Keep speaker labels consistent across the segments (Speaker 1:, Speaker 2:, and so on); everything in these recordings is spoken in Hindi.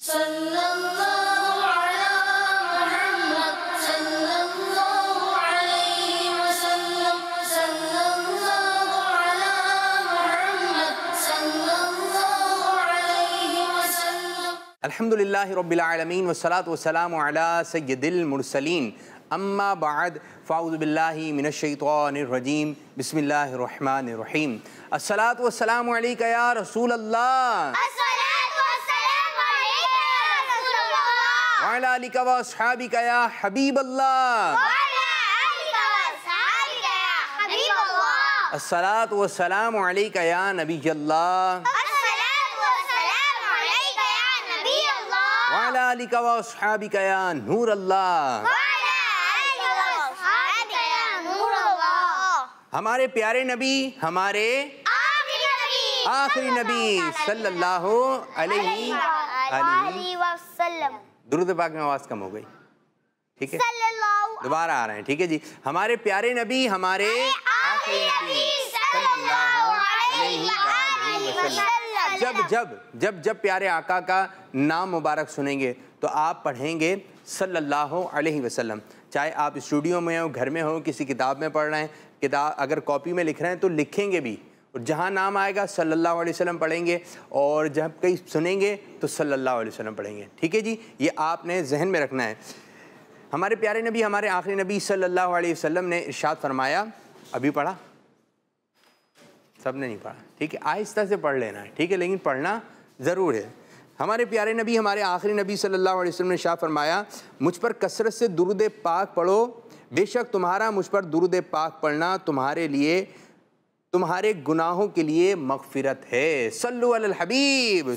Speaker 1: अल्हम्दुलिल्लाहि रब्बिल आलमीन वस्सलातु वस्सलामु अला सय्यिदिल मुरसलीन अम्मा बाद फ़अऊज़ु बिल्लाहि मिनश शैतानिर रजीम बिस्मिल्लाहिर रहमानिर रहीम अस्सलातु वस्सलामु अलैका या रसूल अल्लाह
Speaker 2: अस्सलातु वस्सलामु अलैका या रसूल अल्लाह
Speaker 1: व अला आलिका व अस्हाबिका या हबीब अल्लाह
Speaker 2: व अला आलिका व अस्हाबिका या हबीब अल्लाह
Speaker 1: अस्सलातु वस्सलामु अलैका या नबी अल्लाह व अला आलिका व अस्हाबिका या नूर अल्लाह। हमारे प्यारे नबी, हमारे आखिरी नबी सल्लल्लाहु अलैहि
Speaker 2: वसल्लम।
Speaker 1: दुरूद पाक में आवाज़ कम हो गई, ठीक है, दोबारा आ रहे हैं, ठीक है जी। हमारे प्यारे नबी, हमारे आखिरी नबी सल्लल्लाहु अलैहि वसल्लम। जब प्यारे आका का नाम मुबारक सुनेंगे तो आप पढ़ेंगे सल्लल्लाहु अलैहि वसल्लम। चाहे आप स्टूडियो में हो, घर में हो, किसी किताब में पढ़ रहे हैं, किताब अगर कॉपी में लिख रहे हैं तो लिखेंगे भी, और जहाँ नाम आएगा सल्लल्लाहु अलैहि वसल्लम पढ़ेंगे, और जब कहीं सुनेंगे तो सल्लल्लाहु अलैहि वसल्लम पढ़ेंगे, ठीक है जी। ये आपने जहन में रखना है। हमारे प्यारे नबी, हमारे आखिरी नबी सल्लल्लाहु अलैहि वसल्लम ने इरशाद फरमाया, अभी पढ़ा, सबने नहीं पढ़ा, ठीक है, आहिस्ता से पढ़ लेना है, ठीक है, लेकिन पढ़ना ज़रूर है। हमारे प्यारे नबी, हमारे आखिरी नबी सल्लल्लाहु अलैहि वसल्लम ने इरशाद फरमाया, मुझ पर कसरत से दुरूद पाक पढ़ो, बेशक तुम्हारा मुझ पर दुरूद पाक पढ़ना तुम्हारे लिए, तुम्हारे गुनाहों के लिए मगफिरत है। सल्लु अलल हबीब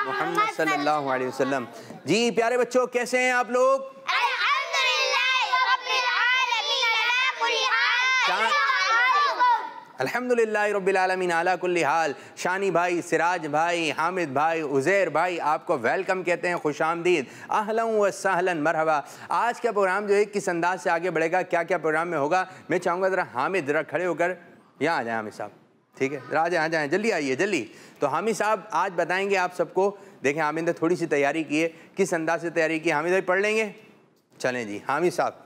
Speaker 1: मुहम्मद सल्लल्लाहु अलैहि वसल्लम। जी प्यारे बच्चों, कैसे हैं आप लोग? अल्हम्दुलिल्लाह रब्बिल आलमीन अला कुल्ली हाल। शानी भाई, सिराज भाई, हामिद भाई, उज़ैर भाई, आपको वेलकम कहते हैं, खुशामदीद, अहलन व सहलन मरहबा। आज का प्रोग्राम जो है किस अंदाज से आगे बढ़ेगा, क्या क्या प्रोग्राम में होगा, मैं चाहूँगा ज़रा हामिद ज़रा खड़े होकर यहाँ आ जाएँ। हामिद साहब, ठीक है, ज़रा आ जाएँ, जल्दी आइए जल्दी। तो हामिद साहब आज बताएँगे आप सबको। देखें हामिद ने थोड़ी सी तैयारी की है, किस अंदाज से तैयारी की, हामिद भाई पढ़ लेंगे? चलें जी, हामिद साहब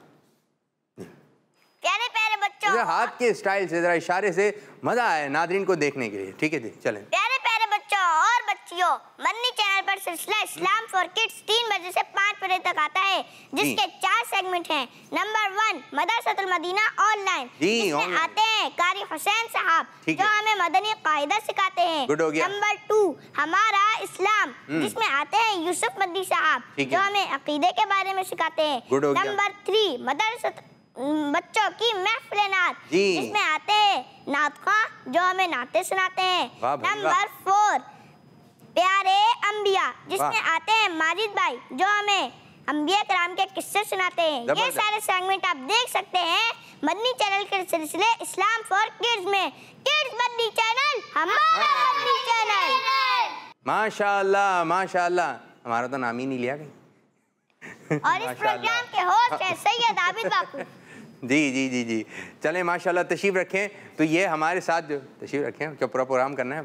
Speaker 1: हाथ के स्टाइल से, जरा इशारे से मजा आए नादरीन को देखने के लिए, ठीक है जी, चलें।
Speaker 2: प्यारे प्यारे बच्चों और बच्चियों, मदनी चैनल पर सिलसिला इस्लाम फॉर किड्स 3 बजे से 5 बजे तक आता है, जिसके 4 सेगमेंट हैं। नंबर 1 मदरसतुल मदीना ऑनलाइन, जिसमें आते हैं कारी हुसैन साहब, जो हमें मदनी कायदा सिखाते हैं। नंबर 2 हमारा इस्लाम, जिसमें आते हैं यूसुफ मदनी साहब, जो हमें अकीदे के बारे में सिखाते हैं। नंबर 3 मदरसत बच्चों की महफिल नात, जिसमें आते हैं नात खां, जो हमें नाते सुनाते हैं। नंबर 4 प्यारे अंबिया, जिसमें आते हैं माजिद भाई, जो हमें अंबिया कराम के किस्से सुनाते हैं। ये सारे सेगमेंट आप देख सकते हैं मदनी चैनल के सिलसिले इस्लाम फॉर किड्स में। किड्स मदनी चैनल, हमारा मदनी चैनल।
Speaker 1: माशाअल्लाह माशाअल्लाह, हमारा तो नाम ही नहीं लिया गई।
Speaker 2: और इस प्रोग्राम के होस्ट हैं सैयद आबिद बाकू।
Speaker 1: जी जी जी जी, चलें माशाल्लाह, तशरीफ़ रखें। तो ये हमारे साथ जो तशरीफ़ रखें, क्या पूरा प्रोग्राम करना है,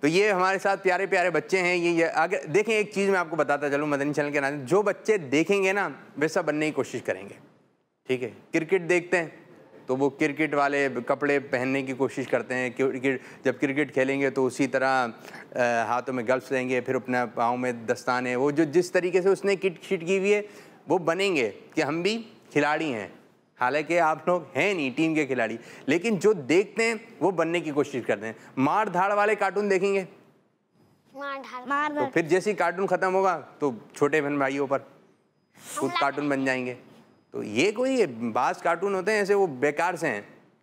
Speaker 1: तो ये हमारे साथ प्यारे प्यारे बच्चे हैं। ये अगर देखें, एक चीज़ मैं आपको बताता चलूँ मदनी चैनल के नाम, जो बच्चे देखेंगे ना वैसा बनने की कोशिश करेंगे, ठीक है। क्रिकेट देखते हैं तो वो क्रिकेट वाले कपड़े पहनने की कोशिश करते हैं, जब क्रिकेट खेलेंगे तो उसी तरह हाथों में ग्लव्स लेंगे, फिर अपने पाँव में दस्ताने, वो जो जिस तरीके से उसने किट शीट की हुई है वो बनेंगे कि हम भी खिलाड़ी हैं। हालांकि आप लोग हैं नहीं टीम के खिलाड़ी, लेकिन जो देखते हैं वो बनने की कोशिश करते हैं। मार धाड़ वाले कार्टून देखेंगे, तो फिर जैसे ही कार्टून ख़त्म होगा तो छोटे बहन भाइयों पर खुद कार्टून बन जाएंगे। तो ये कोई बास कार्टून होते हैं ऐसे, वो बेकार से हैं।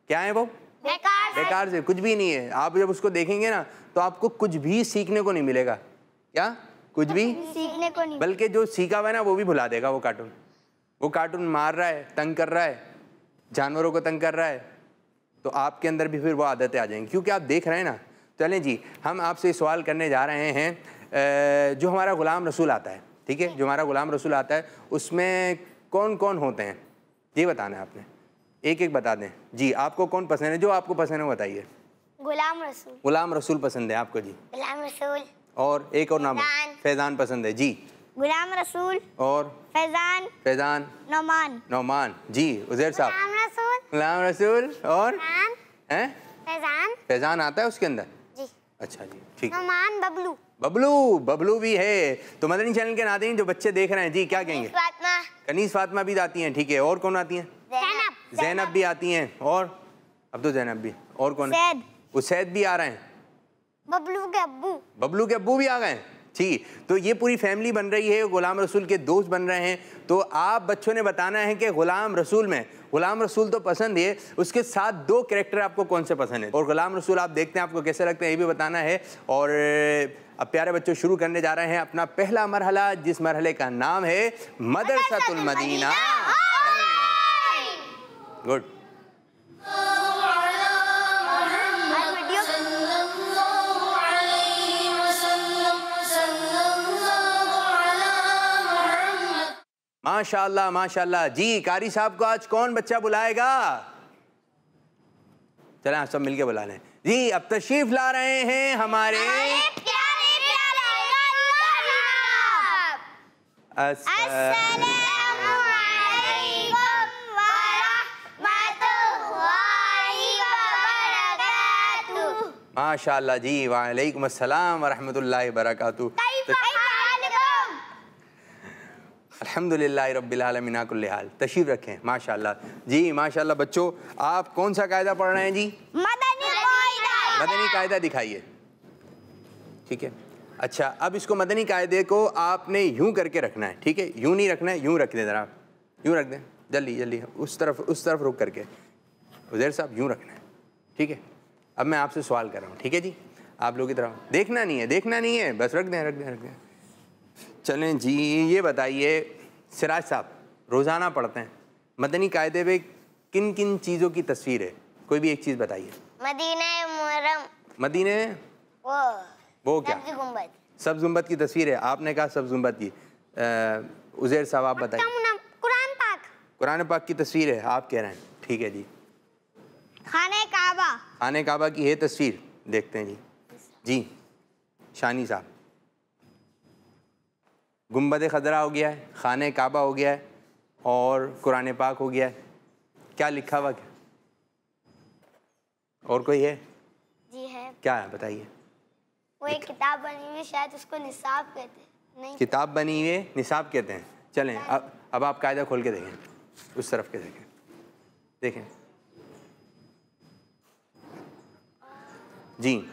Speaker 1: क्या है वो? बेकार से, कुछ भी नहीं है। आप जब उसको देखेंगे ना तो आपको कुछ भी सीखने को नहीं मिलेगा। क्या? कुछ भी सीखने को नहीं, बल्कि जो सीखा हुआ है ना वो भी भुला देगा वो कार्टून। वो कार्टून मार रहा है, तंग कर रहा है, जानवरों को तंग कर रहा है, तो आपके अंदर भी फिर वो आदतें आ जाएंगी, क्योंकि आप देख रहे हैं ना। चलें जी, हम आपसे सवाल करने जा रहे हैं, जो हमारा ग़ुलाम रसूल आता है, ठीक है, जो हमारा ग़ुलाम रसूल आता है उसमें कौन कौन होते हैं ये बताना है आपने, एक एक बता दें जी। आपको कौन पसंद है? जो आपको पसंद है वो बताइए।
Speaker 2: गुलाम रसूल।
Speaker 1: गुलाम रसूल पसंद है आपको जी?
Speaker 2: गुलाम रसूल।
Speaker 1: और एक और नाम है। फैजान पसंद है जी।
Speaker 2: गुलाम रसूल
Speaker 1: और
Speaker 2: फैजान नौमान
Speaker 1: जी। उजैर साहब गुलाम रसूल और हैं फैजान आता है उसके अंदर
Speaker 2: जी।
Speaker 1: अच्छा जी ठीक।
Speaker 2: नौमान
Speaker 1: बबलू भी है। तो मदनी चैनल के नाज़रीन जो बच्चे देख रहे हैं जी क्या कहेंगे? कनीज़ फातिमा भी आती हैं ठीक है। और कौन आती हैं? ज़ैनब भी आती हैं। और अब तो ज़ैनब भी और कौन है? उसैद भी आ रहे हैं। बबलू के अब्बू भी आ गए ठीक। तो ये पूरी फैमिली बन रही है, गुलाम रसूल के दोस्त बन रहे हैं। तो आप बच्चों ने बताना है कि गुलाम रसूल तो पसंद है, उसके साथ दो कैरेक्टर आपको कौन से पसंद है। और गुलाम रसूल आप देखते हैं आपको कैसे लगते हैं ये भी बताना है। और अब प्यारे बच्चों शुरू करने जा रहे हैं अपना पहला मरहला, जिस मरहले का नाम है मदरसतुल मदीना। गुड। माशाल्लाह माशाल्लाह जी। कारी साहब को आज कौन बच्चा बुलाएगा? चलें आप सब मिलके बुला लें जी। अब तशरीफ ला रहे हैं हमारे माशाल्लाह जी। वालेकुम अस्सलाम वरहमतुल्लाहि वबरकातुहू। अल्हम्दुलिल्लाह रब्बिल आलमीन अला कुल्ली हाल। तशरीफ रखें माशाल्लाह जी। माशाल्लाह बच्चों आप कौन सा कायदा पढ़ रहे हैं जी? मदनी कायदा दिखाइए ठीक है। अच्छा अब इसको मदनी कायदे को आपने यूं करके रखना है ठीक है। यूं नहीं रखना है, यूं रख दें ज़रा, यूं रख दें जल्दी उस तरफ रुक करके। उज़ैर साहब यूं रखना है ठीक है। अब मैं आपसे सवाल कर रहा हूँ ठीक है जी। आप लोगों की तरफ देखना नहीं है बस रख दें। चलें जी ये बताइए सिराज साहब रोज़ाना पढ़ते हैं मदनी कायदे पे किन किन चीज़ों की तस्वीर है? कोई भी एक चीज़ बताइए। मदीने वो क्या? सब्ज़ गुंबद की तस्वीर है। आपने कहा सब्ज़ गुंबद की। उज़ैर साहब आप बताइए। कुरान पाक की तस्वीर है आप कह रहे हैं ठीक है जी। खाने काबा की है तस्वीर, देखते हैं जी। शानी साहब गुंबद खजरा हो गया है, खाने काबा हो गया है और कुरान पाक हो गया है। क्या लिखा हुआ क्या और कोई है?
Speaker 2: जी है।
Speaker 1: क्या है बताइए?
Speaker 2: वो एक किताब बनी हुई शायद उसको निसाब कहते हैं। नहीं
Speaker 1: किताब बनी हुई है निसाब कहते हैं। चलें अब आप कायदा खोल के देखें, उस तरफ के देखें जी।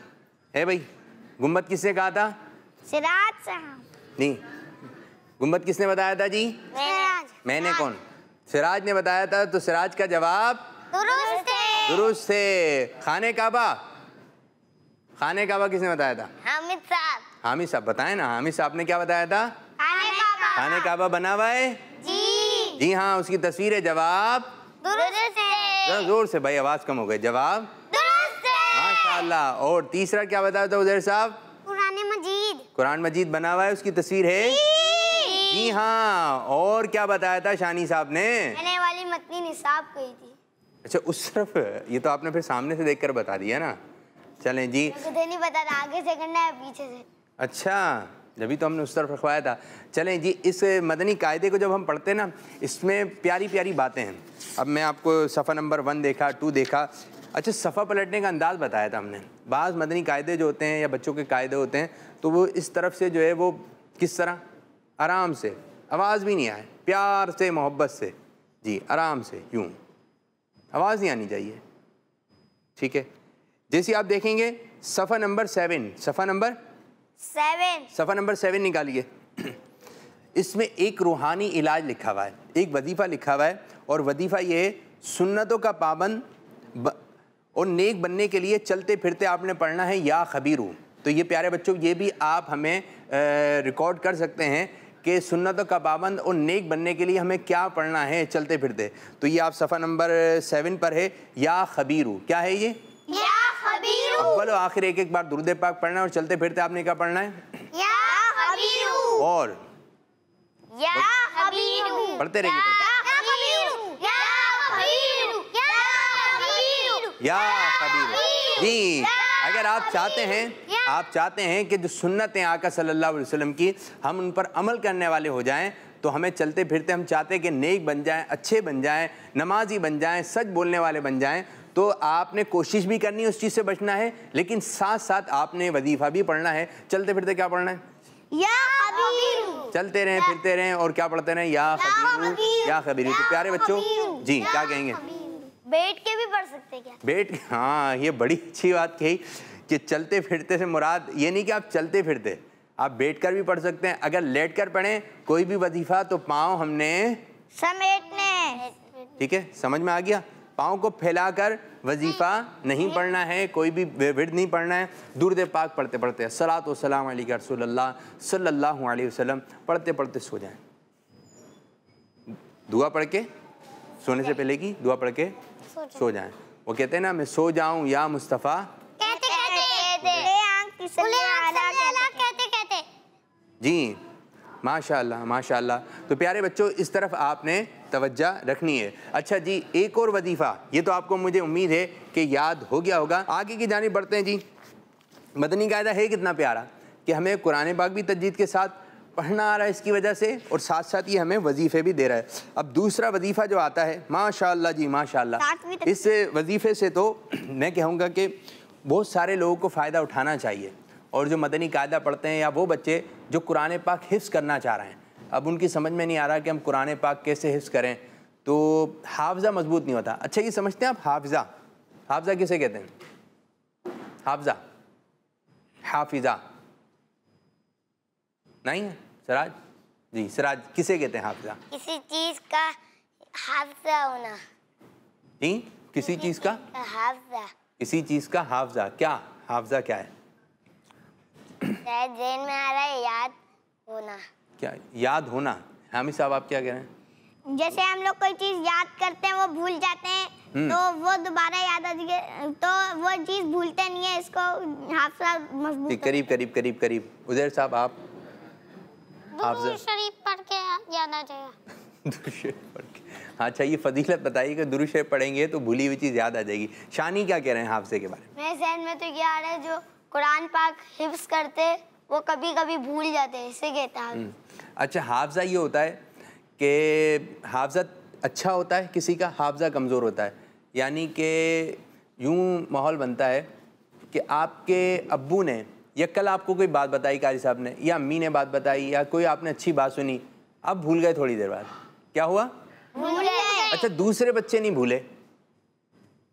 Speaker 1: है भाई गुंबद किसने कहा था?
Speaker 2: सिराज साहब।
Speaker 1: नहीं गुंबद किसने बताया था जी? मैंने कौन? सिराज ने बताया था। तो सिराज का जवाब दुरुस्त है। खाने काबा किसने बताया था? हामिद साहब बताए ना। हामिद साहब ने क्या बताया था? खाने काबा बना हुआ है जी हाँ। उसकी तस्वीर है। जवाब जोर से भाई, आवाज कम हो गई। जवाब माशाल्लाह। और तीसरा क्या बताया था उज़ैर साहब? कुरान मजीद बना हुआ है, उसकी तस्वीर है जी हाँ। और क्या बताया था शानी साहब ने?
Speaker 2: मैंने वाली मतनी निसाब कही थी।
Speaker 1: अच्छा उस तरफ, ये तो आपने फिर सामने से देखकर बता दिया ना। चलें जी।
Speaker 2: नहीं पता था आगे से करना है पीछे से।
Speaker 1: अच्छा जभी तो हमने उस तरफ रखवाया था। चलें जी इस मदनी कायदे को जब हम पढ़ते हैं ना इसमें प्यारी प्यारी बातें हैं। अब मैं आपको सफ़ा नंबर 1 देखा, 2 देखा। अच्छा सफ़ा पलटने का अंदाज़ बताया था हमने। बाज़ मदनी कायदे जो होते हैं या बच्चों के कायदे होते हैं तो वो इस तरफ से जो है वो किस तरह आराम से, आवाज़ भी नहीं आए, प्यार से मोहब्बत से जी आराम से यूँ, आवाज़ नहीं आनी चाहिए ठीक है। जैसे आप देखेंगे सफ़ा नंबर 7, सफ़ा नंबर 7 निकालिए। इसमें एक रूहानी इलाज लिखा हुआ है, एक वजीफ़ा लिखा हुआ है। और वजीफ़ा ये है सुन्नतों का पाबंद और नेक बनने के लिए चलते फिरते आपने पढ़ना है या खबीरू। तो ये प्यारे बच्चों ये भी आप हमें रिकॉर्ड कर सकते हैं कि सुन्नतों का पाबंद और नेक बनने के लिए हमें क्या पढ़ना है चलते फिरते। तो ये आप सफ़ा नंबर 7 पर है या खबीरू। क्या है ये?
Speaker 2: या खबीरू।
Speaker 1: अव्वल और आखिर एक बार दुरूद पाक पढ़ना है और चलते फिरते आपने क्या पढ़ना है?
Speaker 2: या खबीरू।
Speaker 1: और
Speaker 2: या खबीरू
Speaker 1: पढ़ते रहिए या खबीरू जी। अगर आप चाहते हैं आप चाहते हैं कि जो सुन्नत हैं आका सल्लल्लाहु अलैहि वसल्लम की, हम उन पर अमल करने वाले हो जाएं, तो हमें चलते फिरते हम चाहते हैं कि नेक बन जाएं, अच्छे बन जाएं, नमाजी बन जाएं, सच बोलने वाले बन जाएं। तो आपने कोशिश भी करनी है उस चीज़ से बचना है, लेकिन साथ साथ आपने वजीफ़ा भी पढ़ना है। चलते फिरते क्या पढ़ना है?
Speaker 2: या खबीर।
Speaker 1: चलते रहें फिरते रहें और क्या पढ़ते रहें? या खबीर या खबीर। तो प्यारे बच्चों जी क्या कहेंगे?
Speaker 2: बैठ के भी पढ़ सकते क्या?
Speaker 1: बैठ के, हाँ ये बड़ी अच्छी बात कही कि चलते फिरते से मुराद ये नहीं कि आप चलते फिरते, आप बैठकर भी पढ़ सकते हैं। अगर लेटकर पढ़ें कोई भी वजीफा तो पाँव हमने
Speaker 2: समेटने।
Speaker 1: ठीक है, समझ में आ गया? पाँव को फैलाकर वजीफा नहीं पढ़ना है, कोई भी विर्द नहीं पढ़ना है। दुरूद पाक पढ़ते पढ़ते अस्सलातु वस्सलामु अलैका रसूलल्लाह सल्लल्लाहु अलैहि वसल्लम पढ़ते पढ़ते सो जाएं। दुआ पढ़ के सोने से पहले की दुआ पढ़ के सो जाएं। वो कहते हैं ना, मैं सो जाऊं या मुस्तफ़ा
Speaker 2: कहते।
Speaker 1: जी माशाअल्लाह माशाअल्लाह। तो प्यारे बच्चों इस तरफ आपने तवज्जो रखनी है। अच्छा जी, एक और वजीफ़ा, ये तो आपको मुझे उम्मीद है कि याद हो गया होगा। आगे की जानिब बढ़ते हैं जी। मदनी कायदा है कितना प्यारा कि हमें कुरान पाक भी तजवीद के साथ पढ़ना आ रहा है इसकी वजह से, और साथ साथ ये हमें वजीफ़े भी दे रहा है। अब दूसरा वजीफ़ा जो आता है, माशाअल्लाह जी माशाअल्लाह, इस वजीफ़े से तो मैं कहूँगा कि बहुत सारे लोगों को फ़ायदा उठाना चाहिए। और जो मदनी कायदा पढ़ते हैं या वो बच्चे जो कुरान पाक हिफ्ज़ करना चाह रहे हैं, अब उनकी समझ में नहीं आ रहा कि हम कुरान पाक कैसे हिफ्ज़ करें, तो हाफ़ज़ा मजबूत नहीं होता। अच्छा ये समझते हैं आप हाफ़ज़ा? हाफ़ज़ा किसे कहते हैं? हाफ़ज़ा, हाफिज़ा नहीं है? सिराज जी, सिराज किसे कहते हैं हाफ़ज़ा?
Speaker 2: किसी चीज का हाफजा होना।
Speaker 1: जी, किसी चीज़ का
Speaker 2: हाफजा।
Speaker 1: किसी चीज़ का हाफ़ज़ा। क्या हाफ़ज़ा क्या है?
Speaker 2: शायद ज़हन में आ रहा है याद होना।
Speaker 1: क्या याद होना? हामिद साहब आप क्या कह रहे हैं?
Speaker 2: जैसे हम लोग कोई चीज याद करते हैं वो भूल जाते हैं, तो वो दोबारा याद आती है, तो वो चीज भूलते नहीं है। इसको हाफजा मजबूत।
Speaker 1: करीब करीब करीब करीब। उज़ैर साहब आप?
Speaker 2: दुरूद शरीफ पढ़ के याद आ जाएगा।
Speaker 1: दुरूद शरीफ पढ़ के, हाँ अच्छा ये फजीलत बताइए कि दुरूद शरीफ पढ़ेंगे तो भूली हुई चीज़ याद आ जाएगी। शानी क्या कह रहे हैं हाफ़ज़े के बारे में?
Speaker 2: मेरे ज़हन में तो क्या आ रहा है, जो कुरान पाक हिफ्ज़ करते वो कभी कभी भूल जाते हैं, इसे कहता है।
Speaker 1: अच्छा हाफ़ज़ा ये होता है कि हाफ़ज़ा अच्छा होता है किसी का, हाफ़ज़ा कमज़ोर होता है। यानी कि यूँ माहौल बनता है कि आपके अब्बू ने या कल आपको कोई बात बताई कारी साहब ने, या अम्मी ने बात बताई, या कोई आपने अच्छी बात सुनी, अब भूल गए थोड़ी देर बाद, क्या हुआ?
Speaker 2: भूल गए।
Speaker 1: अच्छा दूसरे बच्चे नहीं भूले,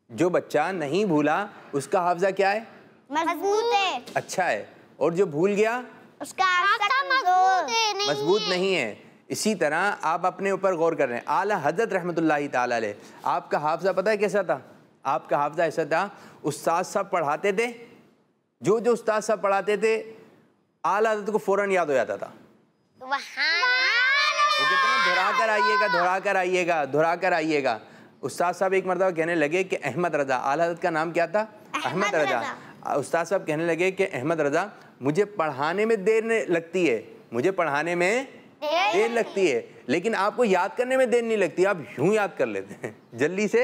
Speaker 1: जो बच्चा नहीं भूला उसका हाफ़ज़ा क्या है?
Speaker 2: मजबूत है,
Speaker 1: अच्छा है। और जो भूल गया
Speaker 2: उसका हाफ़ज़ा
Speaker 1: मजबूत नहीं है। इसी तरह आप अपने ऊपर गौर कर रहे हैं। आला हज़रत रहमतुल्लाहि ताला अलैह, आपका हाफ़ज़ा पता है कैसा था? आपका हाफ़ज़ा ऐसा था, उस्ताद साहब पढ़ाते थे, जो जो उस्ताद साहब पढ़ाते थे आला हज़रत को फ़ौरन याद हो जाता था। वो कहते हैं दोहरा कर आइएगा, दोहरा कर आइएगा, दोहरा कर आइएगा। उस्ताद साहब एक मरतबा कहने लगे कि अहमद रज़ा, आला हज़रत का नाम क्या था? अहमद रज़ा। उस्ताद साहब कहने लगे कि अहमद रज़ा मुझे पढ़ाने में देर लगती है, मुझे पढ़ाने में देर लगती है, लेकिन आपको याद करने में देर नहीं लगती, आप यूं याद कर लेते हैं जल्दी से।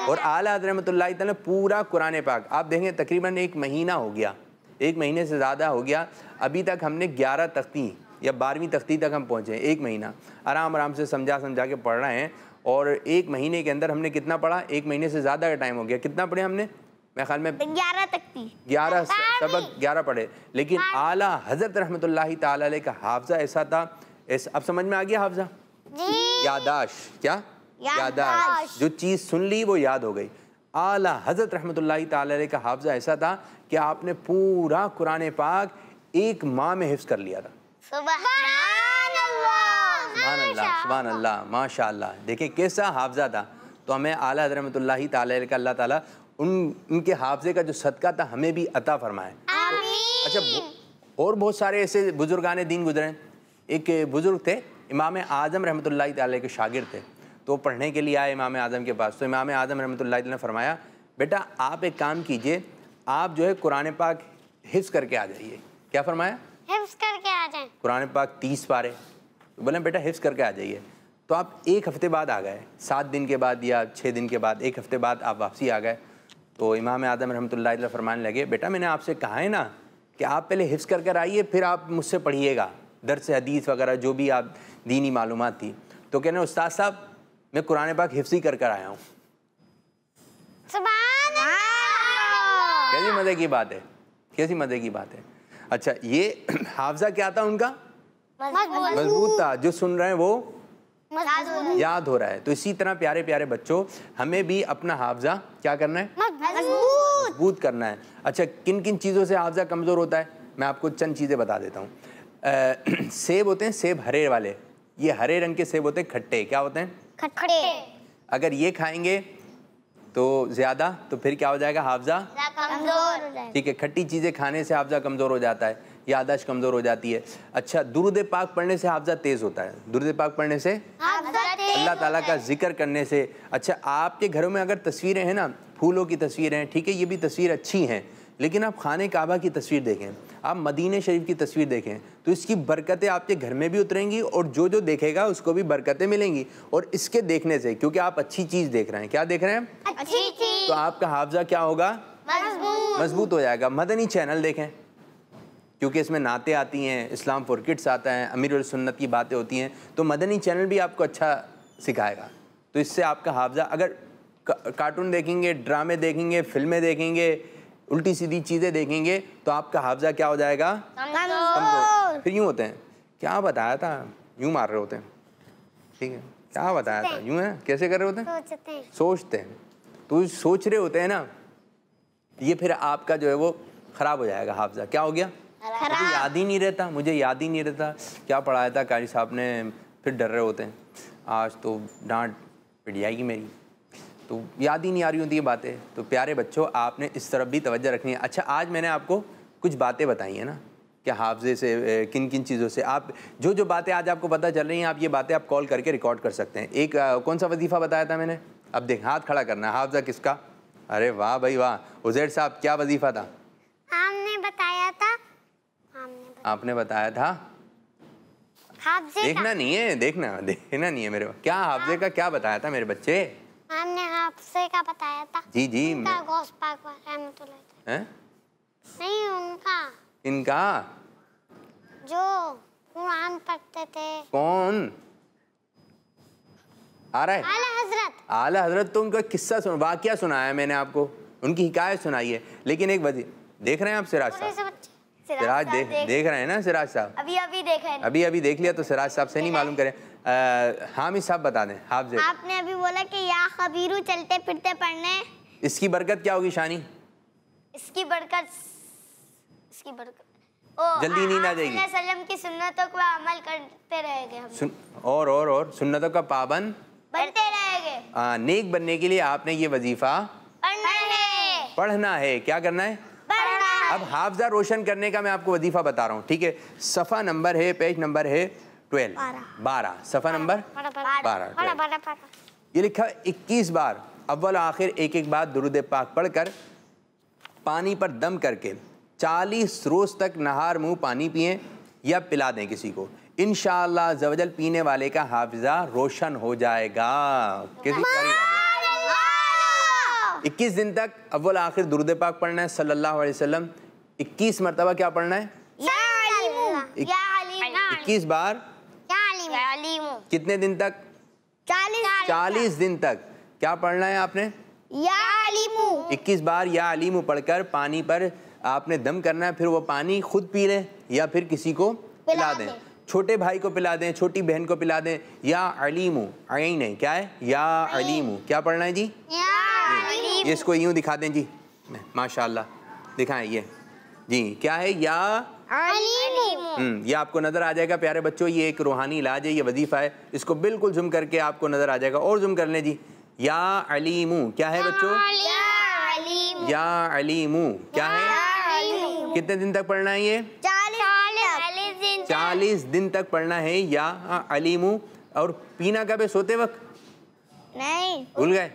Speaker 1: और आला हज़रत रहमतुल्लाहि तआला पूरा कुरान पाक आप देखें तकरीबन 1 महीना हो गया, 1 महीने से ज़्यादा हो गया, अभी तक हमने 11 तख्ती या 12वीं तख्ती तक हम पहुँचे। 1 महीना आराम आराम से समझा समझा के पढ़ रहे हैं, और 1 महीने के अंदर हमने कितना पढ़ा? 1 महीने से ज़्यादा का टाइम हो गया। कितना पढ़े हमने? मैं ख्याल में
Speaker 2: 11 तख्ती,
Speaker 1: 11 सबक 11 पढ़े। लेकिन आला हज़रत रहमतुल्लाहि ताला अलैह का हाफ़ज़ा ऐसा था, अब समझ में आ गया हाफ़ज़ा? यादाश्त। क्या? यादाश्त। जो चीज़ सुन ली वो याद हो गई। आला हज़रत रहमतुल्लाहि ताला अलैह का हाफ़ज़ा ऐसा था कि आपने पूरा कुरान पाक 1 माह में हिफ्ज़ कर लिया था।
Speaker 2: सुभान अल्लाह,
Speaker 1: सुभान अल्लाह, माशाअल्लाह। देखिए कैसा हाफ़ज़ा था। तो हमें आला हज़रत रहमतुल्लाहि ताला अलैह का अल्लाह ताला उनके हाफ़ज़े का जो सदका था हमें भी अता फरमाए। अच्छा और बहुत सारे ऐसे बुजुर्गान दीन गुजरे। एक बुज़ुर्ग थे, इमाम आज़म रहमतुल्लाहि ताला के शागिर्द थे, तो पढ़ने के लिए आए इमाम आज़म के पास। तो इमाम आज़म रहमतुल्लाहि ताला ने फरमाया, बेटा आप एक काम कीजिए, आप जो है कुरान पाक हिफ्ज़ करके आ जाइए। क्या फरमाया?
Speaker 2: हिफ्ज़ करके आ जाएं।
Speaker 1: कुरान पाक 30 पारे। तो बोले बेटा हिफ्ज़ करके आ जाइए। तो आप 1 हफ़्ते बाद आ गए, 7 दिन के बाद या 6 दिन के बाद, 1 हफ़्ते बाद आप वापसी आ गए। तो इमाम आज़म रहमतुल्लाहि अलैह फरमाने लगे, बेटा मैंने आपसे कहा है ना कि आप पहले हिफ्ज़ कर आइए, फिर आप मुझसे पढ़िएगा दर्स हदीस वगैरह जो भी आप दीनी मालूमात थी। तो कहने उस्ताद साहब मैं कुरान पाक हिफ्ज़ ही कर आया हूँ। कैसी मज़े की बात है, कैसी मज़े की बात है। अच्छा, ये हाफजा क्या था उनका? मजबूत था। जो सुन रहे हैं वो याद हो रहा है। तो इसी तरह प्यारे प्यारे बच्चों, हमें भी अपना हाफजा क्या करना है? मजबूत करना है। अच्छा, किन किन चीज़ों से हाफजा कमज़ोर होता है मैं आपको चंद चीज़ें बता देता हूँ। सेब होते हैं, सेब हरे वाले, ये हरे रंग के सेब होते हैं, खट्टे। क्या होते हैं? खट्टे। अगर ये खाएंगे तो ज़्यादा, तो फिर क्या हो जाएगा? हाफजा कमज़ोर हो जाएगा। ठीक है, खट्टी चीज़ें खाने से हाफजा कमज़ोर हो जाता है, याददाश्त कमज़ोर हो जाती है। अच्छा, दुरूद पाक पढ़ने से हाफजा तेज़ होता है। दुरूद पाक पढ़ने से, अल्लाह ताला का जिक्र करने से। अच्छा, आपके घरों में अगर तस्वीरें हैं ना, फूलों की तस्वीरें हैं, ठीक है, ये भी तस्वीर अच्छी हैं, लेकिन आप खाने काबा की तस्वीर देखें, आप मदीने शरीफ की तस्वीर देखें, तो इसकी बरकतें आपके घर में भी उतरेंगी और जो जो देखेगा उसको भी बरकतें मिलेंगी। और इसके देखने से, क्योंकि आप अच्छी चीज़ देख रहे हैं, क्या देख रहे हैं? अच्छी चीज़, तो आपका हाफजा क्या होगा? मजबूत हो जाएगा। मदनी चैनल देखें, क्योंकि इसमें नाते आती हैं, इस्लाम फॉर किड्स आता है, अमीरुल सुन्नत की बातें होती हैं, तो मदनी चैनल भी आपको अच्छा सिखाएगा। तो इससे आपका हाफजा, अगर कार्टून देखेंगे, ड्रामे देखेंगे, फिल्में देखेंगे, उल्टी सीधी चीज़ें देखेंगे, तो आपका हाफजा क्या हो जाएगा? कमज़ोर। फिर यूँ होते हैं, क्या बताया था, यूँ मार रहे होते हैं, ठीक है, क्या बताया था, यूँ है, कैसे कर रहे होते हैं? सोचते हैं। तो सोच रहे होते हैं ना, ये फिर आपका जो है वो ख़राब हो जाएगा हाफजा। क्या हो गया? मुझे याद ही नहीं रहता, मुझे याद ही नहीं रहता क्या पढ़ाया था कारी साहब ने। फिर डर रहे होते हैं, आज तो डांट पिट जाएगी मेरी, तो याद ही नहीं आ रही होती ये बातें। तो प्यारे बच्चों, आपने इस तरफ भी तवज्जो रखनी है। अच्छा, आज मैंने आपको कुछ बातें बताई हैं ना, कि हाफजे से किन किन चीज़ों से आप जो जो बातें आज आपको पता चल रही हैं, आप ये बातें आप कॉल करके रिकॉर्ड कर सकते हैं। एक कौन सा वजीफ़ा बताया था मैंने? अब देख, हाथ खड़ा करना है। हाफजा किसका? अरे वाह भाई वाह। उज़ैर साहब, क्या वजीफ़ा था?
Speaker 2: आपने बताया था।
Speaker 1: आपने बताया था देखना नहीं है, देखना नहीं है मेरे। क्या हाफजे का क्या बताया था मेरे बच्चे?
Speaker 2: हमने हाफजे का बताया था।
Speaker 1: जी जी,
Speaker 2: उनका गौस पाक रहमतुल्लाह
Speaker 1: हैं?
Speaker 2: नहीं, उनका।
Speaker 1: इनका
Speaker 2: जो कुरान पढ़ते थे।
Speaker 1: कौन आ रहा है?
Speaker 2: आला हजरत।
Speaker 1: आला हजरत तो उनका किस्सा वाक़या सुनाया है मैंने आपको, उनकी हिकायत सुनाई है। लेकिन एक वजह, देख रहे हैं आप सिराज साहब? सिराज देख रहे हैं ना सिराज साहब?
Speaker 2: अभी देख रहे हैं।
Speaker 1: अभी देख लिया, तो सिराज साहब से नहीं मालूम करें। हामिद साहब बता दें। हाफिज,
Speaker 2: आपने अभी बोला कि या खबीरू चलते फिरते पढ़ने,
Speaker 1: इसकी बरकत क्या होगी शानी?
Speaker 2: इसकी बरकत
Speaker 1: जल्दी नींद आ जाएगी।
Speaker 2: सल्लम की सुन्नतों को अमल करते रहेंगे हम।
Speaker 1: और सुन्नतों का पाबंद
Speaker 2: बनते रहेंगे।
Speaker 1: नेक बनने के लिए आपने ये वजीफा पढ़ना है। क्या करना है? अब हाफजा रोशन करने का मैं आपको वजीफा बता रहा हूँ, ठीक है। सफ़ा नंबर है, पेज नंबर है 12, सफ़ा नंबर 12। ये लिखा 21 बार अव्वल आखिर एक एक बार दुरूद पाक पढ़कर पानी पर दम करके 40 रोज़ तक नहार मुँह पानी पिएं या पिला दें किसी को। इंशाअल्लाह ज़वजल पीने वाले का हाफिजा रोशन हो जाएगा। किसी 21 दिन तक अव्वल आखिर दुरूद पाक पढ़ना है सल्लल्लाहु अलैहि वसल्लम। 21 मरतबा क्या पढ़ना है? 21 बार। कितने दिन तक? 40 दिन तक। क्या पढ़ना है आपने? 21 बार या अलीमु पढ़कर पानी पर आपने दम करना है। फिर वो पानी खुद पी लें या फिर किसी को पिला दें। छोटे भाई को पिला दें, छोटी बहन को पिला दें। या अलीमु, आइन है, क्या है? या अलीमु। क्या पढ़ना है जी? ये इसको यूँ दिखा दें जी, माशाल्लाह दिखाएं ये जी, क्या है? या अलीमु। ये आपको नज़र आ जाएगा प्यारे बच्चों। ये एक रूहानी इलाज है, ये वजीफ़ा है। इसको बिल्कुल जुम करके आपको नज़र आ जाएगा। और जुम कर लें जी। या अलीमु क्या है बच्चों? या अलीमु क्या है? कितने दिन तक पढ़ना है ये? 40 दिन तक पढ़ना है या अलीमु। और पीना कब है? सोते वक्त?
Speaker 2: नहीं,
Speaker 1: भूल गए?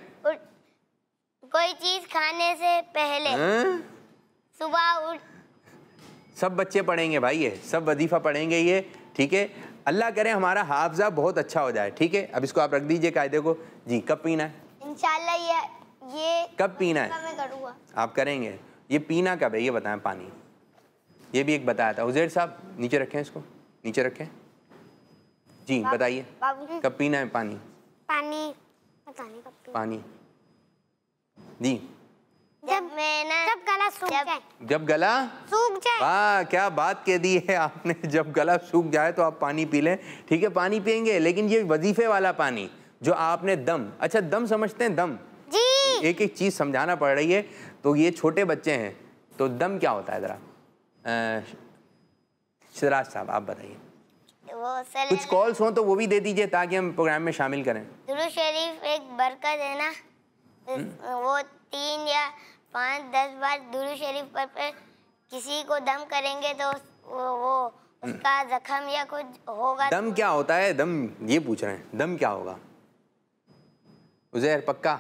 Speaker 2: कोई चीज खाने से पहले। सुबह उठ।
Speaker 1: सब बच्चे पढ़ेंगे भाई, ये सब वजीफा पढ़ेंगे ये, ठीक है। अल्लाह करे हमारा हाफजा बहुत अच्छा हो जाए, ठीक है। अब इसको आप रख दीजिए कायदे को जी। कब पीना है? इंशाल्लाह ये कब पीना है? मैं करूँगा। आप करेंगे। ये पीना कब है ये बताएं? पानी ये भी एक बताया था। उज़ैर साहब नीचे रखें, इसको नीचे रखें जी। बताइए कब पीना है पानी?
Speaker 3: पानी पता नहीं कब पीना।
Speaker 1: पानी जी
Speaker 3: जब गला सूख जाए।
Speaker 1: जब गला
Speaker 3: सूख जाए।
Speaker 1: वाह, क्या बात कह दी है आपने। जब गला सूख जाए तो आप पानी पी लें। ठीक है, पानी पियेंगे, लेकिन ये वजीफे वाला पानी जो आपने दम, अच्छा दम समझते हैं? दम
Speaker 3: जी।
Speaker 1: एक एक चीज समझाना पड़ रही है। तो ये छोटे बच्चे हैं, तो दम क्या होता है? जरा सिराज साहब आप बताइए। कुछ कॉल्स हो तो वो भी दे दीजिए ताकि हम प्रोग्राम में शामिल करें।
Speaker 2: दुरूद शरीफ एक बरकत है ना, वो 3 या 5 10 बार दुरूद शरीफ पर किसी को दम करेंगे तो वो उसका जख्म या कुछ होगा।
Speaker 1: दम क्या होता है? दम ये पूछ रहे हैं, दम क्या होगा? उज़ैर पक्का?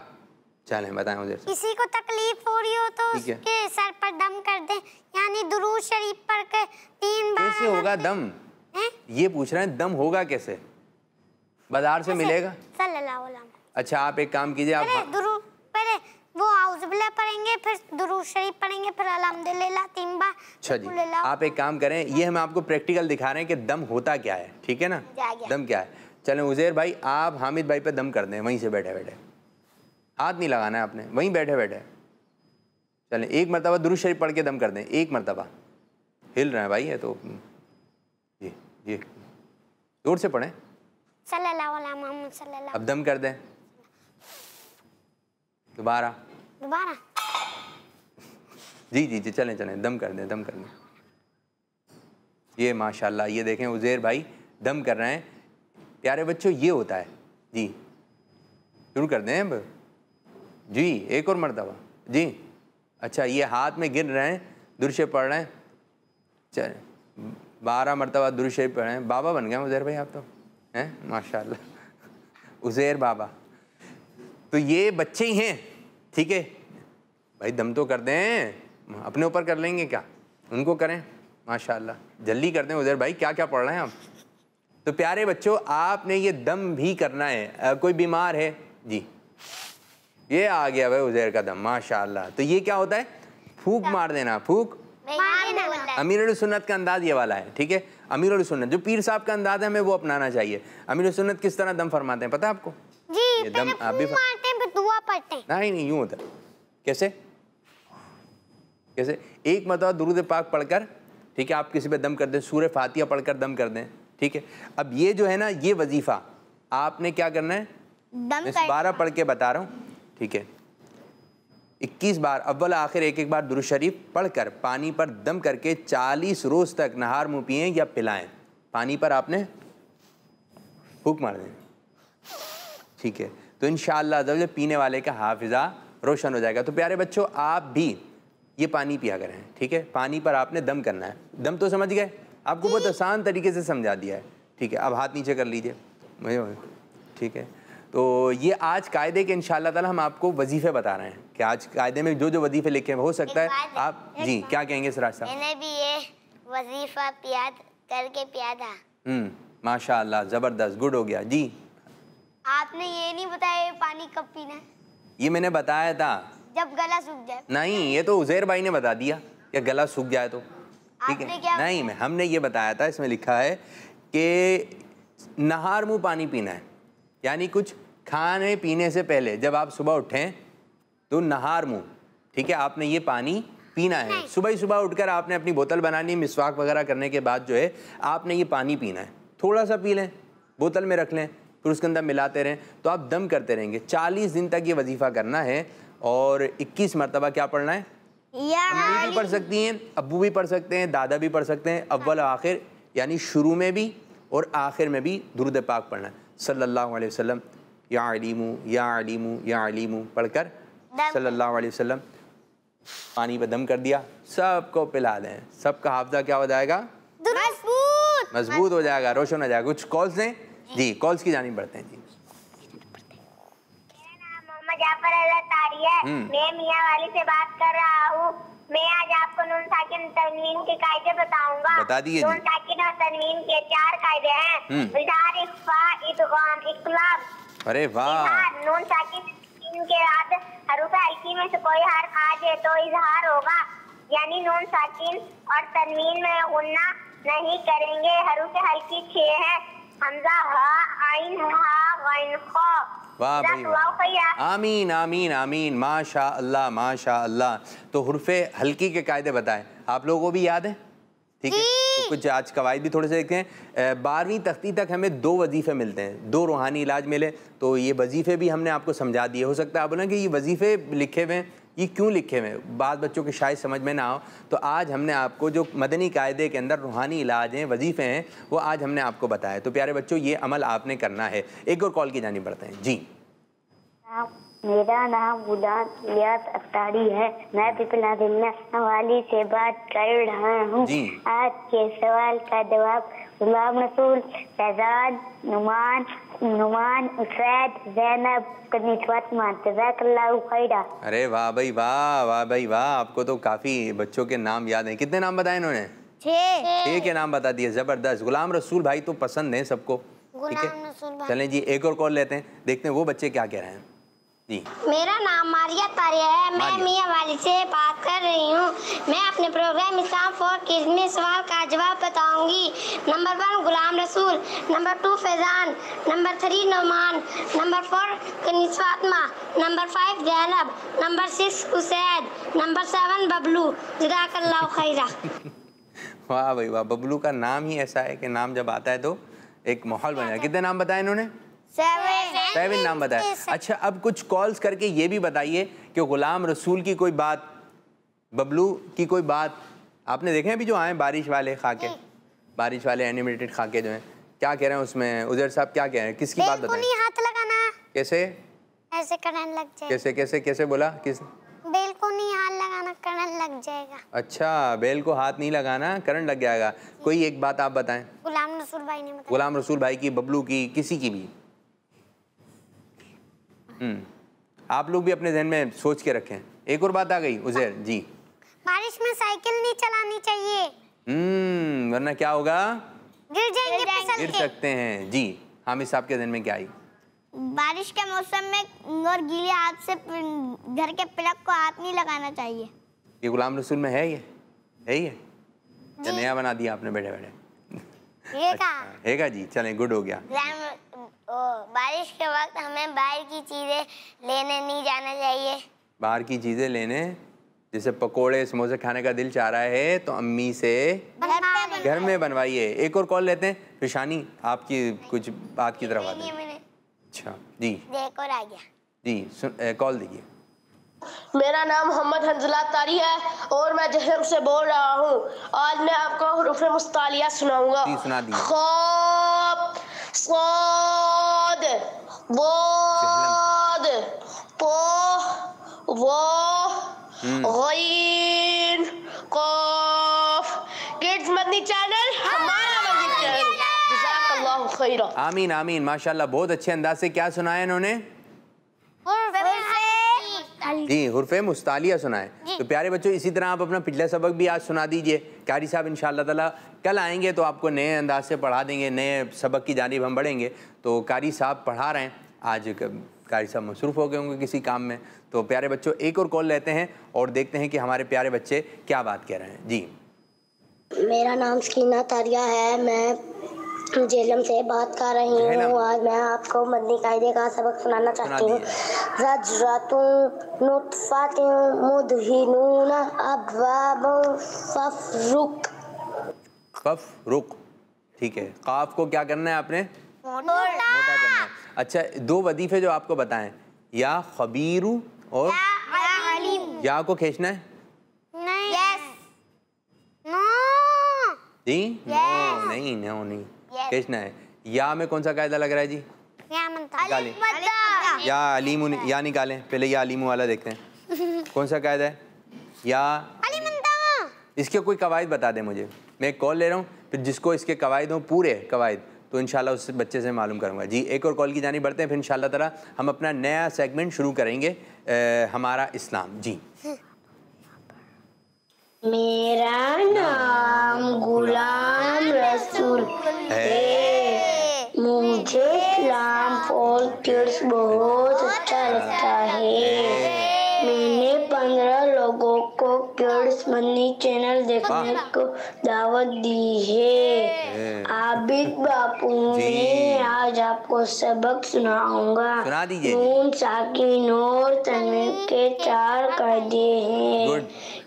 Speaker 1: चलें बताएं उज़ैर।
Speaker 3: किसी को तकलीफ हो रही हो तो उसके सर पर दम कर दें, यानी दुरूद शरीफ पढ़ के 3 बार।
Speaker 1: कैसे होगा दम? ये पूछ रहे हैं दम होगा कैसे? बाजार से मिलेगा?
Speaker 3: सल्लल्लाहु अलैहि वसल्लम।
Speaker 1: अच्छा आप एक काम कीजिए, आप
Speaker 3: पहले वो आउज़ुबिल्लाह पढ़ेंगे, फिर दुरूद शरीफ पढ़ेंगे, फिर अल्हम्दुलिल्लाह 3 बार।
Speaker 1: अच्छा जी, आप एक काम करें, ये हम आपको प्रैक्टिकल दिखा रहे हैं कि दम होता क्या है। ठीक है ना, दम क्या है। चलें उज़ैर भाई, आप हामिद भाई पे दम कर दें, वहीं से बैठे बैठे, हाथ नहीं लगाना है आपने, वहीं बैठे बैठे। चलें एक मरतबा दुरूद शरीफ पढ़ के दम कर दें, एक मरतबा। हिल रहे हैं भाई, है तो जी जोर से पढ़ें।
Speaker 3: सल्लल्लाहु अलैहि मोहम्मद सल्लल्लाहु।
Speaker 1: अब दम कर दें, दोबारा जी जी जी, चलें चलें, दम कर दें, दम कर दें। ये माशाल्लाह, ये देखें उज़ैर भाई दम कर रहे हैं। प्यारे बच्चों, ये होता है जी। शुरू कर दें अब जी, एक और मरतबा जी। अच्छा, ये हाथ में गिर रहे हैं, दुरूद शरीफ पढ़ रहे हैं। चलें 12 मरतबा दुरूद शरीफ पढ़ रहे हैं। बाबा बन गए उज़ैर भाई आप तो, हैं माशाल्लाह उज़ैर बाबा। तो ये बच्चे ही हैं, ठीक है भाई, दम तो कर दें, अपने ऊपर कर लेंगे क्या, उनको करें माशाल्लाह, जल्दी कर दें। उज़ैर भाई क्या क्या पढ़ रहे हैं आप? तो प्यारे बच्चों, आपने ये दम भी करना है। कोई बीमार है जी, ये आ गया भाई उज़ैर का दम माशाल्लाह। तो ये क्या होता है? फूंक मार देना, फूंक। अमीरुल सुन्नत का अंदाज ये वाला है, ठीक है। अमीरुल सुन्नत जो पीर साहब का अंदाज है, हमें वो अपनाना चाहिए। अमीरुल सुन्नत किस तरह दम फरमाते हैं पता है आपको?
Speaker 3: जी,
Speaker 1: ये दम आप भी
Speaker 3: मारते हैं, फिर दुआ पढ़ते हैं।
Speaker 1: नहीं, यूं होता है। कैसे कैसे? एक मरतबा दुरूद पाक पढ़कर, ठीक है, आप किसी पे दम कर दें, सूरह फातिहा पढ़कर दम कर दें, ठीक है। अब ये जो है ना, ये वजीफा आपने क्या करना है? मैं 12 पढ़ के बता रहा हूँ, ठीक है। 21 बार अव्वल आखिर एक बार दुरूद शरीफ पढ़कर पानी पर दम करके 40 रोज़ तक नहार मुँह पिएं या पिलाएं। पानी पर आपने फूंक मार दें, ठीक है। तो इंशाअल्लाह जब पीने वाले का हाफिज़ा रोशन हो जाएगा। तो प्यारे बच्चों, आप भी ये पानी पिया करें, ठीक है। पानी पर आपने दम करना है। दम तो समझ गए? आपको बहुत आसान तरीके से समझा दिया है, ठीक है। अब हाथ नीचे कर लीजिए, ठीक है। तो ये आज कायदे के इंशाअल्लाह ताला हम आपको वजीफ़े बता रहे हैं कि आज कायदे में जो जो वजीफ़े लिखे हैं, हो सकता है आप जी क्या कहेंगे सिराज साहब?
Speaker 2: मैंने भी ये वजीफ़ा करके पिया था।
Speaker 1: माशाअल्लाह, ज़बरदस्त, गुड हो गया जी।
Speaker 2: आपने ये नहीं बताया पानी कब पीना है?
Speaker 1: ये मैंने बताया था,
Speaker 2: जब गला सूख जाए।
Speaker 1: नहीं, ये तो उज़ैर भाई ने बता दिया कि गला सूख जाए तो, ठीक है। नहीं, हमने ये बताया था, इसमें लिखा है कि नहार मुँह पानी पीना है, यानी कुछ खाने पीने से पहले जब आप सुबह उठें तो नहार मुँह, ठीक है, आपने ये पानी पीना है। सुबह ही सुबह उठकर आपने अपनी बोतल बनानी, मिसवाक वगैरह करने के बाद जो है आपने ये पानी पीना है। थोड़ा सा पी लें, बोतल में रख लें, फिर उसके अंदर मिलाते रहें, तो आप दम करते रहेंगे। 40 दिन तक ये वजीफ़ा करना है और 21 मरतबा क्या पढ़ना है? अम्मी भी पढ़ सकती हैं, अब्बू भी पढ़ सकते हैं, दादा भी पढ़ सकते हैं। अव्वल आखिर यानी शुरू में भी और आखिर में भी दुरूद पाक पढ़ना है। सल्लल्लाहु अलैहि वसल्लम या अलीमु या अलीमु या अलीमु पढ़कर सल्लल्लाहु अलैहि वसल्लम पानी पे दम कर दिया, सबको पिला दें। सबका हाफजा क्या हो जाएगा? मजबूत हो जाएगा, रोशन हो जाएगा। कुछ कॉल्स दें जी, कॉल्स की जानी बढ़ते हैं जी।
Speaker 2: मेरा नाम मोहम्मद जाफर अज़हर तारी है, मैं मियां वाली से बात कर रहा हूँ। मैं आज आपको नून साकिन तनवीन के कायदे बताऊंगा।
Speaker 1: बता दिए।
Speaker 2: नून साकिन और तनवीन के 4 कायदे हैं। इज़हार, इख्फा, इदगाम, इक़लाब।
Speaker 1: अरे वाह।
Speaker 2: नून साकिन के बाद हरूफ हल्की में से कोई हर्फ आ जाए तो इज़हार होगा।
Speaker 4: यानी नून साकिन और तनवीन में गुन्ना नहीं करेंगे। हरूफ हल्की 6 है, हमजा, हा, आइन, हा, गैन, खा।
Speaker 1: वाह भाई, आमीन आमीन आमीन, माशा अल्लाह माशा अल्लाह। तो हुर्फे हल्की के कायदे बताएं, आप लोगों को भी याद है? ठीक है, तो कुछ आज कवायद भी थोड़े से देखते हैं। 12वीं तख्ती तक हमें 2 वजीफ़े मिलते हैं, 2 रूहानी इलाज मिले, तो ये वजीफ़े भी हमने आपको समझा दिए। हो सकता है आप बोलें कि ये वजीफ़े लिखे हुए हैं, ये क्यों लिखे हुए हैं, बाद बच्चों के शायद समझ में ना हो, तो आज हमने आपको जो मदनी कायदे के अंदर रूहानी इलाज हैं, वजीफ़े हैं, वो आज हमने आपको बताया। तो प्यारे बच्चों, ये अमल आपने करना है। एक और कॉल की जानिब बढ़ते हैं। जी,
Speaker 4: मेरा नाम गुलाम इलियास अख्तारी है, मैं पिपला दिल्ला वाली से बात कर रहा हूँ। आज के सवाल का जवाब गुलाम रसूल, फैजान, नुमान, उसैद, ज़ैनब, जज़ाकल्लाहु खैरा।
Speaker 1: अरे वाह भाई वाह, वाह भाई वाह, आपको तो काफ़ी बच्चों के नाम याद हैं। कितने नाम बताए इन्होंने? 6 के नाम बता दिए, ज़बरदस्त। गुलाम रसूल भाई तो पसंद है सबको, ठीक है। चलें जी, एक और कॉल लेते हैं, देखते हैं वो बच्चे क्या कह रहे हैं। जी,
Speaker 4: मेरा नाम मारिया तारिया है, मैं मियाँ वाली से बात कर रही हूँ। मैं अपने प्रोग्राम इस्लाम फॉर किड्स में सवाल का जवाब बताऊंगी। Number 1 Ghulam Rasool, number 2 Faizan, number 3 Nauman, number 4 Kaneez Fatima, number 5 Zainab, number 6 Usaid, number 7 Bablu. जज़ाकल्लाहु Khaira.
Speaker 1: वाह भाई वाह, बबलू का नाम ही ऐसा है कि नाम जब आता है तो एक माहौल बन जाता है। कितने नाम बताए इन्होंने? 7 नाम बताए। अच्छा, अब कुछ कॉल्स करके ये भी बताइए कि गुलाम रसूल की कोई बात, बबलू की कोई बात आपने देखे अभी जो आए बारिश वाले खाके, बारिश वाले एनिमेटेड खाके जो हैं, क्या कह रहे हैं उसमें? उजैर साहब क्या कह रहे हैं, किसकी बात बताएं?
Speaker 3: हाथ लगाना।
Speaker 1: कैसे?
Speaker 3: ऐसे करंट लग जाएगा।
Speaker 1: कैसे कैसे कैसे बोला? किस?
Speaker 3: बेल को नहीं हाथ लगाना, करंट लग जाएगा।
Speaker 1: अच्छा, बेल को हाथ नहीं लगाना, करंट लग जाएगा। कोई एक बात आप बताएं।
Speaker 3: गुलाम रसूल भाई ने बताया।
Speaker 1: गुलाम रसूल भाई की, बबलू की, किसी की भी। आप लोग भी अपने ध्यान में सोच के रखें। एक और बात आ गई उजैर जी,
Speaker 3: बारिश में साइकिल नहीं चलानी चाहिए।
Speaker 1: वरना क्या होगा?
Speaker 3: गिर जाएंगे,
Speaker 1: गिर सकते हैं। जी, हामिद साहब के ध्यान में क्या आई?
Speaker 2: बारिश के मौसम में और गीले हाथ से घर के प्लग को हाथ नहीं लगाना चाहिए।
Speaker 1: ये गुलाम रसूल में है, ये है, ये या नया बना दिया आपने बैठे बैठे? हैगा जी, चलें, गुड हो गया।
Speaker 2: बारिश के वक्त हमें बाहर की चीजें लेने नहीं जाना चाहिए।
Speaker 1: बाहर की चीजें लेने, जैसे पकोड़े समोसे खाने का दिल चाह रहा है तो अम्मी से घर में बनवाइए। एक और कॉल लेते हैं। फिशानी, आपकी कुछ बात की तरफ आते हैं। अच्छा जी,
Speaker 2: एक और आ गया
Speaker 1: जी, कॉल दीजिए।
Speaker 5: मेरा नाम मोहम्मद हंजला तारी है और मैं जहर से बोल रहा हूँ। आज मैं आपको हुरूफ मुस्तालिया सुनाऊंगा।
Speaker 1: सुना दीजिए।
Speaker 5: ख़ाफ, साद, वाद, तो, वाह, गैन, काफ। किड्स मदनी चैनल हमारा मदनी चैनल। जज़ाकल्लाहु खैरा।
Speaker 1: आमीन आमीन, माशाल्लाह, बहुत अच्छे अंदाज से क्या सुनाया इन्होंने? जी, हुर्फे मुस्तालिया सुनाए। तो प्यारे बच्चों, इसी तरह आप अपना पिछला सबक भी आज सुना दीजिए। कारी साहब इंशाअल्लाह ताला कल आएंगे तो आपको नए अंदाज से पढ़ा देंगे, नए सबक की जानिब हम बढ़ेंगे। तो कारी साहब पढ़ा रहे हैं, आज कारी साहब मसरूफ़ हो गए होंगे किसी काम में। तो प्यारे बच्चों, एक और कॉल लेते हैं और देखते हैं कि हमारे प्यारे बच्चे क्या बात कह रहे हैं। जी,
Speaker 4: मेरा नाम सकीना तारिया है, मैं जेलम से बात कर रही हूँ। आज मैं आपको मदनी कायदे का सबक सुनाना चाहती हूँ। रजरतुन नुतफतुन मुदहिनून अब्वाबुन
Speaker 1: फफ़रुक। ठीक है, काफ को क्या करना है आपने? मोटा करना है। अच्छा, 2 वजीफे जो आपको बताएं, या खबीरू और या को खींचना है?
Speaker 3: नहीं। यस। नो।
Speaker 1: जी, नो नहीं खींचना है। या में कौन सा कायदा लग रहा है जी? या अलीमु, या निकालें पहले, या अलीमु वाला देखते हैं कौन सा कायदा है। या इसके कोई कवायद बता दें मुझे, मैं कॉल ले रहा हूँ, फिर जिसको इसके कवायद हों, पूरे कवायद, तो इंशाल्लाह उस बच्चे से मालूम करूँगा। जी, एक और कॉल की जानी बढ़ते हैं, फिर इंशाल्लाह ताला हम अपना नया सेगमेंट शुरू करेंगे, हमारा इस्लाम। जी,
Speaker 4: मेरा नाम गुलाम रसूल है, मुझे इस्लाम फॉर किड्स बहुत अच्छा लगता है। मैंने 15 लोगों को किड्स मनी चैनल देखने को दावत दी है। आबिद बापू ने आज आपको सबक सुनाऊंगा।
Speaker 1: सुना दीजिए।
Speaker 4: नून, साकिन और तनवीन के 4 कायदे हैं।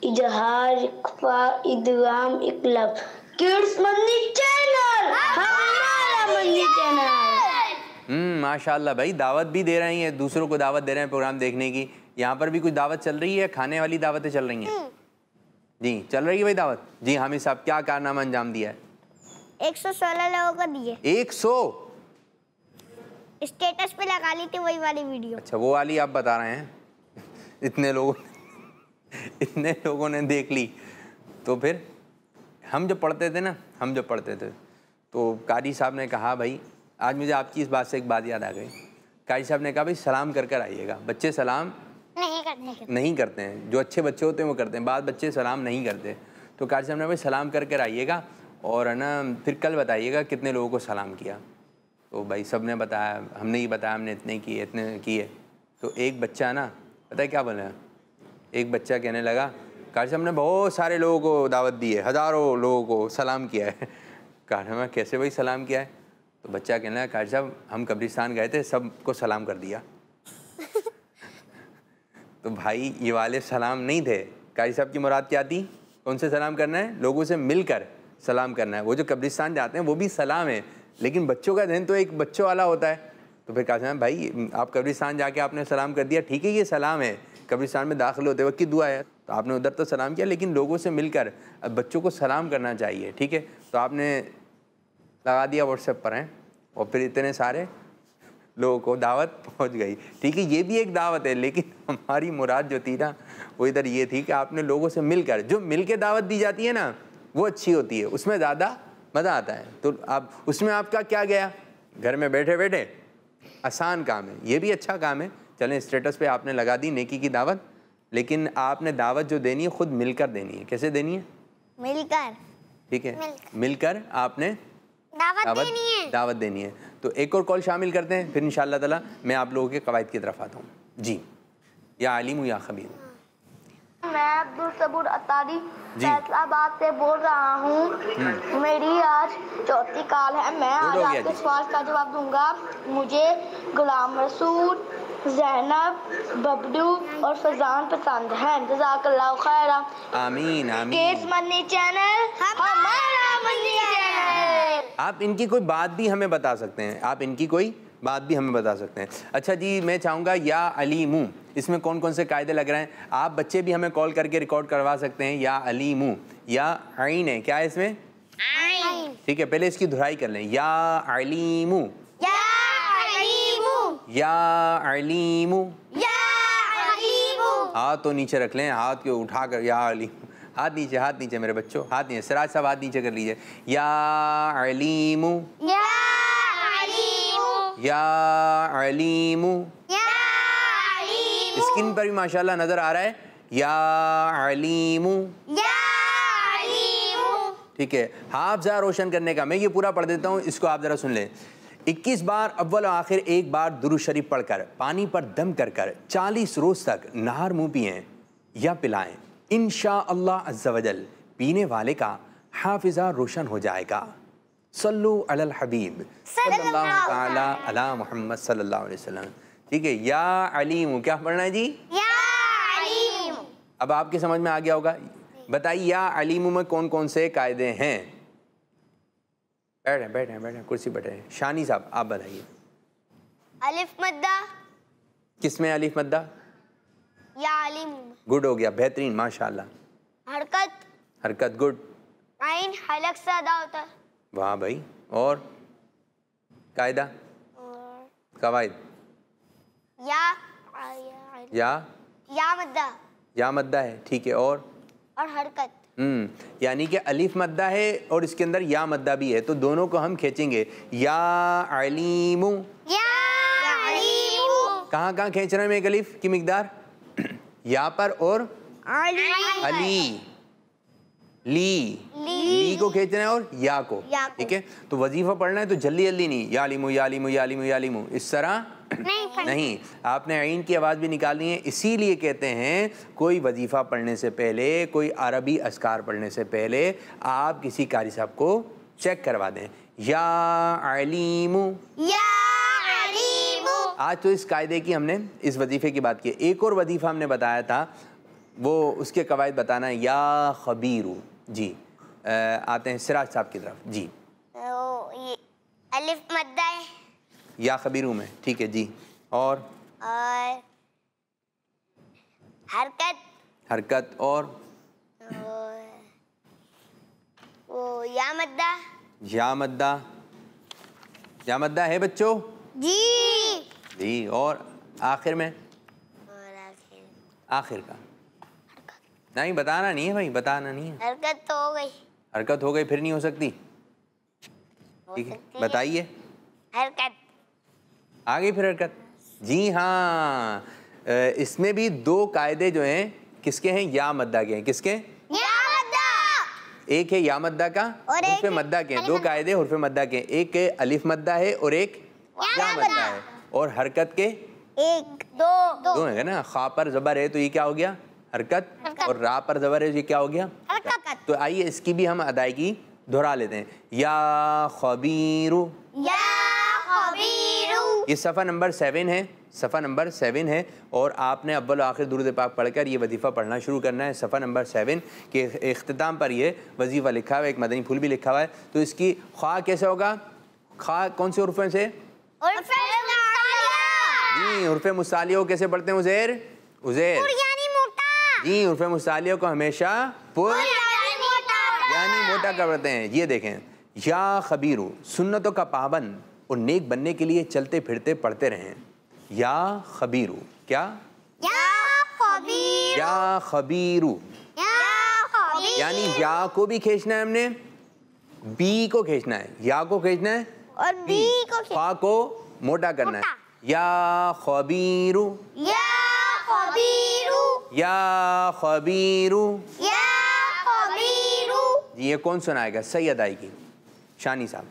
Speaker 4: इजहार, इख्फा, इदगाम, इकलब। किड्स मनी चैनल, हमारा मनी चैनल।
Speaker 1: माशाल्लाह भाई, दावत भी दे रही हैं, दूसरों को दावत दे रहे हैं प्रोग्राम देखने की। यहाँ पर भी कुछ दावत चल रही है, खाने वाली दावतें चल रही हैं? जी चल रही है भाई दावत। जी हामिद साहब, क्या कारनामा अंजाम दिया है?
Speaker 2: 116 लोगों को दिए।
Speaker 1: 100
Speaker 2: स्टेटस पे लगा ली थी वही वाली वीडियो।
Speaker 1: अच्छा, वो वाली आप बता रहे हैं। इतने लोगों ने देख ली। तो फिर हम जब पढ़ते थे तो कारी साहब ने कहा, भाई आज मुझे आपकी इस बात से एक बात याद आ गई। कारी साहब ने कहा, भाई सलाम कर आइएगा। बच्चे सलाम नहीं करते हैं, जो अच्छे बच्चे होते हैं वो करते हैं, बाद बच्चे सलाम नहीं करते। तो कारी साहब ने, भाई सलाम कर आइएगा और है ना फिर कल बताइएगा कितने लोगों को सलाम किया। तो भाई सब ने बताया, हमने ही बताया हमने इतने किए। तो एक बच्चा ना, पता है क्या बोला? एक बच्चा कहने लगा, कारी साहब ने बहुत सारे लोगों को दावत दी है, हज़ारों लोगों को सलाम किया है। कारी साहब ने, कैसे भाई सलाम किया है? तो बच्चा कहने लगा, कारी साहब हम कब्रिस्तान गए थे, सबको सलाम कर दिया। तो भाई ये वाले सलाम नहीं थे। कारी साहब की मुराद क्या थी? कौन से सलाम करना है? लोगों से मिलकर सलाम करना है। वो जो कब्रिस्तान जाते हैं वो भी सलाम है, लेकिन बच्चों का ध्यान तो एक बच्चों वाला होता है। तो फिर कारी साहब, भाई आप कब्रिस्तान जाके आपने सलाम कर दिया, ठीक है ये सलाम है, कब्रिस्तान में दाखिल होते वक्त की दुआ है, तो आपने उधर तो सलाम किया, लेकिन लोगों से मिलकर अब बच्चों को सलाम करना चाहिए, ठीक है? तो आपने लगा दिया व्हाट्सएप पर हैं, और फिर इतने सारे लोगों को दावत पहुंच गई। ठीक है, ये भी एक दावत है, लेकिन हमारी मुराद जो थी ना वो इधर ये थी कि आपने लोगों से मिलकर, जो मिलके दावत दी जाती है ना वो अच्छी होती है, उसमें ज़्यादा मज़ा आता है। तो आप उसमें आपका क्या गया? घर में बैठे बैठे आसान काम है, ये भी अच्छा काम है। चलें, स्टेटस पे आपने लगा दी नेकी की दावत, लेकिन आपने दावत जो देनी है खुद मिलकर देनी है। कैसे देनी है?
Speaker 2: मिलकर।
Speaker 1: ठीक है, मिलकर आपने दावत देनी है। तो एक और कॉल शामिल करते हैं, फिर इंशाअल्लाह ताला मैं आप लोगों के कवायद की तरफ आता हूँ। जी, या आलिम या खबीर।
Speaker 5: मैं अब्दुल सबूर अतारी फैसलाबाद से बोल रहा हूँ। मेरी आज चौथी कॉल है। मैं आज आपके सवाल का जवाब दूंगा। मुझे गुलाम रसूल, ज़ैनब, बबलू और फजान पसंद हैं। जज़ाकल्लाह खैरा।
Speaker 1: आमीन आमीन।
Speaker 5: किड्स मनी चैनल, हमारा मनी चैनल।
Speaker 1: आप इनकी कोई बात भी हमें बता सकते हैं, आप इनकी कोई बात भी हमें बता सकते हैं। अच्छा जी, मैं चाहूँगा या अलीमू, इसमें कौन कौन से कायदे लग रहे हैं? आप बच्चे भी हमें कॉल करके रिकॉर्ड करवा सकते हैं। या अलीमू, या आइन है, क्या है इसमें? आइन। ठीक है, पहले इसकी धुराई कर लें। या अलीमू, या अलीमू, या अलीमू, या अलीमू। हाथ तो नीचे रख लें, हाथ को उठा कर या अलीमू। हाथ नीचे मेरे बच्चों, हाथ नीचे। सिराज साहब हाथ नीचे कर लीजिए। या अलीमू, या अलीमू, या अलीमू। स्क्रीन पर भी माशाल्लाह नजर आ रहा है, या अलीमू, या अलीमू। ठीक है, हाथ जरा रोशन करने का, मैं ये पूरा पढ़ देता हूँ, इसको आप जरा सुन लें। 21 बार अव्वल और आखिर एक बार दुरूद शरीफ पढ़कर पानी पर दम कर 40 रोज तक नहर मुँह पिएं या पिलाएं। इंशाअल्लाह अज़्ज़ा वजल पीने वाले का हाफिज़ा रोशन हो जाएगा। सल्लु अलल हबीब सल्लल्लाहु तआला अला मुहम्मद सल्लल्लाहु अलैहि वसल्लम। ठीक है, या अलीम, क्या पढ़ना है जी? या अलीम। अब आपके समझ में आ गया होगा। बताइए या अलीम में कौन कौन से कायदे हैं? बैठे कुर्सी बैठे। शानी साहब आप बताइए।
Speaker 2: अलिफ मद्दा।
Speaker 1: किसमें अलिफ मद्दा?
Speaker 2: या अलीम।
Speaker 1: गुड हो गया, बेहतरीन, माशाल्लाह। हरकत गुड।
Speaker 2: आइन हलक से अदा होता है।
Speaker 1: वाह भाई। और कायदा कवायद? या मद्दा है, ठीक है। और
Speaker 2: हरकत।
Speaker 1: यानी कि अलिफ मद्दा है और इसके अंदर या मद्दा भी है, तो दोनों को हम खींचेंगे। या अलीमू, या अलीमू। कहाँ खींच रहे हैं एक अलिफ की मिकदार? या पर और अली। ली को खींचना है और या को, ठीक है। तो वजीफा पढ़ना है तो जल्दी जल्दी नहीं, यालिमु यालिमु यालिमु यालिमु इस तरह नहीं, आपने आइन की आवाज़ भी निकालनी है। इसीलिए कहते हैं कोई वजीफा पढ़ने से पहले, कोई अरबी अस्कार पढ़ने से पहले आप किसी कारी साहब को चेक करवा दें, या अलीमु। आज तो इस कायदे की हमने इस वजीफे की बात की। एक और वजीफा हमने बताया था, वो उसके कवायद बताना है, या खबीरू। जी आते हैं सिराज साहब की तरफ। जी
Speaker 2: ये अलिफ मद्दा है
Speaker 1: या खबीरू में, ठीक है जी। और हरकत और
Speaker 2: वो या
Speaker 1: मद्दा है बच्चों
Speaker 2: जी।
Speaker 1: और आखिर में, आखिर का नहीं, बताना नहीं है भाई, बताना नहीं है। हरकत हो गई फिर नहीं हो सकती, ठीक है बताइए।
Speaker 2: हरकत
Speaker 1: आ गई फिर हरकत। जी हाँ, इसमें भी दो कायदे जो हैं किसके हैं, या मद्दा के हैं। किसके? एक है या मद्दा का और हुर्फ़े मद्दा के। दो कायदे हुर्फ़े मद्दा के, एक अलिफ मद्दा है और एक या मद्दा है। और हरकत के
Speaker 2: एक दो
Speaker 1: है ना। खा पर जबर है तो ये क्या हो गया, हरकत। और रा पर जबर है तो ये क्या हो गया, हरकत। तो आइए इसकी भी हम अदायगी दोहरा लेते हैं। या खबीरू, ये सफ़ा नंबर 7 है, सफ़ा नंबर 7 है। और आपने अव्वल आखिर दुरूद पाक पढ़कर ये वजीफ़ा पढ़ना शुरू करना है। सफ़ा नंबर 7 के इख्तिताम पर ये वजीफ़ा लिखा हुआ है, एक मदनी फूल भी लिखा हुआ है। तो इसकी ख्वा कैसे होगा, ख्वा कौन से हुर्फ़े से? जी हुर्फ़े मुसालियों कैसे पढ़ते हैं उज़ैर? जी हुर्फ़े मुसालियों को हमेशा पुर यानी मोटा करते हैं। ये देखें, या खबीरू, सुन्नतों का पाबंद और नेक बनने के लिए चलते फिरते पढ़ते रहें। या खबीरू, क्या? या खबीरू यानी या को भी खींचना है हमने, बी को खींचना है, या को खींचना है
Speaker 2: और बी को
Speaker 1: खा को मोटा करना है। या खबीरू,
Speaker 2: या खबीरू
Speaker 1: जी। ये कौन सुनाएगा सही अदायगी? शानी साहब।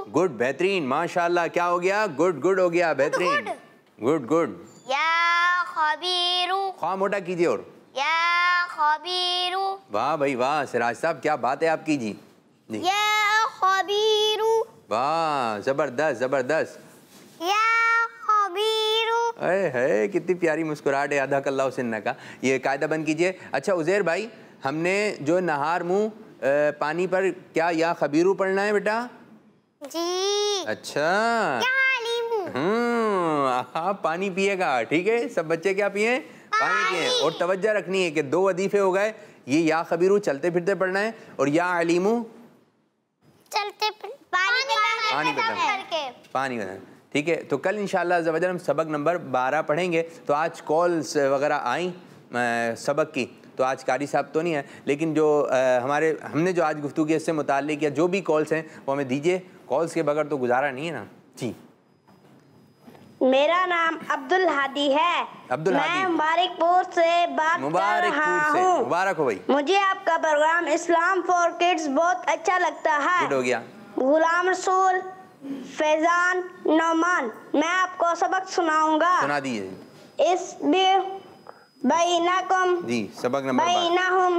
Speaker 1: गुड, बेहतरीन, माशाल्लाह। क्या हो गया? गुड हो गया, बेहतरीन, गुड।
Speaker 2: या खबीरू,
Speaker 1: ख्वा मोटा कीजिए। और
Speaker 2: या खबीरू,
Speaker 1: वाह भाई वाह, सिराज साहब क्या बात है आपकी जी।
Speaker 2: या खबीरू,
Speaker 1: वाह जबरदस्त।
Speaker 2: या खबीरू,
Speaker 1: है कितनी प्यारी मुस्कुराहट है। अदा कल्लाह सिन्ना का ये कायदा बंद कीजिए। अच्छा उज़ैर भाई, हमने जो नहार मुँह पानी पर क्या या खबीरू पढ़ना है बेटा?
Speaker 3: जी।
Speaker 1: अच्छा आप पानी पिएगा, ठीक है। सब बच्चे क्या पिए? पानी पिए। और तवज्जो रखनी है कि दो वजीफे हो गए, ये या खबीरू चलते फिरते पढ़ना है और या अलीमू
Speaker 3: चलते
Speaker 1: पानी बना, ठीक है। तो कल इंशाअल्लाह अज़्ज़ा वजल हम सबक नंबर 12 पढ़ेंगे। तो आज कॉल्स वगैरह आई सबक की, तो आज कारी साहब तो नहीं है, लेकिन जो हमने जो आज गुफ्तगू की इससे मुताल्लिक या जो भी कॉल्स हैं वो हमें दीजिए। कॉल्स के बगैर तो गुजारा नहीं है ना जी।
Speaker 6: मेरा नाम अब्दुल हादी है। मैं मुबारकपुर से बात कर रहा हूँ।
Speaker 1: मुबारक हो भाई।
Speaker 6: मुझे आपका प्रोग्राम इस्लाम फॉर किड्स बहुत अच्छा लगता है।
Speaker 1: हो गया।
Speaker 6: गुलाम रसूल, फैजान, नौमान, मैं आपको सबक सुनाऊंगा।
Speaker 1: सुना दीजिए।
Speaker 6: इस बैनाकुम
Speaker 1: जी, सबक नंबर
Speaker 6: बैनाहुम।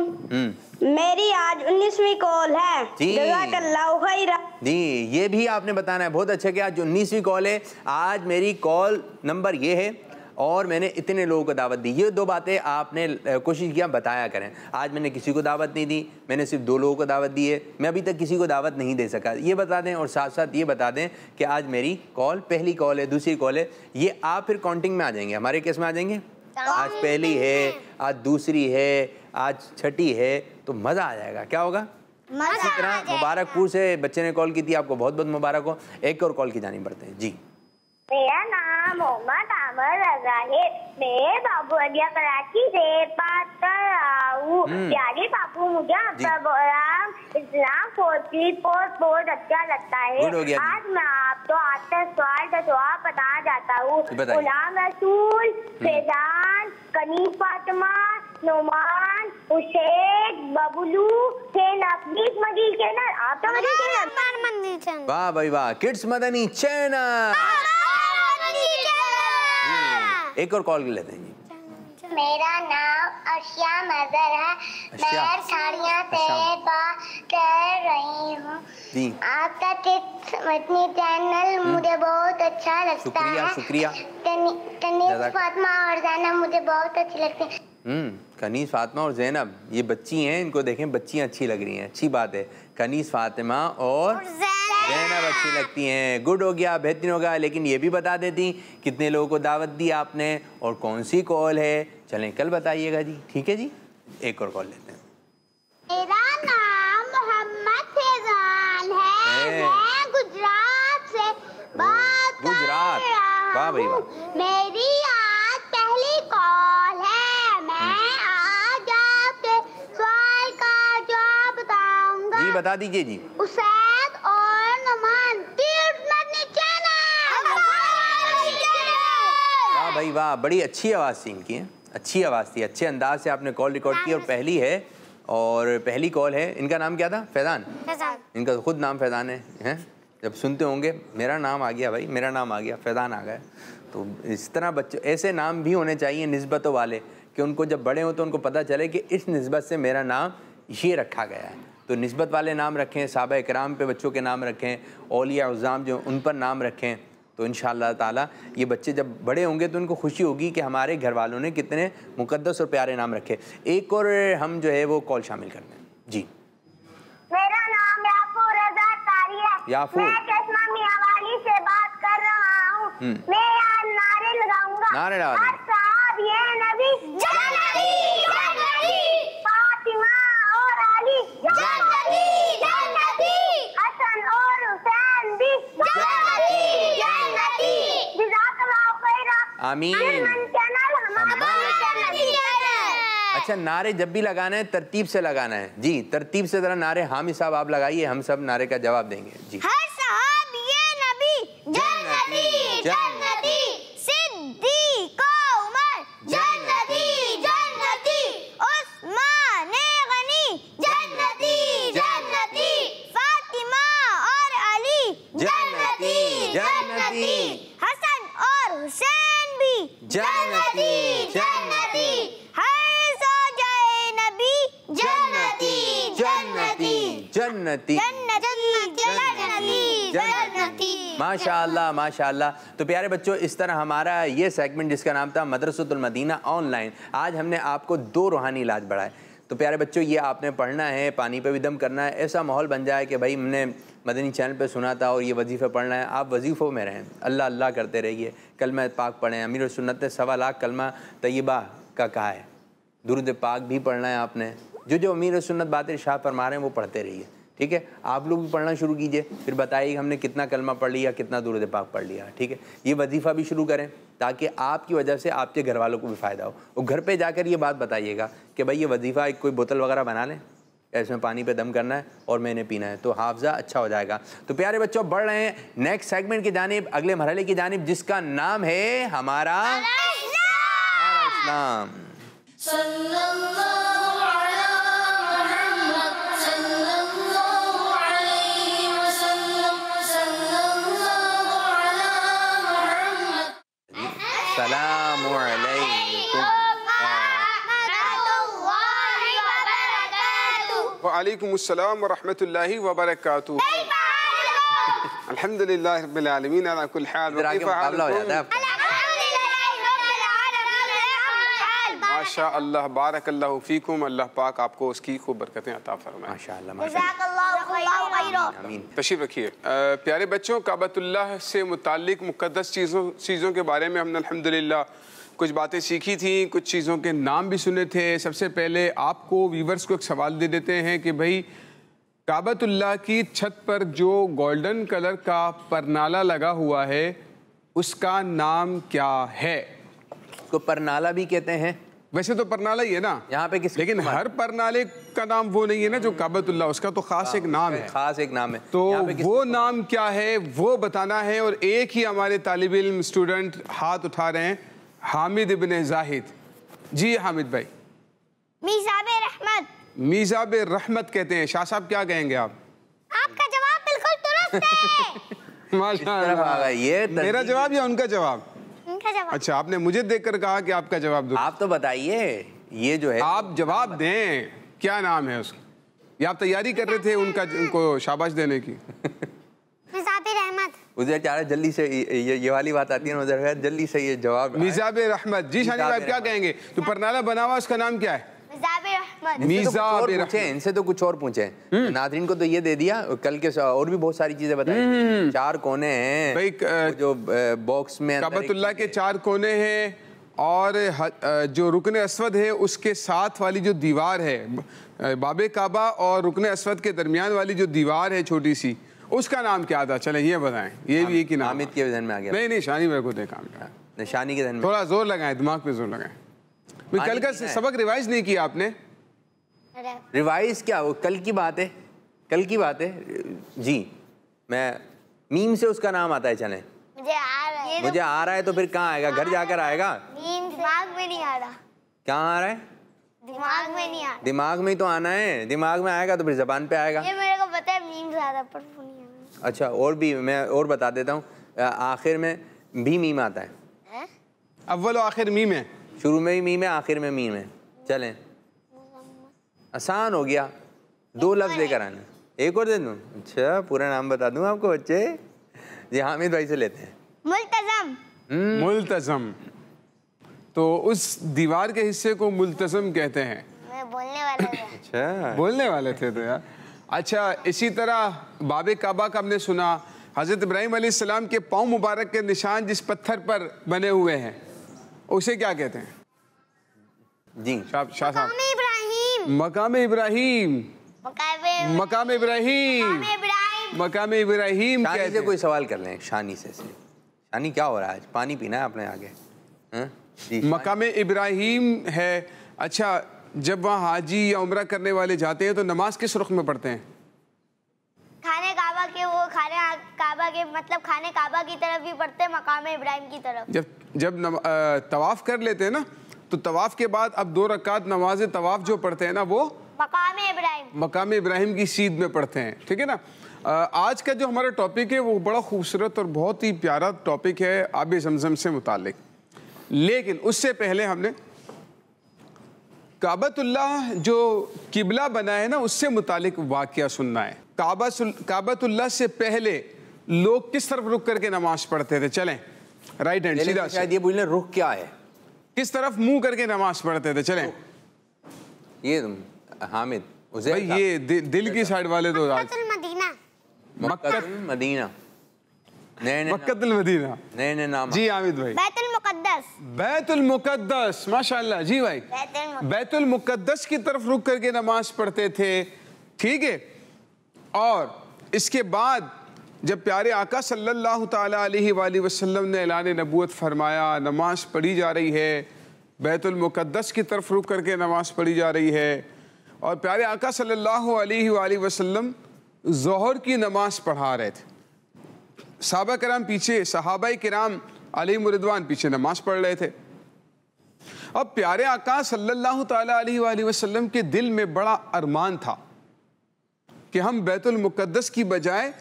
Speaker 6: मेरी आज 19वीं कॉल है जज़ाकल्लाहु खैरा।
Speaker 1: जी ये भी आपने बताना है। बहुत अच्छा कि आज 19वीं कॉल है। आज मेरी कॉल नंबर ये है और मैंने इतने लोगों को दावत दी। ये दो बातें आपने कोशिश किया बताया करें। आज मैंने किसी को दावत नहीं दी, मैंने सिर्फ 2 लोगों को दावत दी है। मैं अभी तक किसी को दावत नहीं दे सका, ये बता दें। और साथ साथ ये बता दें कि आज मेरी कॉल पहली कॉल है, दूसरी कॉल है। ये आप फिर काउंटिंग में आ जाएंगे, हमारे केस में आ जाएंगे। आज पहली है, आज दूसरी है, आज छठी है, तो मज़ा आ जाएगा। क्या होगा? इसी तरह मुबारकपुर से बच्चे ने कॉल की थी, आपको बहुत बहुत मुबारक हो। एक और कॉल की जानी पड़ते हैं जी।
Speaker 5: मेरा नाम मोहम्मद आमर रजा है। मैं बाबू अलिया कराची से बात कर रहा हूँ। प्यारे बाबू, मुझे आपका प्रोग्राम इस्लाम फोर की बहुत अच्छा लगता है। आज मैं आपको आपका सवाल का जवाब बताना चाहता हूँ। Ghulam Rasool, Faizan, कनीज Fatima, Numan, Hussain, Bablu, kids Madani channel. आप तो मदनी चैनल।
Speaker 1: वाह भाई वाह, किड्स मदनी चैनल। एक और कॉल लेते हैं।
Speaker 4: मेरा नाम अर्शिया मदर है। मैं साड़ियाँ बात कर रही हूँ। आपका किड्स मदनी चैनल मुझे बहुत अच्छा लगता है।
Speaker 1: शुक्रिया।
Speaker 4: कनीज फातिमा और जैनब मुझे बहुत अच्छी लगती है।
Speaker 1: कनीज फातिमा और जैनब ये बच्ची हैं, इनको देखें बच्चियाँ अच्छी लग रही हैं, अच्छी बात है। कनीज फातिमा और जैनब अच्छी लगती हैं, गुड हो गया, बेहतरीन होगा। लेकिन ये भी बता देती कितने लोगों को दावत दी आपने और कौन सी कॉल है। चलें कल बताइएगा जी, ठीक है जी। एक और कॉल लेते हैं।
Speaker 4: मेरा नाम मोहम्मद फैजान है। मैं गुजरात से बात कर रही हूँ।
Speaker 1: वाह भाई वाह।
Speaker 4: मेरी आज पहली कॉल है। मैं आज आपके सवाल का जवाब बताऊंगा।
Speaker 1: जी बता दीजिए जी।
Speaker 4: उसैद और नमान,
Speaker 1: वाह भाई वाह, बड़ी अच्छी आवाज़ थी इनकी, अच्छी आवाज़ थी, अच्छे अंदाज से आपने कॉल रिकॉर्ड की और पहली है और पहली कॉल है। इनका नाम क्या था? फैजान। इनका तो खुद नाम फैजान है। जब सुनते होंगे मेरा नाम आ गया भाई, मेरा नाम आ गया, फैजान आ गया। तो इस तरह बच्चे ऐसे नाम भी होने चाहिए निस्बतों वाले कि उनको जब बड़े हों तो उनको पता चले कि इस निस्बत से मेरा नाम ये रखा गया है। तो निस्बत वाले नाम रखें, सहाबा इकराम पे बच्चों के नाम रखें, औलिया उज़्ज़ाम जो उन पर नाम रखें। तो इंशाअल्लाह ताला ये बच्चे जब बड़े होंगे तो उनको खुशी होगी कि हमारे घर वालों ने कितने मुकद्दस और प्यारे नाम रखे। एक और हम जो है वो कॉल शामिल करते हैं जी।
Speaker 4: मेरा नाम याफूर रज़ा तारी है।
Speaker 1: याफूर।
Speaker 4: मैं चश्मा मियाँवाली से बात कर रहा हूँ। मैं यहाँ नारे लगाऊंगा।
Speaker 1: नारे लगा दें।
Speaker 4: साहब ये नबी जन्नती जन्नती, फातिमा और अली जन्नती जन्नती, हसन और हुसैन भी जन्नती जन्नती। जज़ाकल्लाहु खैरा।
Speaker 1: आमीन। अच्छा नारे जब भी लगाना है तरतीब से लगाना है जी, तरतीब से जरा नारे हामी साहब आप लगाइए, हम सब नारे का जवाब देंगे जी।
Speaker 2: हर साहब ये नबी जन्नती जन्नती, सिद्दीक़ उमर जन्नती जन्नती, उस्मान गनी जन्नती जन्नती, फातिमा और अली जन्नती जन्नती, हसन और हुसैन भी जन्नती जन्नती,
Speaker 1: जन्नती माशाअल्लाह माशाअल्लाह। तो प्यारे बच्चों इस तरह हमारा ये सेगमेंट जिसका नाम था मदरसतुल मदीना ऑनलाइन, आज हमने आपको 2 रूहानी इलाज बढ़ाए। तो प्यारे बच्चों ये आपने पढ़ना है, पानी पे भी दम करना है। ऐसा माहौल बन जाए कि भाई हमने मदनी चैनल पे सुना था और ये वजीफ़े पढ़ना है, आप वजीफ़ों में रहें, अल्लाह अल्लाह करते रहिए, कलमा पाक पढ़ें। अमीर सुन्नत ने 1.25 लाख कलमा तय्यबा का कहा है, दुरूद पाक भी पढ़ना है आपने। जो अमीर सुन्नत बातें इरशाद फरमा रहे हैं वो पढ़ते रहिए, ठीक है। आप लोग भी पढ़ना शुरू कीजिए, फिर बताइए हमने कितना कलमा पढ़ लिया, कितना दुरूद पाक पढ़ लिया, ठीक है। ये वजीफ़ा भी शुरू करें ताकि आपकी वजह से आपके घर वालों को भी फ़ायदा हो। और घर पे जाकर ये बात बताइएगा कि भाई ये वजीफ़ा एक कोई बोतल वगैरह बना लें, इसमें पानी पे दम करना है और मैंने पीना है, तो हाफ़ज़ा अच्छा हो जाएगा। तो प्यारे बच्चों बढ़ रहे हैं नेक्स्ट सेगमेंट की जानिब, अगले मरहले की जानिब, जिसका नाम है हमारा इस्लाम।
Speaker 7: वालेकुम अस्सलाम व रहमतुल्लाहि व बरकातुहू। अल्हम्दुलिल्लाह रब्बिल आलमीन अला कुल्ली हाल। माशा अल्लाह बारकल्लाहु फीकुम, अल्लाह पाक आपको उसकी खूब बरकतें अता फरमाए।
Speaker 1: माशाअल्लाह
Speaker 7: तशरीफ रखिए। प्यारे बच्चों, काबतुल्लाह से मुताल्लिक मुक़द्दस चीज़ों के बारे में हमने अल्हम्दुलिल्लाह कुछ बातें सीखी थी, कुछ चीज़ों के नाम भी सुने थे। सबसे पहले आपको व्यूवर्स को एक सवाल दे देते हैं कि भाई काबतुल्लाह की छत पर जो गोल्डन कलर का परनाला लगा हुआ है उसका नाम क्या है?
Speaker 1: उसको परनाला भी कहते हैं
Speaker 7: वैसे तो परनाला ही है ना
Speaker 1: यहाँ पे किस,
Speaker 7: लेकिन हर परनाले का नाम वो नहीं है ना जो काबतुल्लाह, उसका तो खास एक नाम है,
Speaker 1: खास एक नाम है।
Speaker 7: तो वो नाम क्या है वो बताना है। और एक ही हमारे तालिब इल्म स्टूडेंट हाथ उठा रहे हैं, हामिद इब्न जाहिद। जी हामिद भाई।
Speaker 2: मीज़ाबे रहमत।
Speaker 7: मीज़ाबे रहमत कहते हैं। शाह साहब क्या कहेंगे आप?
Speaker 3: आपका जवाब बिल्कुल दुरुस्त है।
Speaker 7: माशाअल्लाह।
Speaker 1: ये
Speaker 7: मेरा जवाब या उनका जवाब?
Speaker 3: उनका जवाब।
Speaker 7: अच्छा, आपने मुझे देखकर कहा कि आपका जवाब दो।
Speaker 1: आप तो बताइए, ये जो है
Speaker 7: आप जवाब दें, क्या नाम है उसका? या आप तैयारी कर रहे थे उनको शाबाश देने की?
Speaker 3: मीज़ाबे रहमत।
Speaker 1: उधर चाह जल्दी से ये वाली बात आती है ना, उधर जल्दी से ये जवाब।
Speaker 7: मीज़ाबे रहमत। जी शानी भाई क्या कहेंगे? तो परनाला बना हुआ उसका नाम क्या है?
Speaker 2: मीज़ाबे रहमत।
Speaker 1: इनसे तो कुछ और पूछे, नाज़रीन को तो ये दे दिया, कल के और भी बहुत सारी चीजें बताई। 4 कोने हैं
Speaker 7: भाई,
Speaker 1: जो बॉक्स में
Speaker 7: काबतुल्लाह के 4 कोने हैं, और जो रुकन अस्वद है उसके साथ वाली जो दीवार है, बाबे काबा और रुकन अस्वद के दरमियान वाली जो दीवार है छोटी सी, उसका नाम क्या था? चले ये बताएं। ये भी एक ही नाम।
Speaker 1: हामिद के ज़हन में आ गया।
Speaker 7: नहीं शानी मेरे को देखा,
Speaker 1: शानी के ज़हन में
Speaker 7: थोड़ा जोर लगाएं, दिमाग पे जोर लगाएं। कल का सबक रिवाइज नहीं किया आपने?
Speaker 1: रिवाइज क्या, वो कल की बात है, कल की बात है जी। मैं मीम से उसका नाम आता है। चलें,
Speaker 2: मुझे
Speaker 1: आ रहा है तो फिर कहाँ आएगा? घर जाकर आएगा।
Speaker 2: दिमाग में नहीं आ रहा।
Speaker 1: कहाँ आ रहा है?
Speaker 2: दिमाग में नहीं आ रहा।
Speaker 1: दिमाग में ही तो आना है, दिमाग में आएगा तो फिर जबान पे आएगा।
Speaker 2: ये मेरे को पता है, मीम ज़्यादा पर नहीं आ रहा।
Speaker 1: अच्छा, और भी मैं और बता देता हूँ, आखिर में भी मीम आता है।
Speaker 7: अव्वल आखिर मीम है,
Speaker 1: शुरू में भी मीम है, आखिर में मीम है। चलें, आसान हो गया। 2 लफ्ज लेकर आना। एक और दे दूँ? अच्छा, पूरा नाम बता दूँ आपको बच्चे? जी हामिद भाई से लेते हैं।
Speaker 2: मुल्तज़म।
Speaker 7: मुल्तज़म। तो उस दीवार के हिस्से को मुल्तज़म कहते हैं।
Speaker 2: मैं बोलने वाला था।
Speaker 1: अच्छा,
Speaker 7: बोलने वाले थे तो यार। अच्छा, इसी तरह बाबे काबा का हमने सुना, हज़रत इब्राहीम अलैहिस्सलाम के पाँव मुबारक के निशान जिस पत्थर पर बने हुए हैं उसे क्या कहते हैं? जी शाह साहब। मकाम इब्राहीम। मकाम इब्राहीम। मकाम इब्राहीम।
Speaker 1: शानी से कोई सवाल कर लें, शानी से। शानी क्या हो रहा है आज? पानी पीना है अपने आगे?
Speaker 7: मकाम इब्राहीम है। अच्छा, जब वहाँ हाजी या उम्रा करने वाले जाते हैं तो नमाज किस रुख में पढ़ते हैं?
Speaker 2: खाने काबा के, वो खाने काबा के मतलब खाने काबा की तरफ भी पढ़ते हैं, मकाम इब्राहिम की तरफ।
Speaker 7: जब तवाफ कर लेते हैं ना, तो तवाफ के बाद अब 2 रकात नमाज तवाफ जो पढ़ते हैं ना, वो मकाम इब्राहिम की सीध में पढ़ते हैं। ठीक है ना। आज का जो हमारा टॉपिक है वो बड़ा खूबसूरत और बहुत ही प्यारा टॉपिक है आबे ज़मज़म से मुतालिक। लेकिन उससे पहले हमने काबतुल्लाह जो किबला बना है ना, उससे मुतालिक वाक़या सुनना है। काबतुल्लाह से पहले लोग किस तरफ रुक करके नमाज पढ़ते थे? चलें, राइट हैंड सीधा।
Speaker 1: शायद ये पूछने रुख क्या है,
Speaker 7: किस तरफ मुंह करके नमाज पढ़ते थे? चलें,
Speaker 1: ये हामिद
Speaker 7: भाई ये दिल की साइड वाले तो आज
Speaker 1: मदीना,
Speaker 7: मक्कतुल मदीना,
Speaker 1: नए नाम।
Speaker 7: जी हामिद भाई।
Speaker 2: बैतुल मुक़द्दस।
Speaker 7: बैतुल मुक़द्दस, माशाअल्लाह। जी भाई, बैतुल मुक़द्दस की तरफ रुक करके नमाज पढ़ते थे। ठीक है। और इसके बाद जब प्यारे आका सल्लल्लाहु ताला अलैहि वसल्लम ने ऐलान नबूवत फरमाया, नमाज पढ़ी जा रही है, बैतुल मुक़द्दस की तरफ रुक करके नमाज पढ़ी जा रही है। और प्यारे आका सल्लल्लाहु अलैहि वसल्लम ज़ोहर की नमाज पढ़ा रहे थे। सहाबा किराम पीछे, सहाबाए किराम अलैहिम रिदवान पीछे नमाज पढ़ रहे थे। अब प्यारे आका सल्लल्लाहु ताला अलैहि वसल्लम के दिल में बड़ा अरमान था कि हम बैतुल मुक़द्दस की बजाय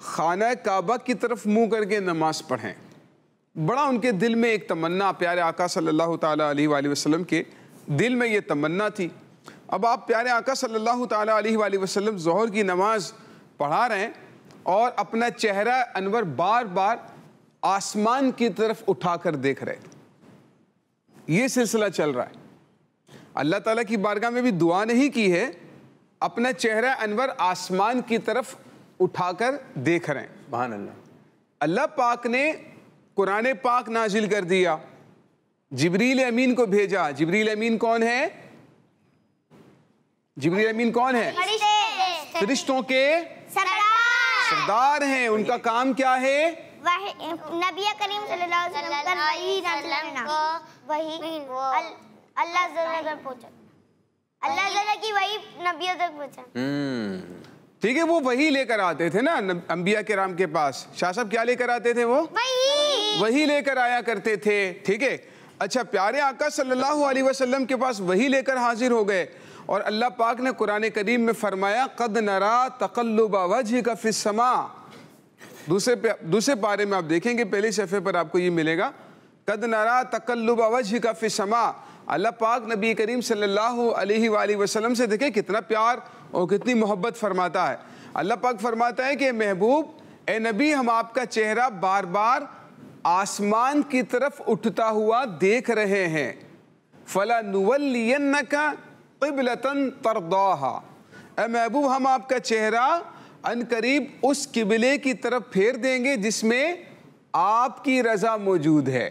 Speaker 7: खाना काबा की तरफ मुंह करके नमाज पढ़ें। बड़ा उनके दिल में एक तमन्ना, प्यारे आका सल्लल्लाहु ताला अलैहि वसल्लम के दिल में ये तमन्ना थी। अब आप प्यारे आका सल्लल्लाहु ताला अलैहि वसल्लम ज़ोहर की नमाज पढ़ा रहे हैं और अपना चेहरा अनवर बार बार आसमान की तरफ उठाकर देख रहे थे। ये सिलसिला चल रहा है। अल्लाह ताला की बारगाह में भी दुआ नहीं की है, अपना चेहरा अनवर आसमान की तरफ उठाकर देख रहे हैं।
Speaker 1: सुभान अल्लाह।
Speaker 7: अल्लाह पाक ने कुरान पाक नाजिल कर दिया, जिब्रील अमीन को भेजा। जिब्रील अमीन कौन है? जिब्रील अमीन कौन है? फरिश्तों के सरदार हैं। उनका काम क्या है?
Speaker 2: नबी करीम सल्लल्लाहु अलैहि वसल्लम
Speaker 3: अल्लाह तक पहुंचा, अल्लाह ताला की वही नबियों तक पहुंचा।
Speaker 7: ठीक है, वो वही लेकर आते थे ना अंबिया किराम के पास। शाह साहब क्या लेकर आते थे? वो वही लेकर आया करते थे। ठीक है, अच्छा, प्यारे आका सल्लल्लाहु अलैहि वसल्लम के पास वही लेकर हाजिर हो गए और अल्लाह पाक ने कुरान करीम में फरमाया कद नरा तक़ल्लुब वजहिका फिस समा। दूसरे पारे में आप देखेंगे, पहले सफ़े पर आपको ये मिलेगा, कद नरा तक़ल्लुब वजहिका फिस समा। अल्लाह पाक नबी करीम सल्लल्लाहु अलैहि वसल्लम से देखे कितना प्यार और कितनी मोहब्बत फरमाता है। अल्लाह पाक फरमाता है कि महबूब, ए नबी, हम आपका चेहरा बार बार आसमान की तरफ उठता हुआ देख रहे हैं। फला नुवल्लियन्नका क़िबलतन तरदाहा, ए महबूब, हम आपका चेहरा अनकरीब उस किबले की तरफ फेर देंगे जिसमें आपकी रज़ा मौजूद है।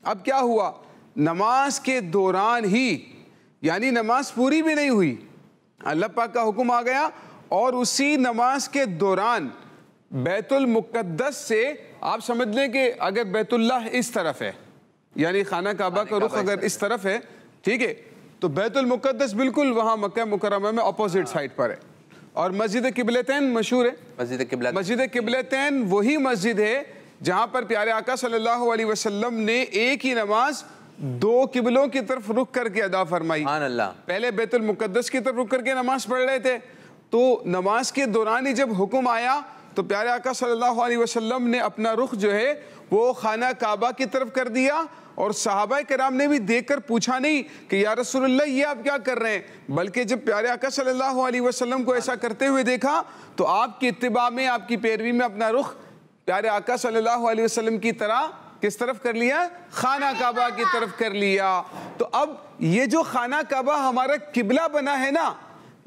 Speaker 7: अब क्या हुआ, नमाज के दौरान ही, यानी नमाज पूरी भी नहीं हुई, अल्लाह पाक का हुक्म आ गया और उसी नमाज के दौरान बैतुल मुक़द्दस से, आप समझ लें कि अगर बैतुल्लाह इस तरफ है, यानी खाना काबा का रुख अगर इस तरफ है, ठीक है, तो बैतुल मुक़द्दस बिल्कुल वहाँ मक्का मुकर्रमा में अपोजिट साइड पर है। और मस्जिद किबलतैन मशहूर है। मस्जिद किबलतैन वही मस्जिद है जहाँ पर प्यारे आका सल्लल्लाहु अलैहि वसल्लम ने एक ही नमाज दो किबलों की तरफ रुक करके अदा फरमाई। पहले बैतुल मुक़द्दस की तरफ रुक करके नमाज पढ़ रहे थे, तो नमाज के दौरान ही जब हुक्म आया तो प्यारे आका सल्लल्लाहु अलैहि वसल्लम ने अपना रुख जो है वो खाना काबा की तरफ कर दिया और सहाबा किराम ने भी देखकर पूछा नहीं कि या रसूलल्लाह ये आप क्या कर रहे हैं, बल्कि जब प्यारे आका सल्लल्लाहु अलैहि वसल्लम को ऐसा करते हुए देखा तो आपकी इत्तिबा में, आपकी पैरवी में अपना रुख प्यारे आका सल्लल्लाहु अलैहि वसल्लम की तरह किस तरफ कर लिया, खाना काबा की तरफ कर लिया। तो अब ये जो खाना काबा हमारा किबला बना है ना,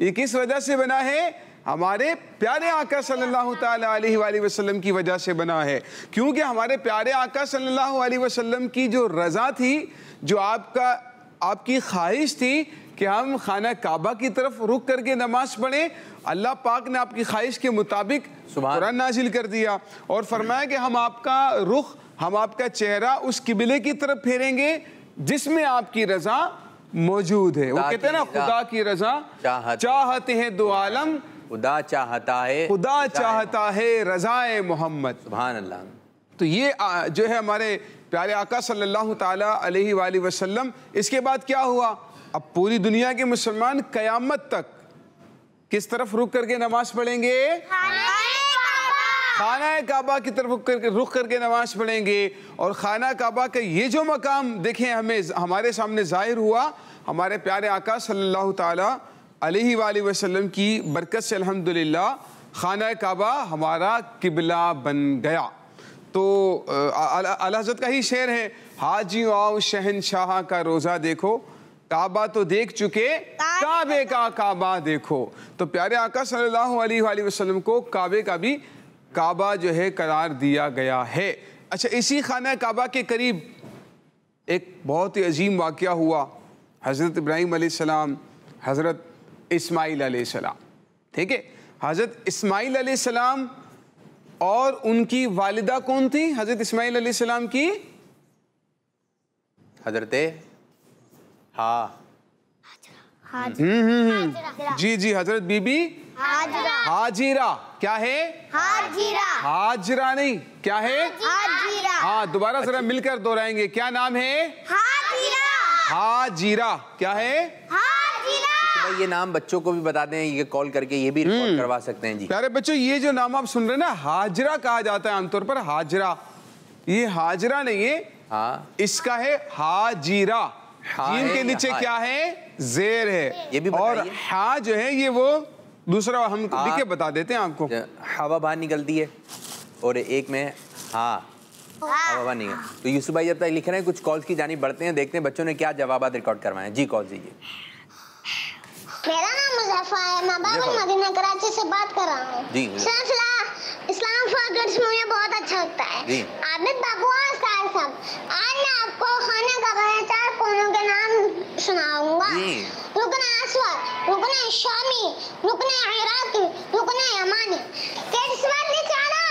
Speaker 7: ये किस वजह से बना है, हमारे प्यारे आका सल्लल्लाहु ताला अलैहि वसल्लम की वजह से बना है। क्योंकि हमारे प्यारे आका सल्लल्लाहु अलैहि वसल्लम की जो रज़ा थी, जो आपकी ख्वाहिश थी कि हम खाना काबा की तरफ रुक करके नमाज पढ़ें, अल्लाह पाक ने आपकी ख्वाहिश के मुताबिक कुरान नाजिल कर दिया और फरमाया कि हम आपका रुख, हम आपका चेहरा उस किबले की तरफ फेरेंगे जिसमें आपकी रज़ा मौजूद है। वो कहते हैं ना, खुदा की रज़ा चाहते हैं दो आलम,
Speaker 1: खुदा चाहता है रज़ाए मोहम्मद। सुभान अल्लाह।
Speaker 7: तो ये जो है हमारे प्यारे आका सल्लल्लाहु ताला अलैहि वसल्लम। इसके बाद क्या हुआ, अब पूरी दुनिया के मुसलमान कयामत तक किस तरफ रुक करके नमाज पढ़ेंगे, खाना काबा की तरफ रुख करके नमाज पढ़ेंगे। और खाना काबा का ये जो मकाम देखें हमारे सामने जाहिर हुआ, हमारे प्यारे आका सल्लल्लाहु ताला अलैहि वसल्लम की बरकत से अल्हम्दुलिल्लाह खाना काबा हमारा किबला बन गया। तो आला हज़रत का ही शेर है, हाजियों आओ शहनशाह का रोज़ा देखो, काबा तो देख चुके काबे का काबा देखो। तो प्यारे आका सल्लल्लाहु अलैहि वसल्लम को काबे का भी काबा जो है करार दिया गया है। अच्छा, इसी खाना काबा के करीब एक बहुत ही अजीम वाक़या हुआ। हज़रत इब्राहीम अलैहिस्सलाम, हज़रत इस्माईल अलैहिस्सलाम, ठीक है, हज़रत इस्माईल अलैहिस्सलाम और उनकी वालिदा कौन थी? हज़रत इस्माईल अलैहिस्सलाम की
Speaker 1: हज़रत
Speaker 7: जी जी, हज़रत बीबी हाजिरा। क्या है? हाजिरा नहीं, क्या है? हाँ, दोबारा जरा मिलकर दोहराएंगे, क्या नाम है? हाजिरा। क्या है?
Speaker 1: भाई ये नाम बच्चों को भी बता दें, ये कॉल करके ये भी रिकॉर्ड करवा सकते हैं जी।
Speaker 7: प्यारे बच्चों, ये जो नाम आप सुन रहे हैं ना, हाजरा कहा जाता है आमतौर पर, हाजरा। ये हाजरा नहीं है, हाँ, इसका है हाजीरा। जीम के नीचे क्या है? जेर है। ये भी और हा जो है ये वो दूसरा हम लिख के बता देते हैं आपको।
Speaker 1: हवा बाहर निकलती है और एक में हवा बाहर निकल। तो यूसुफ भाई जब तक लिख रहे हैं, कुछ कॉल्स की जानिब बढ़ते हैं, देखते हैं बच्चों ने क्या जवाब रिकॉर्ड करवाए। जी, कॉल दीजिए।
Speaker 4: मेरा नाम मुज़फ़्फ़र है, मैं बाबुल मदीना कराची से बात कर रहा हूँ। सिलसिला इस्लाम फॉर किड्स मुझे बहुत अच्छा लगता है। आबिद बाबू और साहिर साहब, आज मैं आपको खाना काबा के 4 कोनों के नाम सुनाऊंगा। रुकन अस्वद, रुकन शामी, रुकन इराकी, रुकन यमानी। किड्स मंडी चैनल,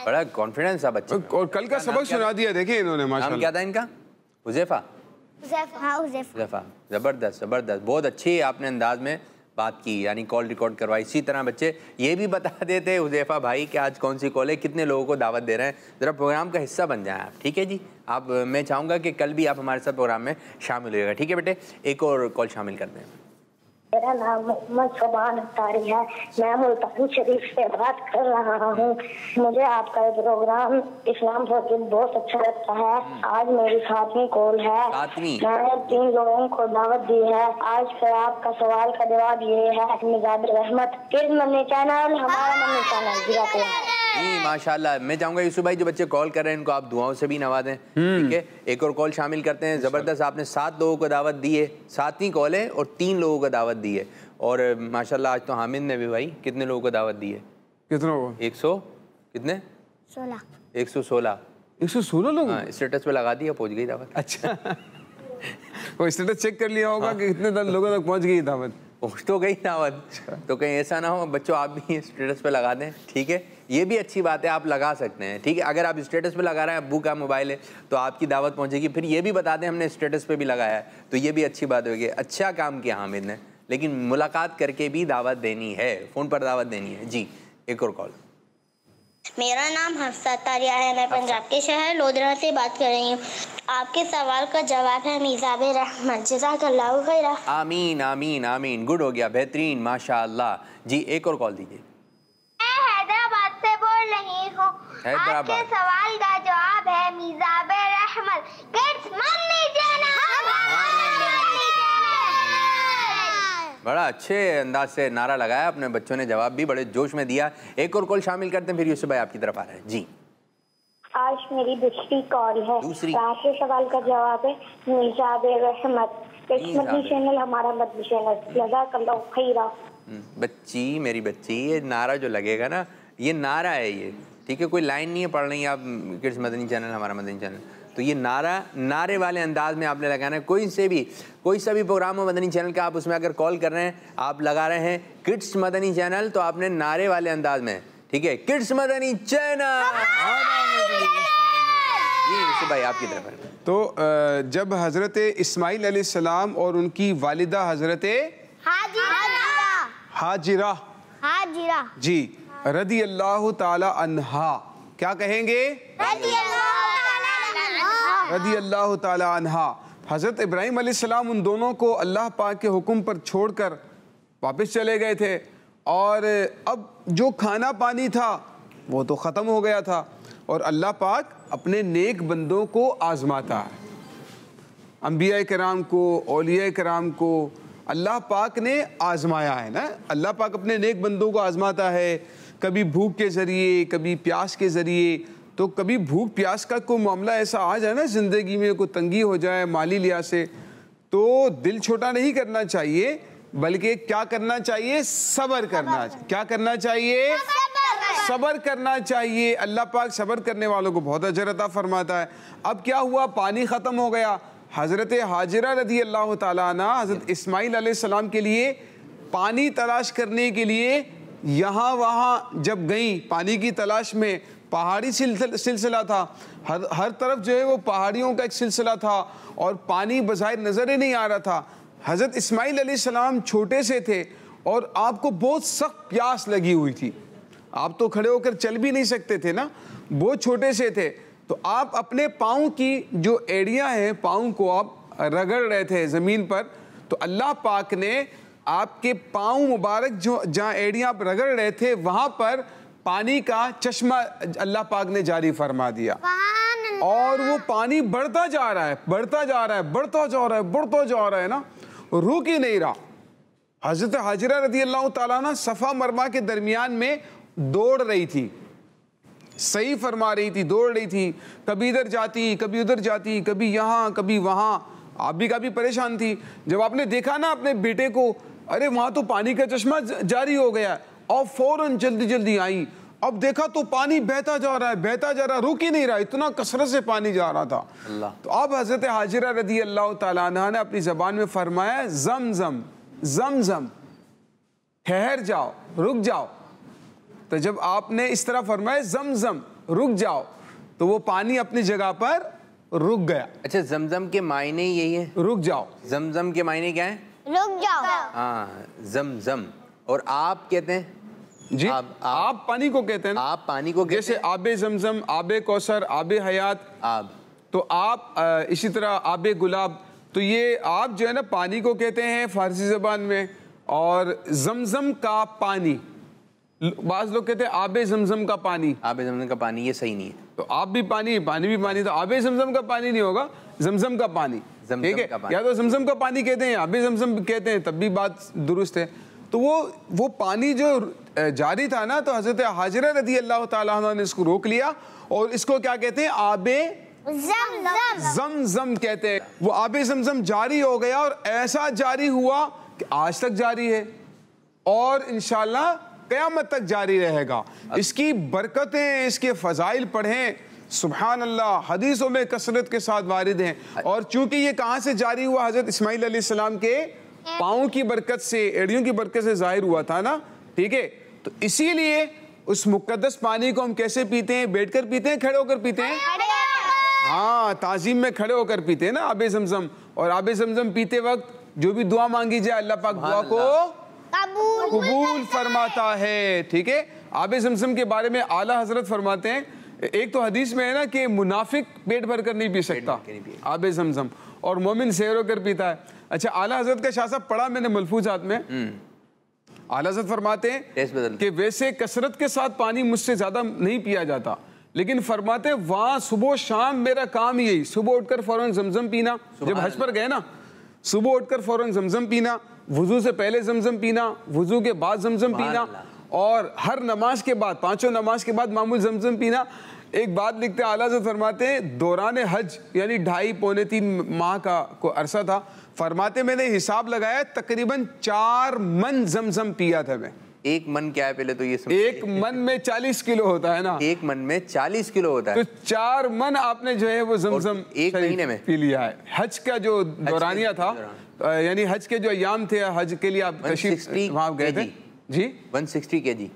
Speaker 1: बड़ा कॉन्फिडेंस था बच्चे
Speaker 7: और कल का सबक सुना दिया, देखिए इन्होंने माशाल्लाह।
Speaker 1: नाम क्या था इनका? हुज़ैफा। हुज़ैफा, ज़बरदस्त ज़बरदस्त, बहुत अच्छी आपने अंदाज में बात की, यानी कॉल रिकॉर्ड करवाई। इसी तरह बच्चे ये भी बता देते हुज़ैफा भाई कि आज कौन सी कॉल है, कितने लोगों को दावत दे रहे हैं, ज़रा प्रोग्राम का हिस्सा बन जाएं आप, ठीक है जी। आप, मैं चाहूँगा कि कल भी आप हमारे साथ प्रोग्राम में शामिल होइएगा, ठीक है बेटे। एक और कॉल शामिल करते हैं।
Speaker 8: मेरा नाम मोहम्मद शबान अख्तारी है, मैं मुल्तान शरीफ से बात कर रहा हूँ। मुझे आपका प्रोग्राम इस्लाम फॉर किड्स बहुत अच्छा लगता है। आज मेरी 7वीं कॉल है, मैंने 3 लोगों को दावत दी है। आज फिर आपका सवाल का जवाब ये है, मिजाज रहमत किड्स मनी चैनल, हमारा मनी चैनल।
Speaker 1: जी माशाल्लाह। मैं चाहूँगा यूसुफ भाई जो बच्चे कॉल कर रहे हैं इनको आप दुआओं से भी नवाजें, ठीक है। एक और कॉल शामिल करते हैं। ज़बरदस्त, आपने 7 लोगों को दावत दी है, 7वीं कॉल है और 3 लोगों को दावत दी है। और माशाल्लाह आज तो हामिद ने भी भाई कितने लोगों को दावत दी है?
Speaker 7: कितनों को?
Speaker 1: 100 कितने?
Speaker 7: 116 लोग।
Speaker 1: हाँ, स्टेटस पे लगा दिया, पहुँच गई दावत।
Speaker 7: अच्छा वो स्टेटस चेक कर लिया होगा कि कितने लोगों तक पहुँच गई दावत?
Speaker 1: पहुँच तो गई दावत, तो कहीं ऐसा ना हो बच्चों आप भी स्टेटस पे लगा दें, ठीक है। ये भी अच्छी बात है, आप लगा सकते हैं, ठीक है। अगर आप स्टेटस पे लगा रहे हैं, अब्बू का मोबाइल है तो आपकी दावत पहुंचेगी, फिर ये भी बता दें हमने स्टेटस पे भी लगाया है, तो ये भी अच्छी बात होगी। अच्छा काम किया हामिद ने, लेकिन मुलाकात करके भी दावत देनी है, फ़ोन पर दावत देनी है जी। एक और कॉल।
Speaker 5: मेरा नाम हफ्सा तारिया है, मैं पंजाब के शहर लोधरा से बात कर रही हूँ। आपके सवाल का जवाब है मिजाब रहमत। जज़ाकल्लाहु खैरा।
Speaker 1: आमीन आमीन आमीन, गुड हो गया, बेहतरीन माशाअल्लाह जी। एक और कॉल दीजिए।
Speaker 5: मैं हैदराबाद से बोल रही हूँ, आपके सवाल का जवाब है मिजाब रहमत किड्स मनी चैनल।
Speaker 1: बड़ा अच्छे अंदाज से नारा लगाया अपने बच्चों ने, जवाब भी बड़े जोश में दिया। एक और कॉल शामिल करते हैं, फिर यूसुफ भाई आपकी तरफ आ रहे हैं जी।
Speaker 8: आज मेरी दूसरी कॉल है, आपके सवाल का जवाब है मिजाब रहमत किड्स मनी चैनल, हमारा मदनी चैनल। जज़ाकल्लाहु खैरा।
Speaker 1: बच्ची, मेरी बच्ची, ये नारा जो लगेगा ना, ये नारा है ये, ठीक है। कोई लाइन नहीं है पढ़ रही आप किड्स मदनी चैनल, हमारा मदनी चैनल, तो ये नारे वाले अंदाज में आपने लगाना है। कोई सा भी प्रोग्राम हो मदनी चैनल का, आप उसमें अगर कॉल कर रहे हैं, आप लगा रहे हैं किड्स मदनी चैनल, तो आपने नारे वाले अंदाज में, ठीक है, किड्स मदनी चैनल। जी भाई आपकी तरफ है।
Speaker 7: तो जब हज़रत इस्माइल अलैहिस्सलाम और उनकी वालिदा हज़रत हाजिरा जी रदी अल्लाह ताला अन्हा, क्या कहेंगे? रदी अल्लाह ताला अन्हा। हज़रत इब्राहीम अलैहिस्सलाम उन दोनों को अल्लाह पाक के हुक्म पर छोड़कर वापस चले गए थे, और अब जो खाना पानी था वो तो ख़त्म हो गया था, और अल्लाह पाक अपने नेक बंदों को आज़माता है। अंबिया कराम को, औलिया कराम को अल्लाह पाक ने आज़माया है ना। अल्लाह पाक अपने नेक बंदों को आज़माता है, कभी भूख के ज़रिए, कभी प्यास के ज़रिए। तो कभी भूख प्यास का कोई मामला ऐसा आ जाए ना ज़िंदगी में, कोई तंगी हो जाए माली लिहाज से, तो दिल छोटा नहीं करना चाहिए, बल्कि क्या करना चाहिए? सब्र करना चाहिए। क्या करना चाहिए? सब्र करना चाहिए। अल्लाह पाक सब्र करने वालों को बहुत अजर अता फरमाता है। अब क्या हुआ? पानी ख़त्म हो गया। हज़रत हाजिरा रदी अल्लाह ताला अन्हा हज़रत इस्माइल अलैहिस्सलाम के लिए पानी तलाश करने के लिए यहाँ वहाँ जब गई, पानी की तलाश में, पहाड़ी सिलसिला था, हर तरफ जो है वो पहाड़ियों का एक सिलसिला था, और पानी बज़ाहिर नज़र ही नहीं आ रहा था। हज़रत इस्माइल अलैहिस्सलाम छोटे से थे और आपको बहुत सख्त प्यास लगी हुई थी, आप तो खड़े होकर चल भी नहीं सकते थे ना, बहुत छोटे से थे। तो आप अपने पाँव की जो एड़ियाँ हैं, पाँव को आप रगड़ रहे थे ज़मीन पर, तो अल्लाह पाक ने आपके पाँव मुबारक जो जहाँ एड़ियाँ आप रगड़ रहे थे, वहाँ पर पानी का चश्मा अल्लाह पाक ने जारी फरमा दिया, और वो पानी बढ़ता जा रहा है, बढ़ता जा रहा है, बढ़ता जा रहा है, बढ़ता जा रहा है ना, रुक ही नहीं रहा। हज़रत हाजिरा रदी अल्लाह ताला अन्हा सफ़ा मरवा के दरमियान में दौड़ रही थी, सही फरमा रही थी, दौड़ रही थी, कभी इधर जाती, कभी उधर जाती, कभी यहाँ कभी वहाँ। आप भी काफ़ी परेशान थी। जब आपने देखा ना अपने बेटे को, अरे वहाँ तो पानी का चश्मा जारी हो गया, और फौरन जल्दी जल्दी आई। अब देखा तो पानी बहता जा रहा है, बहता जा रहा, रुक ही नहीं रहा, इतना कसरत से पानी जा रहा था। तो अब हज़रत हाजिरा रदी अल्लाह ताला अन्हा ने अपनी ज़बान में फरमाया, ज़मज़म ज़मज़म, ठहर जाओ, रुक जाओ। तो जब आपने इस तरह फरमाया ज़मज़म, रुक जाओ, तो वो पानी अपनी जगह पर रुक गया।
Speaker 1: अच्छा, जमजम के मायने यही है, रुक जाओ। जमजम के मायने क्या है?
Speaker 2: रुक जाओ।
Speaker 1: हाँ, जमजम। और आप कहते हैं
Speaker 7: जी, आप पानी को कहते हैं ना,
Speaker 1: आप पानी को कहते
Speaker 7: जैसे आबे जमजम, आबे कौसर, आबे हयात,
Speaker 1: आब।
Speaker 7: तो आप इसी तरह आबे गुलाब, तो ये आप जो है ना पानी को कहते हैं फारसी जबान में, और जमजम का पानी, बाज लोग कहते हैं आबे जमजम का पानी।
Speaker 1: आबे जमजम का पानी, ये सही नहीं है।
Speaker 7: तो आप भी पानी, पानी भी पानी, तो आबे जमजम का पानी नहीं होगा, जमजम का पानी, ठीक है? या तो जमजम का पानी कहते हैं, आबे जमजम कहते हैं, तब भी बात दुरुस्त है। तो वो पानी जो जारी था ना, तो हजरत हाजिरा रज़ी अल्लाह ताला अन्हा ने इसको रोक लिया और इसको क्या कहते हैं? आबे जमजम कहते हैं। वो आबे जमजम जारी हो गया और ऐसा जारी हुआ कि आज तक जारी है और इंशाल्लाह क़यामत तक जारी रहेगा। इसकी बरकतें, इसके फजाइल पढ़ें, सुभान अल्लाह, हदीसों में कसरत के साथ वारिद हैं। और चूंकि ये कहाँ से जारी हुआ? हजरत इस्माइल अलैहिस्सलाम के पाँव की बरकत से, एड़ियों की बरकत से जाहिर हुआ था ना, ठीक है? तो इसीलिए उस मुकद्दस पानी को हम कैसे पीते हैं? बैठकर पीते हैं, खड़े होकर पीते हैं? हाँ, ताजीम में खड़े होकर पीते हैं ना आबे जमजम। और आबे जमजम पीते वक्त जो भी दुआ मांगी जाए, अल्लाह पाक दुआ को कबूल फरमाता है, ठीक है? आबे जमजम के बारे में आला हजरत फरमाते हैं, एक तो हदीस में है ना कि मुनाफिक पेट भर कर नहीं पी सकता आबे जमजम, और मोमिन सैर होकर पीता है। अच्छा, आला हजरत का शाह साहब पढ़ा मैंने मलफूजात में, आला हजरत फरमाते हैं कि वैसे कसरत के साथ पानी मुझसे ज्यादा नहीं पिया जाता, लेकिन फरमाते हैं वहां सुबह शाम मेरा काम यही, सुबह उठकर फौरन जमजम पीना। जब हज पर गए ना, सुबह उठकर फौरन जमजम पीना, वुजू से पहले जमजम पीना, वुजू के बाद जमजम पीना, और हर नमाज के बाद, पांचों नमाज के बाद मामूल जमजम पीना। एक बात लिखते हैं आला हज़रत फरमाते हैं, दौरान हज यानी 2.5-3 माह का को अरसा था, फरमाते मैंने हिसाब लगाया तकरीबन 4 मन जमजम पिया था मैं।
Speaker 1: एक मन क्या है पहले तो ये समझ,
Speaker 7: एक मन में 40 किलो होता है ना,
Speaker 1: एक मन में 40 किलो होता है,
Speaker 7: तो 4 मन आपने जो है वो जमजम
Speaker 1: एक महीने में
Speaker 7: पी लिया है। हज का जो दौरानिया था, यानी हज के जो अयाम थे, हज के लिए आप तशरीफ वहां गए थे जी,
Speaker 1: 160 kg,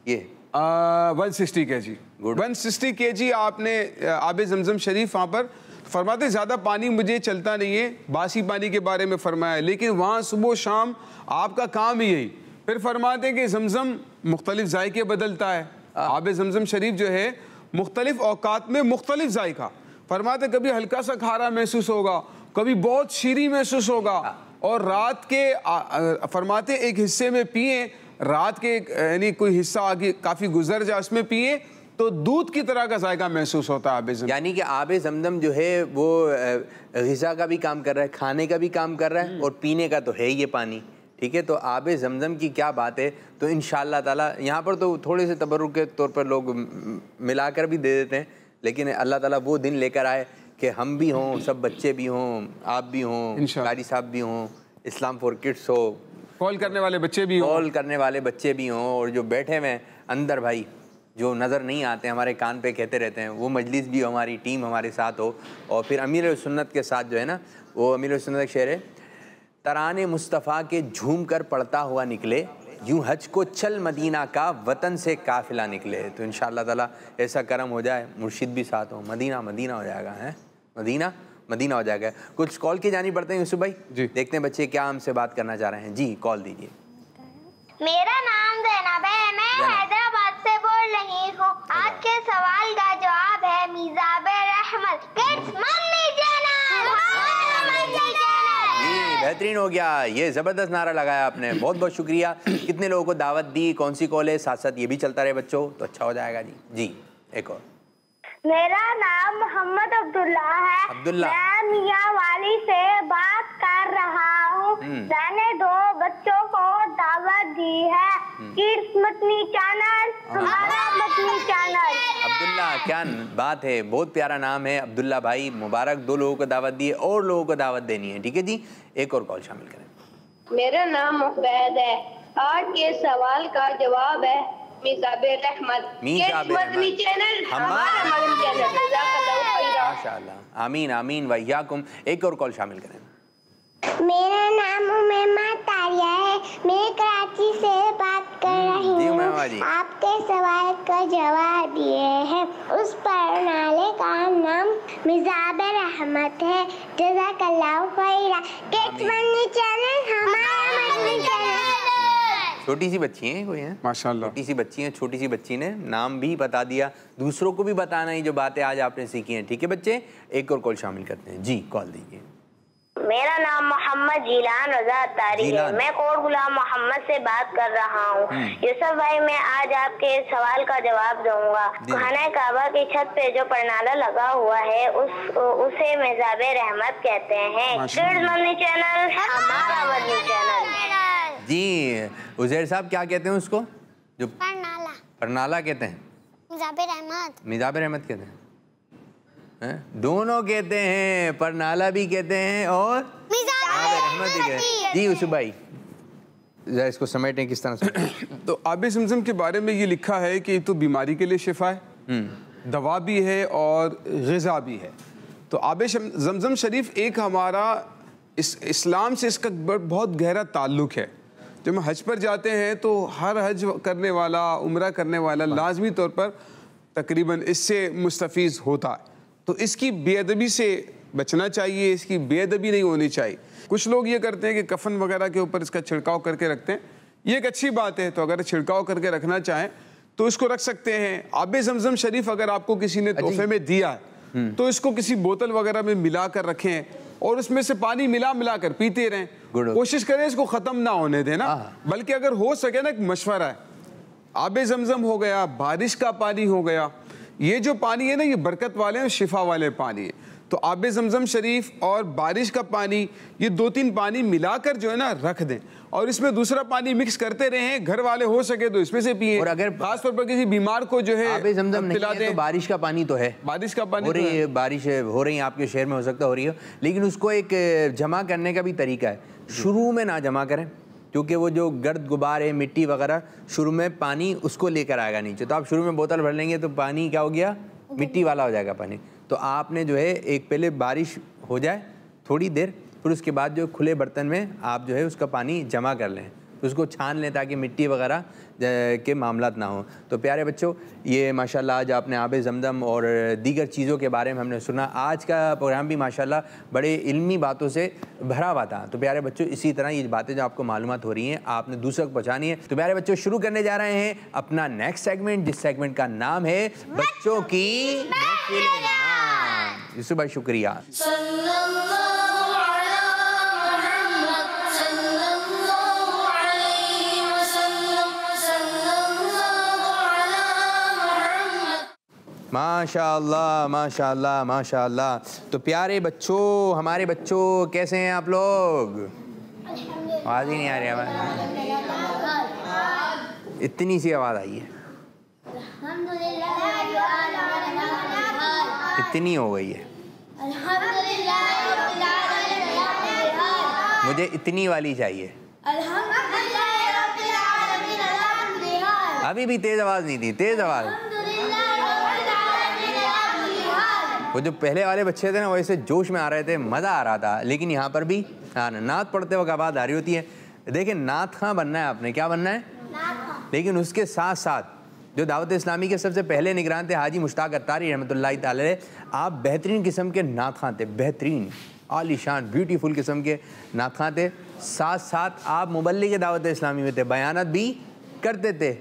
Speaker 1: ये
Speaker 7: 160 kg, 160 kg आपने आबे जमजम शरीफ वहाँ पर फरमाते, ज़्यादा पानी मुझे चलता नहीं है, बासी पानी के बारे में फरमाया, लेकिन वहाँ सुबह शाम आपका काम ही यही। फिर फरमाते कि जमजम मुख्तलिफ जायके बदलता है, आबे जमजम शरीफ जो है मुख्तलिफ औकात में मुख्तलिफ जायका, फरमाते कभी हल्का सा खारा महसूस होगा, कभी बहुत शीरी महसूस होगा, और रात के फरमाते एक हिस्से में पिए, रात के यानी कोई हिस्सा आगे काफ़ी गुजर जाए उसमें पिए तो दूध की तरह का जायका महसूस होता है आबे जमजम।
Speaker 1: यानी कि आबे जमजम जो है वो ग़िज़ा का भी काम कर रहा है, खाने का भी काम कर रहा है, और पीने का तो है ये पानी, ठीक है? तो आबे जमजम की क्या बात है। तो इंशाअल्लाह ताला यहाँ पर तो थोड़े से तबर्रुक के तौर पर लोग मिलाकर भी दे देते हैं, लेकिन अल्लाह ताला वो दिन लेकर आए कि हम भी हों, सब बच्चे भी हों, आप भी हों, कारी साहब भी हों, इस्लाम फॉर किड्स हो,
Speaker 7: कॉल करने वाले बच्चे भी हों,
Speaker 1: कॉल करने वाले बच्चे भी हों, और जो बैठे हुए अंदर भाई जो नज़र नहीं आते, हमारे कान पे कहते रहते हैं, वो मजलिस भी हमारी टीम हमारे साथ हो। और फिर अमीर सुन्नत के साथ जो है ना, वो अमीर सुन्नत एक शेर है, तराने मुस्तफ़ा के झूम कर पढ़ता हुआ निकले, यूं हज को चल मदीना का वतन से काफिला निकले। तो इंशाअल्लाह ताला ऐसा करम हो जाए, मुर्शिद भी साथ हो, मदीना मदीना हो जाएगा, है मदीना मदीना हो जाएगा। कुछ कॉल की जानी पड़ते हैं यूसुफ भाई जी, देखते हैं बच्चे क्या हमसे बात करना चाह रहे हैं। जी कॉल दीजिए।
Speaker 4: मेरा नाम ज़ैनब है, मैं हैदराबाद से बोल रही हूँ। आज के सवाल का जवाब है मिज़ाबे रहमत किड्स मन्नी चैनल।
Speaker 1: जी बेहतरीन हो गया, ये ज़बरदस्त नारा लगाया आपने, बहुत बहुत शुक्रिया। कितने लोगों को दावत दी, कौन सी कॉल है, साथ साथ ये भी चलता रहे बच्चों तो अच्छा हो जाएगा। जी जी एक और।
Speaker 5: मेरा नाम मोहम्मद अब्दुल्ला है, मैं मियाँ वाली से बात कर रहा हूँ। मैंने 2 बच्चों को दावत दी है, किड्स मदनी चैनल, हमारा मदनी चैनल।
Speaker 1: अब्दुल्ला क्या बात है, बहुत प्यारा नाम है अब्दुल्ला भाई, मुबारक। 2 लोगों को दावत दी है और लोगों को दावत देनी है, ठीक है जी। एक और कॉल शामिल करें।
Speaker 9: मेरा नाम मुफैद है, आज के सवाल का जवाब है मिज़ाबे रहमत मदनी चैनल, हमारा मदनी चैनल।
Speaker 1: माशाअल्लाह, आमीन आमीन वय्याकुम। एक और कॉल शामिल करें।
Speaker 4: मेरा नाम उमैमा तारिया है, मैं कराची से बात कर रही हूँ।
Speaker 1: मामा जी।
Speaker 4: आपके सवाल का जवाब ये है, उस परनाले का नाम मिजाब रहमत है। जज़ाकल्लाहु खैरा। किड्स मनी चैनल हमारा मनी चैनल।
Speaker 1: छोटी सी बच्ची है कोई है,
Speaker 7: माशाल्लाह
Speaker 1: छोटी सी बच्ची है, छोटी सी बच्ची ने नाम भी बता दिया, दूसरों को भी बताना है जो बातें आज आपने सीखी हैं। ठीक है बच्चे, एक और कॉल शामिल करते हैं जी, कॉल दीजिए।
Speaker 6: मेरा नाम मोहम्मद जीलान रजा तारी है, मैं कोट गुलाम मोहम्मद से बात कर रहा हूँ। यूसुफ भाई, मैं आज आपके सवाल का जवाब दूंगा। खाना काबा की छत पे जो परनाला लगा हुआ है उसे मेज़ाबे रहमत कहते हैं। किड्स मनी चैनल हमारा मनी चैनल।
Speaker 1: जी उजैर साहब क्या कहते हैं उसको? जो
Speaker 3: परनाला,
Speaker 1: परनाला कहते हैं,
Speaker 3: मिजाबे रहमत,
Speaker 1: मिजाबे रहमत कहते हैं, दोनों कहते हैं, परनाला भी कहते हैं और मिजाबे रहमत भी कहते हैं। जी यूसुफ भाई जरा इसको समेटें किस तरह से।
Speaker 7: तो आबे ज़मज़म के बारे में ये लिखा है कि तो बीमारी के लिए शिफा है, दवा भी है और ग़िज़ा भी है। तो आबे ज़मज़म शरीफ एक हमारा इस्लाम से इसका बहुत गहरा ताल्लुक़ है। जब हम हज पर जाते हैं तो हर हज करने वाला, उम्रा करने वाला लाजमी तौर पर तकरीबन इससे मुस्तफ़ीज़ होता है। तो इसकी बेअदबी से बचना चाहिए, इसकी बेअदबी नहीं होनी चाहिए। कुछ लोग ये करते हैं कि कफन वगैरह के ऊपर इसका छिड़काव करके रखते हैं, ये एक अच्छी बात है। तो अगर छिड़काव करके रखना चाहें तो इसको रख सकते हैं। आबे ज़मज़म शरीफ अगर आपको किसी ने तोहफे में दिया है तो इसको किसी बोतल वगैरह में मिला कर रखें और उसमें से पानी मिला कर पीते रहें। कोशिश करें इसको ख़त्म ना होने दें ना, बल्कि अगर हो सके ना, एक मशवरा है, आबे ज़मज़म हो गया, बारिश का पानी हो गया, ये जो पानी है ना ये बरकत वाले और शिफा वाले पानी है। तो आबे ज़मज़म शरीफ और बारिश का पानी, ये 2-3 पानी मिलाकर जो है ना रख दें और इसमें दूसरा पानी मिक्स करते रहें। घर वाले हो सके तो इसमें से पिए, और अगर खास तौर पर किसी बीमार को जो है
Speaker 1: आबे ज़मज़म नहीं है तो बारिश का पानी तो है,
Speaker 7: बारिश का पानी
Speaker 1: हो रही है, बारिश हो रही है आपके शहर में, हो सकता हो रही है, लेकिन उसको एक जमा करने का भी तरीका है। शुरू में ना जमा करें क्योंकि वो जो गर्द गुबार है, मिट्टी वगैरह, शुरू में पानी उसको लेकर आएगा नीचे। तो आप शुरू में बोतल भर लेंगे तो पानी क्या हो गया, मिट्टी वाला हो जाएगा पानी। तो आपने जो है एक पहले बारिश हो जाए थोड़ी देर, फिर उसके बाद जो खुले बर्तन में आप जो है उसका पानी जमा कर लें, तो उसको छान लें ताकि मिट्टी वगैरह के मामलात ना हो। तो प्यारे बच्चों, ये माशाल्लाह आज आपने आबे ज़मज़म और दीगर चीज़ों के बारे में हमने सुना। आज का प्रोग्राम भी माशाल्लाह बड़े इल्मी बातों से भरा हुआ था। तो प्यारे बच्चों, इसी तरह ये बातें जो आपको मालूमात हो रही हैं आपने दूसरों को पहुँचानी है। तो प्यारे बच्चों, शुरू करने जा रहे हैं अपना नेक्स्ट सेगमेंट, जिस सेगमेंट का नाम है बच्चों की महफिल। यूसुफ भाई शुक्रिया। माशाअल्लाह माशाअल्लाह माशाअल्लाह। तो प्यारे बच्चों, हमारे बच्चों कैसे हैं आप लोग? आवाज़ ही नहीं आ रही हमारी, इतनी सी आवाज़ आई है, इतनी हो गई है, मुझे इतनी वाली चाहिए। अभी भी तेज़ आवाज़ नहीं थी, तेज़ आवाज़। वो जो पहले वाले बच्चे थे ना वैसे जोश में आ रहे थे, मज़ा आ रहा था, लेकिन यहाँ पर भी नात पढ़ते वक्त आवाज़ आ रही होती है। देखिए नात खां बनना है आपने, क्या बनना है, लेकिन उसके साथ साथ जो दावत इस्लामी के सबसे पहले निगरान थे हाजी मुश्ताक अत्तारी रहमतुल्लाह ताला, आप बेहतरीन किस्म के नात खां थे, बेहतरीन आलीशान ब्यूटीफुल किस्म के नात खां थे। साथ साथ आप मुबल्लिग के दावत इस्लामी में थे, बयानात भी करते थे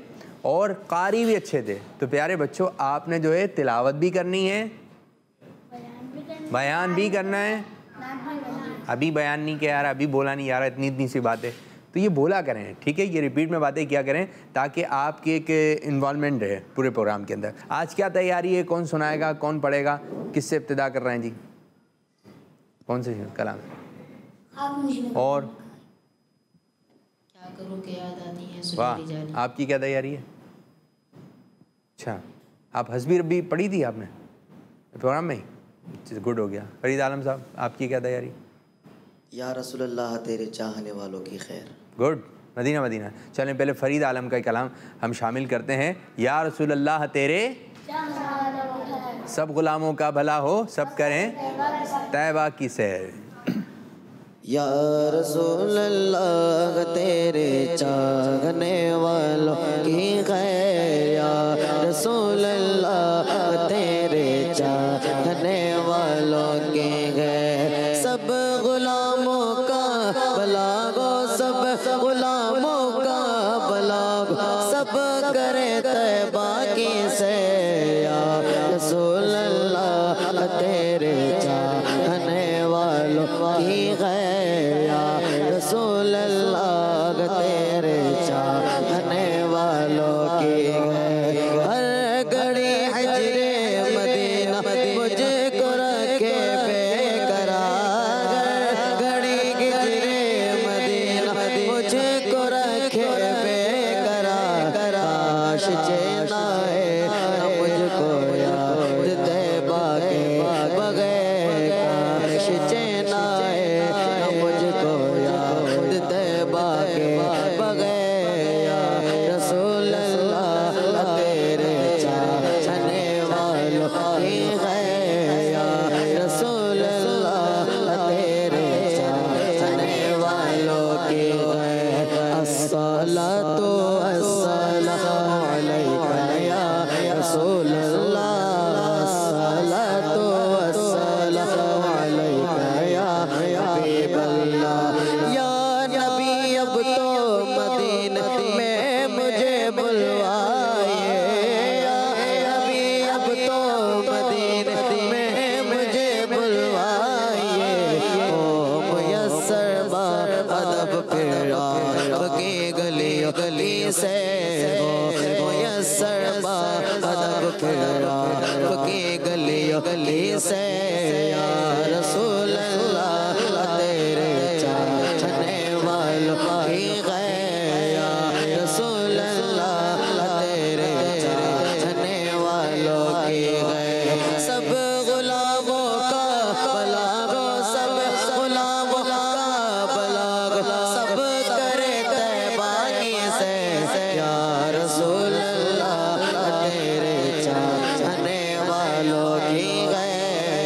Speaker 1: और कारी भी अच्छे थे। तो प्यारे बच्चों, आपने जो है तिलावत भी करनी है, बयान भी करना है। अभी बयान नहीं किया यार, अभी बोला नहीं यार, इतनी इतनी सी बातें तो ये बोला करें, ठीक है, ये रिपीट में बातें किया करें ताकि आपकी एक इन्वॉल्वमेंट रहे पूरे प्रोग्राम के अंदर। आज क्या तैयारी है, कौन सुनाएगा, कौन पढ़ेगा, किससे इब्तिदा कर रहे हैं जी, कौन से कलाम? और
Speaker 10: क्या करूं कि याद आती है,
Speaker 1: वाह, आपकी क्या तैयारी है? अच्छा, आप हस्बी रब्बी पढ़ी थी आपने प्रोग्राम में ही, गुड हो गया। फरीद आलम साहब, आपकी क्या तैयारी?
Speaker 11: या रसूलल्लाह तेरे चाहने वालों की खैर।
Speaker 1: गुड, मदीना मदीना। चलें पहले फरीद आलम का कलाम हम शामिल करते हैं। या रसूलल्लाह तेरे सब गुलामों का भला हो, सब करें तैबा की सैर।
Speaker 11: या रसूलल्लाह तेरे चाहने वालों की खैर, सब करे तैबा की से या रसूल अल्लाह तेरे चाहने वालों की है या रसूल अल्लाह तेरे चाहने वालों की है। हर घड़ी हिजरे मदीना मुझको रखे बेकरार, घड़ी हिजरे मदीना मुझको रखे बेकरार। काश चैन आए न मुझको याद तैबा के बगैर, काश चैन आए न मुझको याद तैबा के बगैर। या रसूल अल्लाह तेरे चाहने वालों की है या रसूल अल्लाह तेरे चाहने वालों की है। अस्सलातु वस्सलामु अलैका या रसूल अल्लाह, अस्सलातु वस्सलामु अलैका या हबीब अल्लाह। या नबी अब तो मदीने में मुझे बुलवाइए, या नबी अब तो मदीने में मुझे बुलवाइए। ओ मुयस्सर बा अदब फिर आपकी गलियों गली से, ओ मुयस्सर बा अदब फिर आपकी गलियों गली से। या रसूल अल्लाह तेरे चाहने वालों की है या रसूल अल्लाह तेरे चाहने वालों की है। सब गुलामों का बलागो, सब गुलामों का बलागो, सब करे तैबा की से या रसूल अल्लाह तेरे चाहने वालों की है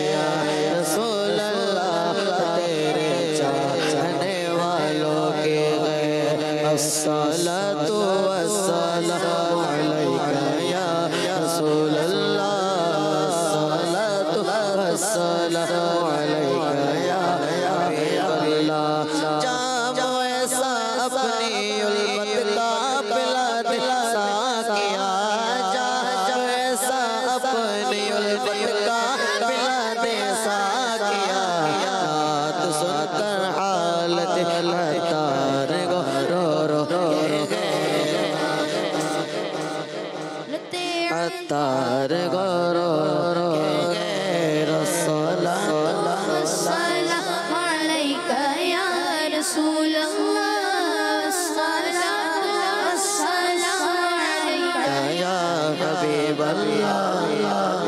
Speaker 11: या रसूल अल्लाह तेरे चाहने वालों की है। अस्सलातु वस्सलामु अलैका या रसूल अल्लाह, अस्सलातु वस्सलामु अलैका या हबीब अल्लाह। जामो ऐसा अपनी उल्फत का पिला दे साकिया, जामो ऐसा अपनी उल्फत का पिला दे साकिया। बात सुनकर हालत लतार गो रो रो तार गो रो रो रसूल
Speaker 10: अस्सलामु अलैका या रसूल अल्लाह, अस्सलामु अलैका
Speaker 11: या हबीब अल्लाह,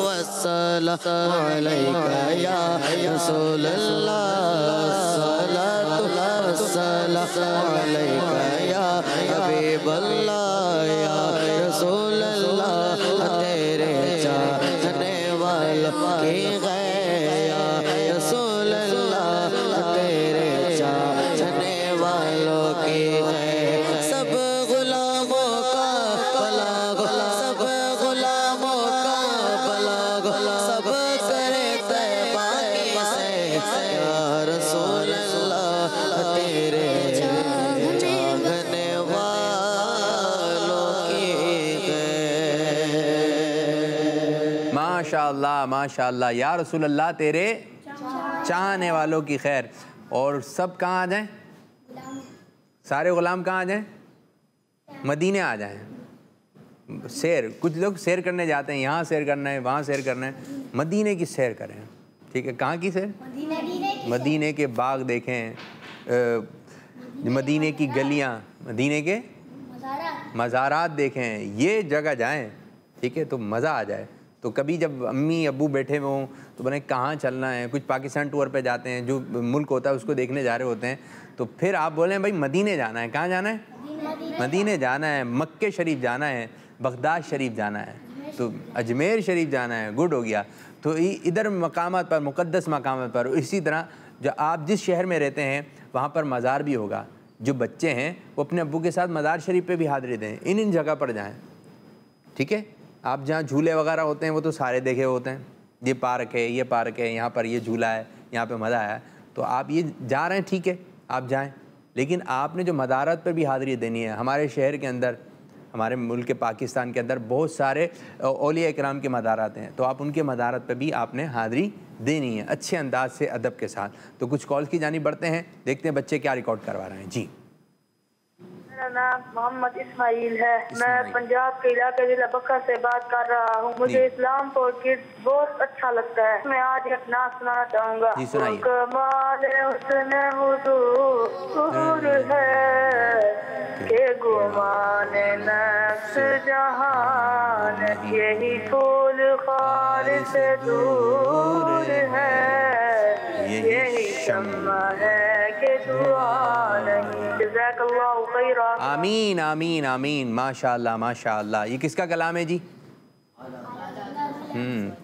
Speaker 11: वस्सलामु अलैका या रसूल अल्लाह, अस्सलातु वस्सलामु अलैका या हबीब अल्लाह। या रसूल अल्लाह तेरे चाहने वालों की है या रसूल अल्लाह तेरे चाहने वालों की है। सब गुलामों का बलागो, सब गुलामों का बलागो, सब करे तैबा की से या रसूल अल्लाह तेरे चाहने वालों की है।
Speaker 1: माशाअल्लाह माशाअल्लाह। या रसूल अल्लाह तेरे चाहने वालों की खैर। और सब कहाँ आ जाएं? सारे गुलाम कहाँ आ जाएं? मदीने आ जाएं। सैर, कुछ लोग सैर करने जाते हैं, यहाँ सैर करना है, वहाँ सैर करना है। मदीने की सैर करें, ठीक है। कहाँ की सैर? मदीने के बाग देखें, मदीने की गलियाँ, मदीने के मज़ारात देखें, ये जगह जाएं, ठीक है, तो मज़ा आ जाए। तो कभी जब अम्मी अब्बू बैठे हुए हों तो बने कहाँ चलना है, कुछ पाकिस्तान टूर पे जाते हैं, जो मुल्क होता है उसको देखने जा रहे होते हैं, तो फिर आप बोलें भाई मदीने जाना है। कहाँ जाना है? मदीने जाना है, मक्के शरीफ जाना है, बगदाद शरीफ जाना है, तो अजमेर शरीफ जाना है। गुड हो गया। तो इधर मकामात पर, मुक़द्दस मकामात पर, इसी तरह जो आप जिस शहर में रहते हैं वहाँ पर मज़ार भी होगा। जो बच्चे हैं वो अपने अब्बू के साथ मज़ार शरीफ पे भी हाज़िरी दें, इन जगह पर जाएं, ठीक है। आप जहाँ झूले वगैरह होते हैं वो तो सारे देखे होते हैं, ये पार्क है, ये पार्क है, यहाँ पर ये झूला है, यहाँ पे मज़ा आया, तो आप ये जा रहे हैं, ठीक है, आप जाएं, लेकिन आपने जो मदारत पर भी हाज़िरी देनी है। हमारे शहर के अंदर, हमारे मुल्क पाकिस्तान के अंदर बहुत सारे औलिया इकराम के मदारत हैं, तो आप उनके मदारत पर भी आपने हाज़िरी देनी है अच्छे अंदाज से, अदब के साथ। तो कुछ कॉल्स की जानी बढ़ते हैं, देखते हैं बच्चे क्या रिकॉर्ड करवा रहे हैं। जी,
Speaker 5: मेरा नाम मोहम्मद इस्माइल है। मैं पंजाब के इलाके जिला बक्का से बात कर रहा हूँ। मुझे इस्लाम फॉर किड्स बहुत अच्छा लगता है। मैं आज एक नात सुनाना चाहूँगा।
Speaker 1: जी, सुनाइए।
Speaker 5: कमाल हुस्न हुजूर है के गुमान नफ्स जहान, यही फूल खार से दूर है, यही शम्मा है कि दुआ नहीं। जज़ाकल्लाहु खैरा।
Speaker 1: आमीन आमीन आमीन। माशाअल्लाह माशाअल्लाह। ये किसका कलाम है जी?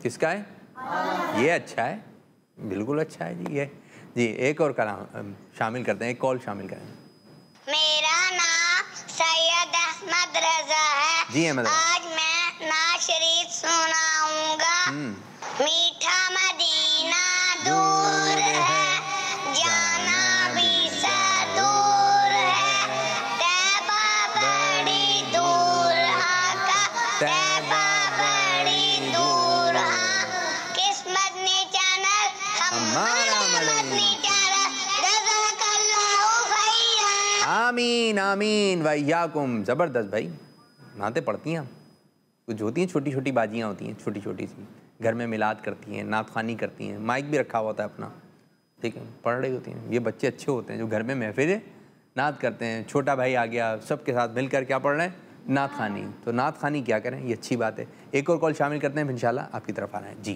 Speaker 1: किसका है? ये अच्छा है, बिल्कुल अच्छा है जी। ये जी, एक और कलाम शामिल करते हैं, एक कॉल शामिल करें।
Speaker 2: मेरा नाम सैयद अहमद रजा है।
Speaker 1: जी अहमद,
Speaker 2: आज मैं नात शरीफ सुनाऊंगा। मीठा मदीना दूर है, जाना भी दूर है, तैबा बड़ी दूर का, तैबा बड़ी दूर। किस्मत ने चैनल हमारा मदनी चैनल। जज़ाकल्लाहु खैरा।
Speaker 1: आमीन आमीन वइयाकुम। ज़बरदस्त भाई, नाते पढ़ती हैं। कुछ होती हैं छोटी छोटी बाजियाँ होती हैं, छोटी छोटी सी, घर में मिलाद करती हैं, नात ख़ानी करती हैं, माइक भी रखा होता है अपना, ठीक है, पढ़ रही होती हैं। ये बच्चे अच्छे होते हैं जो घर में महफिल नात करते हैं। छोटा भाई आ गया, सबके साथ मिलकर क्या पढ़ रहे हैं? नात ख़ानी। तो नात ख़ानी क्या करें, ये अच्छी बात है। एक और कॉल शामिल करते हैं, इंशाल्लाह आपकी तरफ आ रहे हैं। जी,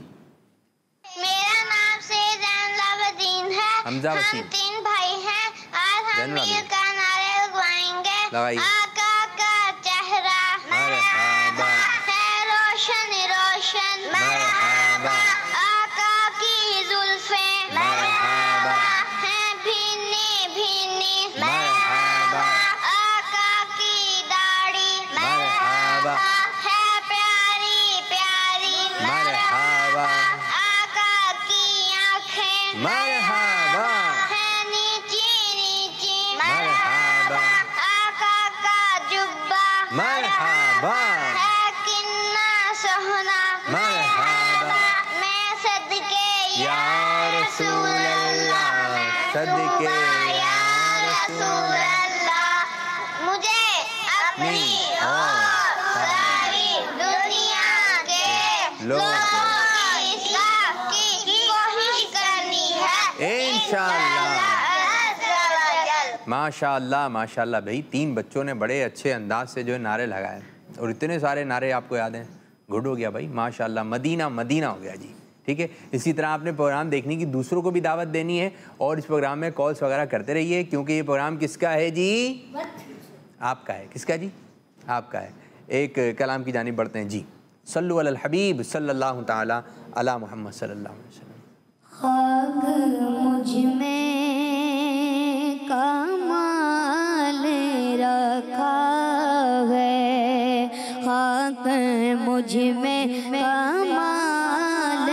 Speaker 2: मेरा नाम सैयद ज़ैनुलाब्दीन है।
Speaker 1: हमजा वसीम।
Speaker 2: हम 3 भाई हैं। आज हम मिलकर नारे लगवाएंगे। आका का चेहरा मरहबा है, रोशन रोशन मरहबा, आका की जुल्फें मरहबा है, भीनी भीनी मरहबा, आका की दाढ़ी मरहबा है, प्यारी प्यारी मरहबा, आका की आँखें
Speaker 1: मरहबा
Speaker 2: है, नीची नीची मरहबा, आका का जुब्बा
Speaker 1: मरहबा
Speaker 2: है, किन्ना सोहना
Speaker 1: मरहबा,
Speaker 2: मैं सदके
Speaker 1: या रसूल अल्लाह, सदके या
Speaker 2: रसूल अल्लाह। मुझे अपनी और सारी दुनिया के लोगों की इस्लाह की कोशिश करनी है इंशाअल्लाह।
Speaker 1: माशाअल्लाह माशाअल्लाह। भाई 3 बच्चों ने बड़े अच्छे अंदाज से जो है नारे लगाए, और इतने सारे नारे आपको याद हैं। गुड हो गया भाई, माशाअल्लाह। मदीना मदीना हो गया जी, ठीक है। इसी तरह आपने प्रोग्राम देखने की दूसरों को भी दावत देनी है, और इस प्रोग्राम में कॉल्स वगैरह करते रहिए, क्योंकि ये प्रोग्राम किसका है जी? आपका है। किसका जी? आपका है। एक कलाम की जानिब बढ़ते हैं। जी, सल्लु अलल हबीब सल्लल्लाहु ताला अला मुहम्मद सल्लल्लाहु अलैहि वसल्लम।
Speaker 10: खाक मुझ में कमाल रखा है, खाक मुझ में कमाल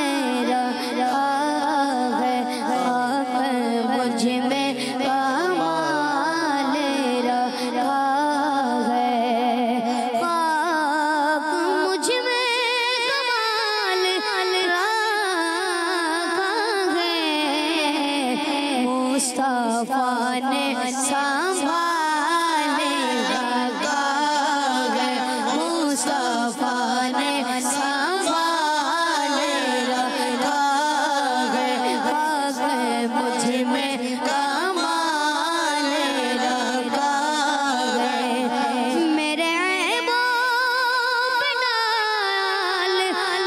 Speaker 10: रखा है, खाक मुझ में कमाल रखा है, खाक मुझ में कमाल रखा है, मुस्तफा ने संभाले रखा है, मुस्तफा ने संभाले रखा है, खाक मुझ में कमाल रखा है, मेरे ऐबों पे डाल कर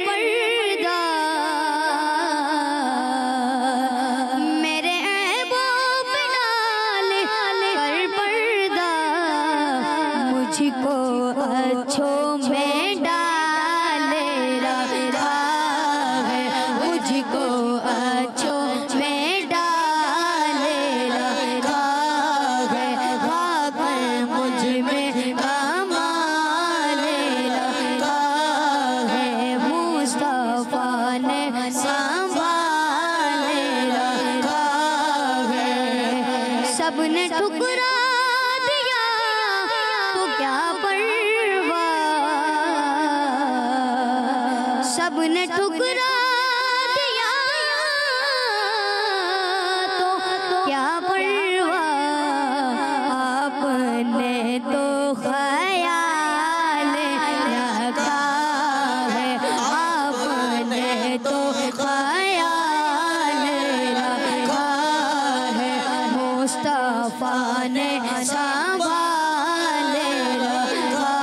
Speaker 10: पर्दा, मेरे ऐबों पे डाल कर पर्दा, मुझको अच्छों में डाल रखा है, मुझको अच्छों में डाल रखा है, खाक मुझ में कमाल रखा है, मुस्तफा ने संभाल रखा है। क्या परवाह, सबने ठुकरा दिया तो क्या परवाह, आपने तो ख्याल रखा है, आपने तो ख्याल रखा है, मुस्तफा ने संभाल रखा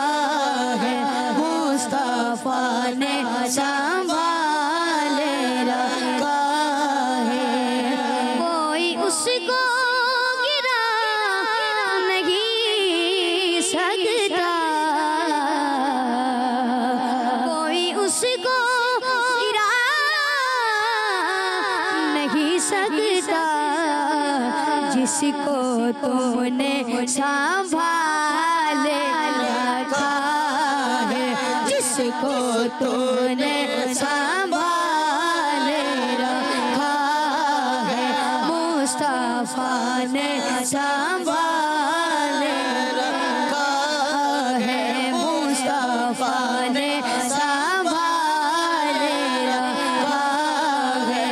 Speaker 10: है, मुस्तफा ने संभाल रखा है। कोई उसको गिरा नहीं सकता, कोई उसको गिरा नहीं सकता, जिसको तूने संभाल रखा है, जिसको तूने संभाल रखा है, मुस्तफा ने संभाल रखा है, मुस्तफा ने संभाल रखा है।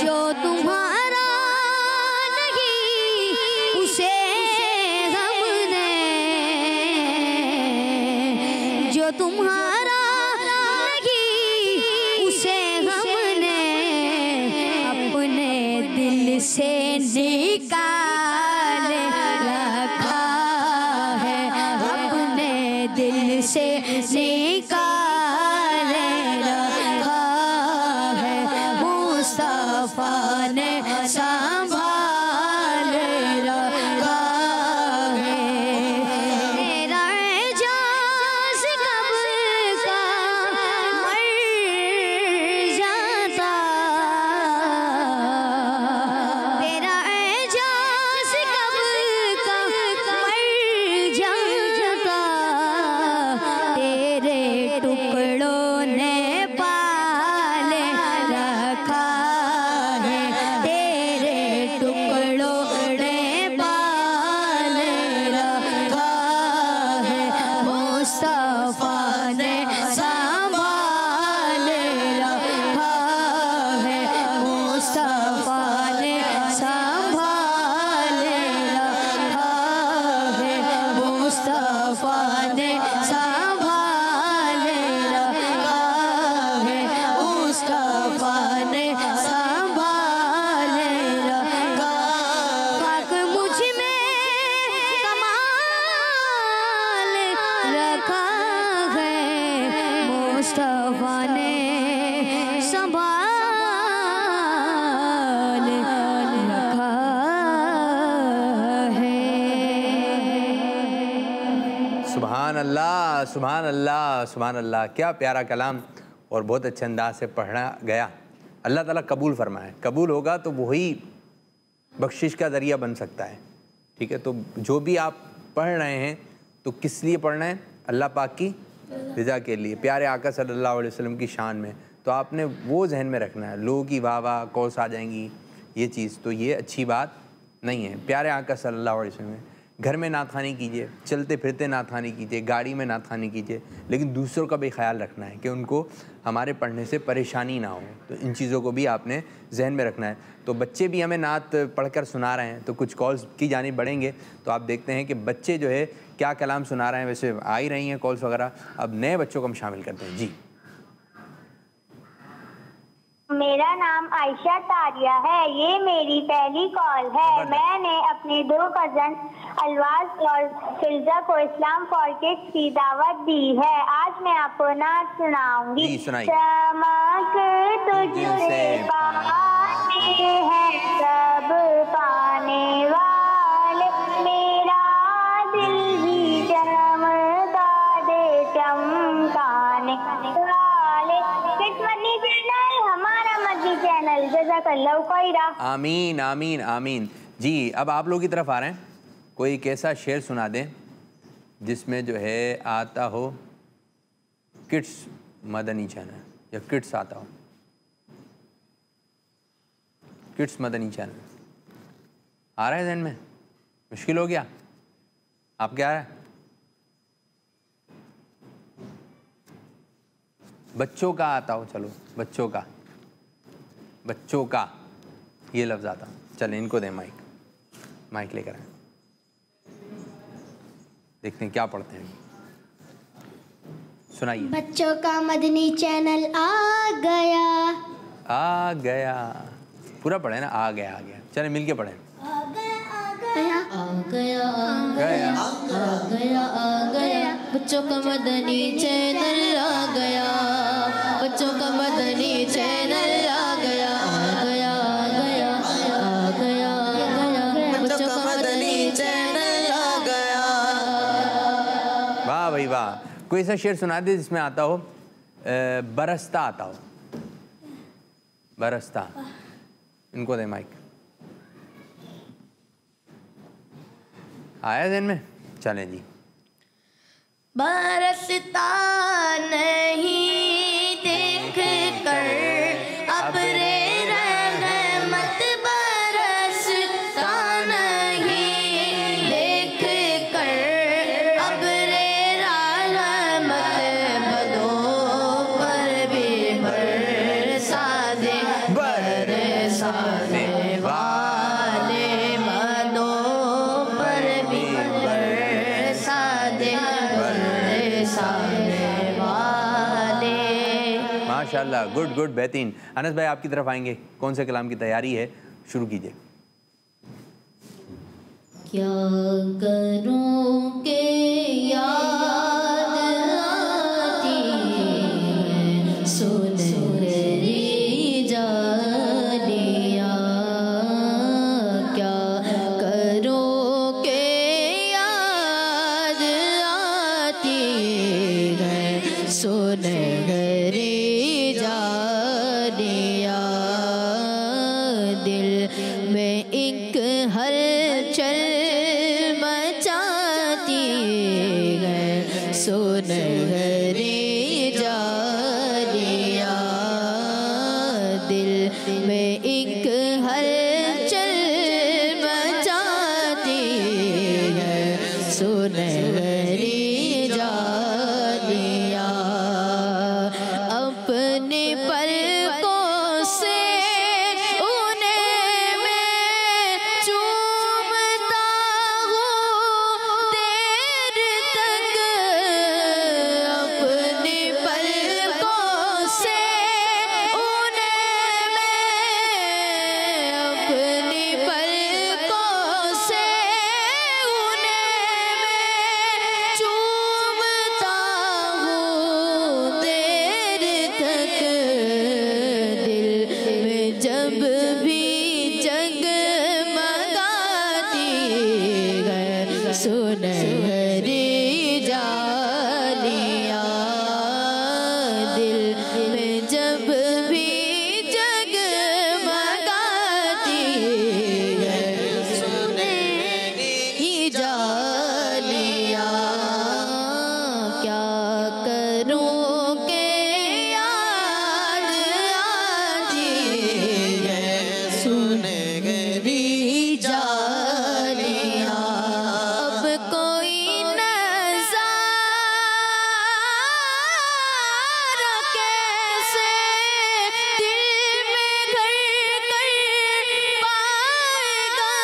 Speaker 10: जो तुम्हारा नहीं उसे हमने, जो तुम्हारा नहीं उसे हमने अपने दिल से निकाल रखा है, अपने दिल से निकाल रखा है, मुस्तफा ने संभाल रखा है। तेरा एजाज़ कब का मर जाता, तेरा एजाज़ कब का मर जाता, तेरे टुकड़ों ने पाल रखा है, तेरे टुकड़ों ने पाल रखा है, मुस्तफा ने संभाल रखा है, मुस्तफा ने संभाल रखा है, मुस्तफा ने संभाल रखा है, मुस्तफा ने संभाल रखा। पाक मुझ में कमाल रखा है, मुस्तफा ने संभाल रखा है।
Speaker 1: सुभान अल्लाह, सुभान अल्लाह, सुभान अल्लाह। क्या प्यारा कलाम और बहुत अच्छे अंदाज से पढ़ा गया। अल्लाह ताला कबूल फरमाए। कबूल होगा तो वही बख्शिश का ज़रिया बन सकता है। ठीक है, तो जो भी आप पढ़ रहे हैं तो किस लिए पढ़ना है? अल्लाह पाक की रज़ा के लिए, प्यारे आका सल्लल्लाहु अलैहि वसल्लम की शान में। तो आपने वो जहन में रखना है। लोगों की वाह वाह कौस आ जाएंगी, ये चीज़ तो ये अच्छी बात नहीं है। प्यारे आका सल्लल्लाहु अलैहि वसल्लम, घर में नाथानी कीजिए, चलते फिरते नाथानी कीजिए, गाड़ी में नाथानी कीजिए, लेकिन दूसरों का भी ख्याल रखना है कि उनको हमारे पढ़ने से परेशानी ना हो। तो इन चीज़ों को भी आपने जहन में रखना है। तो बच्चे भी हमें नात पढ़कर सुना रहे हैं, तो कुछ कॉल्स की जानिब बढ़ेंगे। तो आप देखते हैं कि बच्चे जो है क्या कलाम सुना रहे हैं। वैसे आ ही रही हैं कॉल्स वगैरह, अब नए बच्चों को हम शामिल करते हैं। जी,
Speaker 6: मेरा नाम आयशा तारिया है। ये मेरी पहली कॉल है। मैंने अपने 2 कजन अलवाज और फिल्जा को इस्लाम फॉर किड्स की दावत दी है। आज मैं आपको नात सुनाऊंगी। चमक तुझसे पाते हैं सब पाने वाले, मेरा दिल भी चमका दे चमकाने वाले। किस्मती चैनल हमारा मदनी चैनल, जज़ाकल्लाहु खैरा।
Speaker 1: आमीन आमीन आमीन। जी, अब आप लोगों की तरफ आ रहे हैं। कोई एक ऐसा शेर सुना दें जिसमें जो है आता हो किड्स मदनी चैनल, या किड्स आता हो किड्स मदनी चैनल। आ रहा है जहन में? मुश्किल हो गया? आप क्या आ रहा है? बच्चों का आता हो, चलो बच्चों का, बच्चों का ये लफ्ज़ आता। चलें इनको दें माइक, माइक लेकर आए, देखते हैं क्या पढ़ते हैं, सुनाइए।
Speaker 12: बच्चों का मदनी चैनल आ गया,
Speaker 1: आ गया, पूरा पढ़े ना, आ गया आ गया। चलें मिलके पढ़ें।
Speaker 12: आ गया आ गया आ गया आ
Speaker 1: गया
Speaker 12: आ गया आ गया, बच्चों का मदनी चैनल आ गया, बच्चों का मदनी चैनल आ गया आ गया आ गया आ गया आ गया, बच्चों का मदनी चैनल आ गया।
Speaker 1: वाह भाई वाह। कोई ऐसा शेर सुना दे जिसमें आता हो बरसता आता हो, बरसता। इनको दे माइक। आया ज़हन में? चलें जी।
Speaker 12: बरसता नहीं देख कर अब्रे रहमत, बरसता नहीं देख कर अब्रे रहमत, बदों पर भी बरसा दे, बरसा दे वाले बदों पर भी बरसा दे, बरसा दे वाले।
Speaker 1: माशाल्लाह, गुड गुड, बेहतरीन। अनस भाई आपकी तरफ आएंगे, कौन से कलाम की तैयारी है, शुरू कीजिए।
Speaker 12: क्या करूं के याद आती है सुनहरी जालियां, क्या करूं के याद आती है सुनहरी जालियां, दिल में एक हलचल मचाती है सुनहरी जालियां, दिल में एक हलचल मचाती है सुनहरी जालियां, अपने पलकों से उन्हें मैं चूमता हूँ देर तक, अपने पलकों से उन्हें मैं, अपने पलकों से उन्हें मैं चूमता हूँ देर तक, दिल में जब भी जगमगाती है सुनहरी जालियां, दिल में जब भी जगमगाती है सुनहरी जालियां, क्या करूं के याद आती है सुनहरी जालियां, अब कोई नज़ारा कैसे दिल में घर कर पाएगा,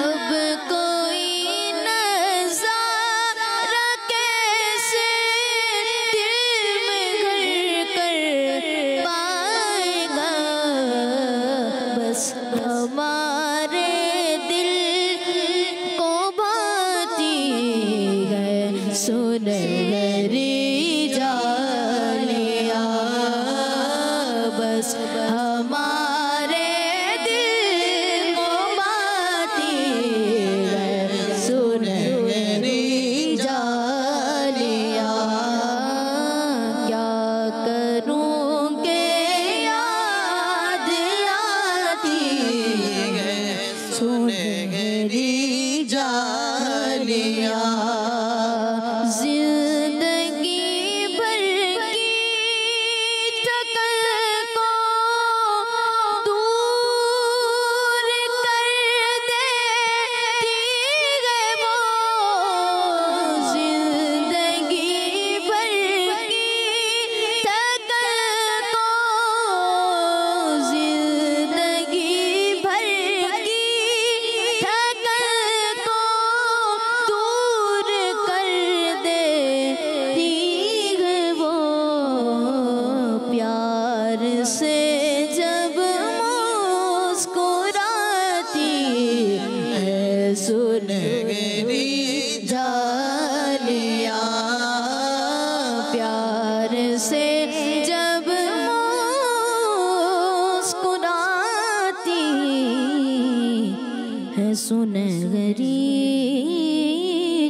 Speaker 12: अब कोई नज़ारा कैसे दिल में घर कर पाएगा, बस हमारे दिल को भाती है सुनहरी जालियां, बस हमारे दिल को भाती है सुनहरी जालियां, क्या करूं के याद आती है सुनहरी जालियां, जिंदगी भर की थकन को दूर कर देती है वो, जिंदगी भर की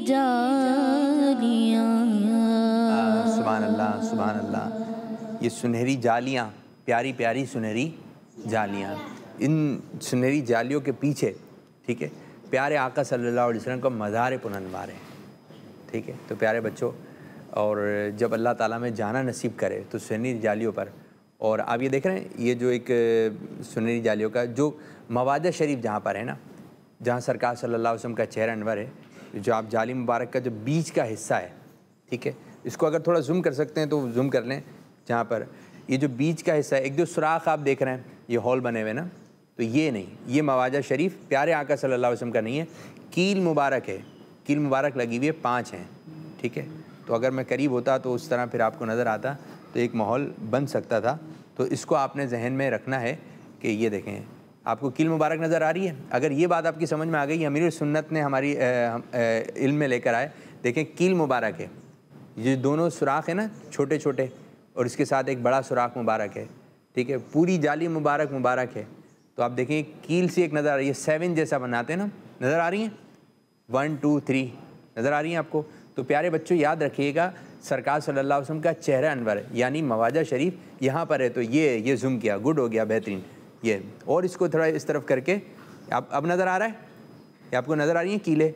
Speaker 10: जालियां।
Speaker 1: सुभान अल्लाह, सुभान अल्लाह। ये सुनहरी जालियाँ, प्यारी प्यारी सुनहरी जालियाँ, इन सुनहरी जालियों के पीछे, ठीक है, प्यारे आका सल्लल्लाहु अलैहि वसल्लम का मज़ार पुननवार है, ठीक है। तो प्यारे बच्चों, और जब अल्लाह ताला में जाना नसीब करे तो सुनहरी जालियों पर, और आप ये देख रहे हैं, ये जो एक सुनहरी जालियों का जो मवादा शरीफ जहाँ पर है ना, जहाँ सरकार सल्लल्लाहु अलैहि वसल्लम का चेहरा अनवर है, जो आप जाली मुबारक का जो बीच का हिस्सा है, ठीक है, इसको अगर थोड़ा जूम कर सकते हैं तो जूम कर लें। जहाँ पर ये जो बीच का हिस्सा है, एक जो सुराख आप देख रहे हैं, ये हॉल बने हुए ना, तो ये नहीं, ये मवाजा शरीफ प्यारे आका सल्लल्लाहु अलैहि वसल्लम का नहीं है, कील मुबारक है, कील मुबारक लगी हुई है, 5 हैं, ठीक है। तो अगर मैं करीब होता तो उस तरह फिर आपको नज़र आता तो एक माहौल बन सकता था। तो इसको आपने जहन में रखना है कि ये देखें, आपको कील मुबारक नज़र आ रही है। अगर ये बात आपकी समझ में आ गई, अमीर सुन्नत ने हमारी इल्म में लेकर आए, देखें कील मुबारक है, ये दोनों सुराख है ना छोटे छोटे, और इसके साथ एक बड़ा सुराख मुबारक है, ठीक है, पूरी जाली मुबारक मुबारक है। तो आप देखें कील से एक नज़र आ रही है, 7 जैसा बनाते हैं ना, नज़र आ रही हैं, 1 2 3 नज़र आ रही हैं आपको। तो प्यारे बच्चों याद रखिएगा, सरकार सल्लल्लाहु अलैहि वसल्लम का चेहरा अनवर है, यानी मवाजा शरीफ यहाँ पर है। तो ये जूम किया, गुड हो गया, बेहतरीन। ये और इसको थोड़ा इस तरफ करके, आप अब नज़र आ रहा है, ये आपको नज़र आ रही है कीले,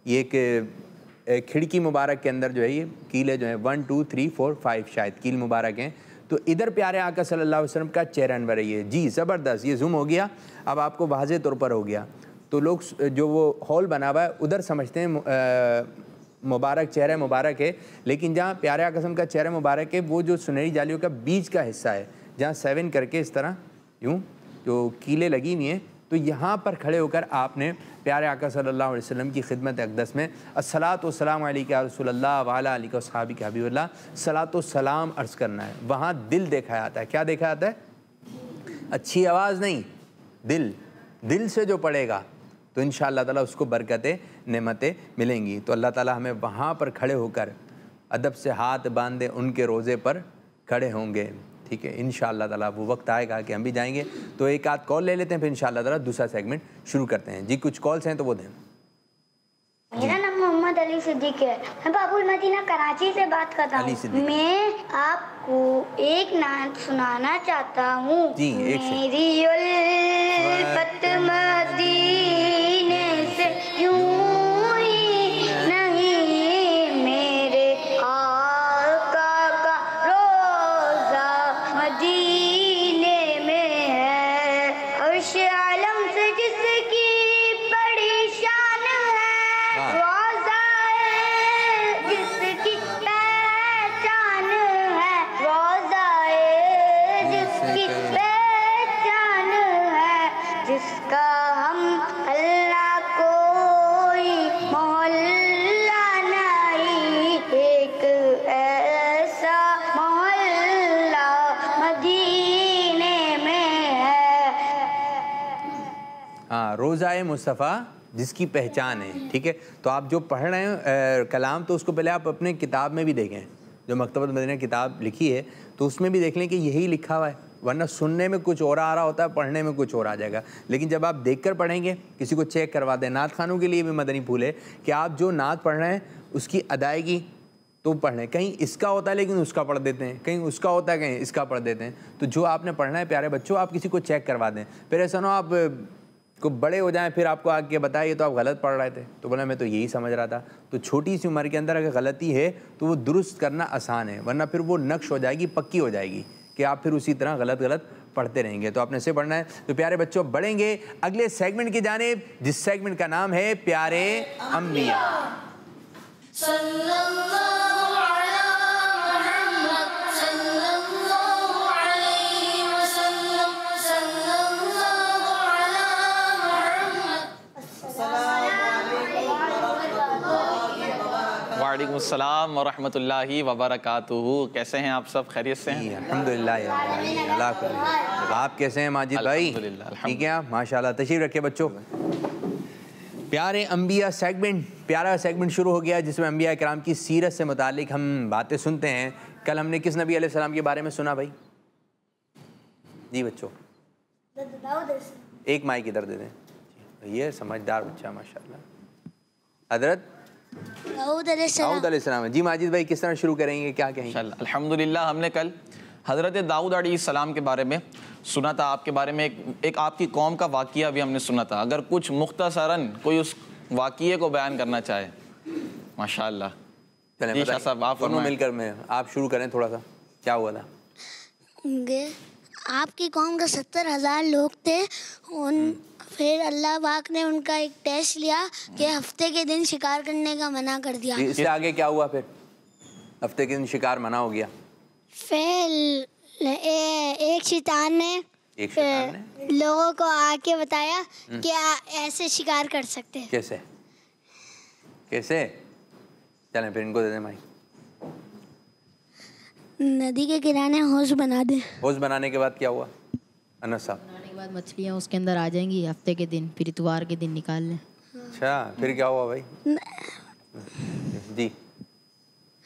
Speaker 1: ये एक खिड़की मुबारक के अंदर जो है ये कीले जो है 1 2 3 4 5 शायद कील मुबारक हैं। तो इधर प्यारे आका सल्लल्लाहु अलैहि वसल्लम का चेहरा अनवर है ये जी, ज़बरदस्त, ये जूम हो गया, अब आपको वाज़े तौर पर हो गया। तो लोग जो वो हॉल बना हुआ है उधर समझते हैं मुबारक चेहरा मुबारक है, लेकिन जहाँ प्यारे आका का चेहरा मुबारक है वो जो सुनहरी जालियों का बीच का हिस्सा है, जहाँ 7 करके इस तरह यूँ जो कीले लगी हुई हैं, तो यहाँ पर खड़े होकर आपने प्यारे आका सल्लल्लाहु अलैहि वसल्लम की खिदमत अक़दस में अस्सलातु वस्सलामु अलैका या रसूलल्लाह व अला आलिका वस्सहाबिका हबीबल्लाह सलातो सलाम अर्ज़ करना है। वहाँ दिल देखा जाता है, क्या देखा जाता है? अच्छी आवाज़ नहीं, दिल से जो पढ़ेगा तो इंशाअल्लाह ताला उसको बरकतें नेमतें मिलेंगी। तो अल्लाह ताला हमें वहाँ पर खड़े होकर अदब से हाथ बांधे उनके रोज़े पर खड़े होंगे, ठीक है। इंशाअल्लाह ताला वो वक्त आएगा कि हम भी जाएंगे। तो एक आध कॉल ले लेते हैं, फिर इंशाअल्लाह ताला दूसरा सेगमेंट शुरू करते हैं। जी कुछ कॉल्स हैं तो वो दें।
Speaker 3: मेरा नाम मोहम्मद अली सिद्दीक है, मैं बाबुल मदीना कराची से बात कर रहा हूँ। मैं आपको एक नात सुनाना चाहता हूँ। मेरी उल्फत मदीने से यूं ही नहीं, मेरे आका का रोज़ा मदीने में है, अर्श आलम से जिसकी बड़ी शान है, रोज़ा जिसकी पहचान है, रोज़ा जिसकी पहचान है, जिसका हम अल्लाह कोई मोहल्ला नहीं, एक ऐसा मोहल्ला मदीने में है।
Speaker 1: हाँ, रोज़ा मुस्तफ़ा जिसकी पहचान है, ठीक है। तो आप जो पढ़ रहे हैं कलाम, तो उसको पहले आप अपने किताब में भी देखें, जो मकतबत मदीना किताब लिखी है तो उसमें भी देख लें कि यही लिखा हुआ है, वरना सुनने में कुछ और आ रहा होता है, पढ़ने में कुछ और आ जाएगा। लेकिन जब आप देखकर पढ़ेंगे, किसी को चेक करवा दें, नात खानों के लिए भी मदनी फूल है कि आप जो नात पढ़ रहे हैं उसकी अदायगी तो पढ़ लें। कहीं इसका होता है लेकिन उसका पढ़ देते हैं, कहीं उसका होता है कहीं इसका पढ़ देते हैं। तो जो आपने पढ़ना है प्यारे बच्चों, आप किसी को चेक करवा दें। फिर ऐसा ना आप को बड़े हो जाएं फिर आपको आके बताइए तो आप गलत पढ़ रहे थे, तो बोला मैं तो यही समझ रहा था। तो छोटी सी उम्र के अंदर अगर गलती है तो वो दुरुस्त करना आसान है, वरना फिर वो नक्श हो जाएगी, पक्की हो जाएगी कि आप फिर उसी तरह गलत पढ़ते रहेंगे। तो आपने से पढ़ना है। तो प्यारे बच्चों बढ़ेंगे अगले सेगमेंट की जानिब, जिस सेगमेंट का नाम है प्यारे अंबिया।
Speaker 13: वालेकुम अस्सलाम व रहमतुल्लाहि व बरकातुहू। कैसे हैं आप सब? खैरियत से हैं?
Speaker 1: अल्हम्दुलिल्लाह। आप कैसे हैं माजिद भाई? ठीक है आप? माशाल्लाह। तशरीफ रखिए बच्चों। प्यारे अंबिया सेगमेंट, प्यारा सेगमेंट शुरू हो गया जिसमें अंबिया किराम की सीरत से मुतालिक हम बातें सुनते हैं। कल हमने किस नबी अलैहिस्सलाम के बारे में सुना भाई? जी बच्चों, एक माइक इधर दे दें। ये समझदार बच्चा माशाल्लाह। हजरत
Speaker 3: दाऊद अलैहिस्सलाम।
Speaker 1: जी माजिद भाई किस तरह शुरू करेंगे, क्या कहेंगे?
Speaker 13: अल्हम्दुलिल्लाह, हमने कल हज़रत दाऊद अलैहिस्सलाम के बारे में सुना था, आपके बारे में एक आपकी कौम का वाक़िया भी हमने सुना था। अगर कुछ मुख्तसरन कोई उस वाक़िए को बयान करना चाहे, माशाअल्लाह।
Speaker 1: चलें साहब, आप दोनों मिलकर में आप शुरू करें थोड़ा सा, क्या हुआ था?
Speaker 3: आपकी कौम का 70,000 लोग थे, फिर अल्लाह पाक ने उनका एक टेस्ट लिया कि हफ्ते के दिन शिकार करने का मना कर दिया।
Speaker 1: इससे आगे क्या हुआ फिर? हफ्ते के दिन शिकार मना हो गया।
Speaker 3: फिर एक शैतान ने लोगों को आके बताया कि ऐसे शिकार कर सकते हैं।
Speaker 1: कैसे कैसे? चलें फिर इनको दे दें माइक।
Speaker 3: नदी के किनारे हौज बना दे।
Speaker 1: हौज बनाने के बाद क्या हुआ अनस साहब?
Speaker 14: बनाने के बाद मछलियाँ उसके अंदर आ जाएंगी हफ्ते के दिन, फिर इतवार के दिन निकाल लें।
Speaker 1: अच्छा, फिर क्या हुआ भाई? जी,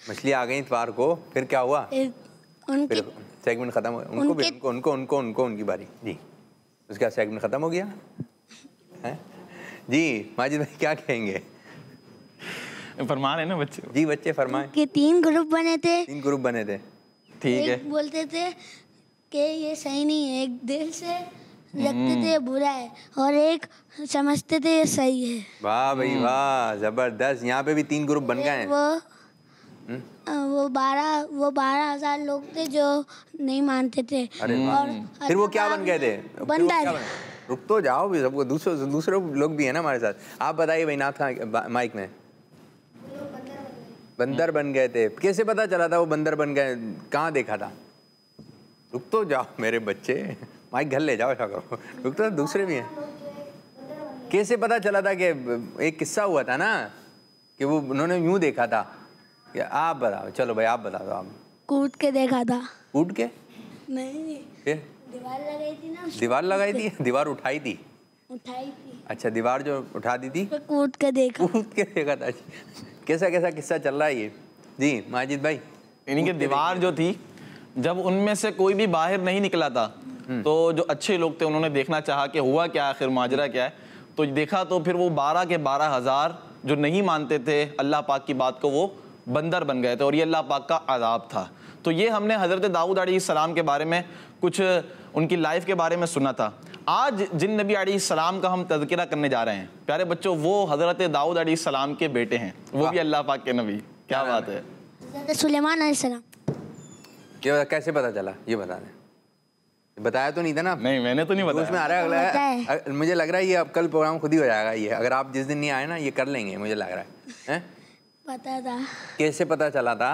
Speaker 1: मछली आ गई इतवार को, फिर क्या हुआ? फिर सेगमेंट खत्म हो गया। उनको उनकी बारी। जी, उसका सेगमेंट खत्म हो गया है? जी माजिद भाई क्या कहेंगे?
Speaker 13: फरमा रहे ना बच्चे? जी
Speaker 1: बच्चे फरमाएं।
Speaker 3: कि 3 ग्रुप बने थे।
Speaker 1: 3 ग्रुप बने थे,
Speaker 13: ठीक है।
Speaker 3: बोलते थे कि ये सही नहीं है, एक दिल से लगते थे बुरा है, और एक समझते थे ये सही है।
Speaker 1: वाह भाई वाह, जबरदस्त। यहाँ पे भी 3 ग्रुप बन गए हैं।
Speaker 3: वो 12,000 लोग थे जो नहीं मानते थे।
Speaker 1: और फिर वो क्या बन गए थे?
Speaker 3: बंदर।
Speaker 1: रुक तो जाओ भी, सबको दूसरे लोग भी है ना हमारे साथ। आप बताइए भाई, नाथ खां माइक में। बंदर बन गए थे। कैसे पता चला था वो बंदर बन गए? कहाँ देखा था? रुक तो जाओ मेरे बच्चे, माइक घर ले जाओ, ऐसा करो। रुक तो, दूसरे भी हैं। कैसे पता चला था? कि एक किस्सा हुआ था ना कि वो उन्होंने यूं देखा था। कि आप बताओ, चलो भाई आप बता दो। आप
Speaker 3: कूद के देखा था।
Speaker 1: कूद के?
Speaker 3: नहीं,
Speaker 1: फिर
Speaker 3: दीवार लगाई थी ना।
Speaker 1: दीवार लगाई थी? दीवार उठाई थी?
Speaker 3: उठाई थी।
Speaker 1: अच्छा, दीवार जो उठा दी थी,
Speaker 3: कूद के देखा।
Speaker 1: कूद के देखा था। कैसा कैसा किस्सा चल रहा है ये? जी माजिद भाई।
Speaker 13: यानी कि दीवार जो थी, जब उनमें से कोई भी बाहर नहीं निकला था, तो जो अच्छे लोग थे उन्होंने देखना चाहा कि हुआ क्या, आखिर माजरा क्या है। तो देखा तो फिर वो 12 के 12,000 जो नहीं मानते थे अल्लाह पाक की बात को, वो बंदर बन गए थे, और ये अल्लाह पाक का अज़ाब था। तो ये हमने हज़रत दाऊद अलैहिस्सलाम के बारे में, कुछ उनकी लाइफ के बारे में सुना था। आज जिन नबी अलैहिस्सलाम का हम तज़किरा करने जा रहे हैं प्यारे बच्चों, वो हज़रत दाऊद अलैहिस्सलाम के बेटे हैं, वो भी अल्लाह पाक के नबी। क्या बात है?
Speaker 3: हज़रत सुलेमान अलैहिस्सलाम।
Speaker 1: ये कैसे पता चला, ये बता दें। बताया तो नहीं था ना?
Speaker 13: नहीं, मैंने तो नहीं बताया।
Speaker 1: उसमें आ रहा है, मुझे लग रहा है ये अब कल प्रोग्राम खुद ही हो जाएगा ये। अगर आप जिस दिन नहीं आए ना, ये कर लेंगे, मुझे लग रहा है।
Speaker 3: पता था।
Speaker 1: कैसे पता चला था?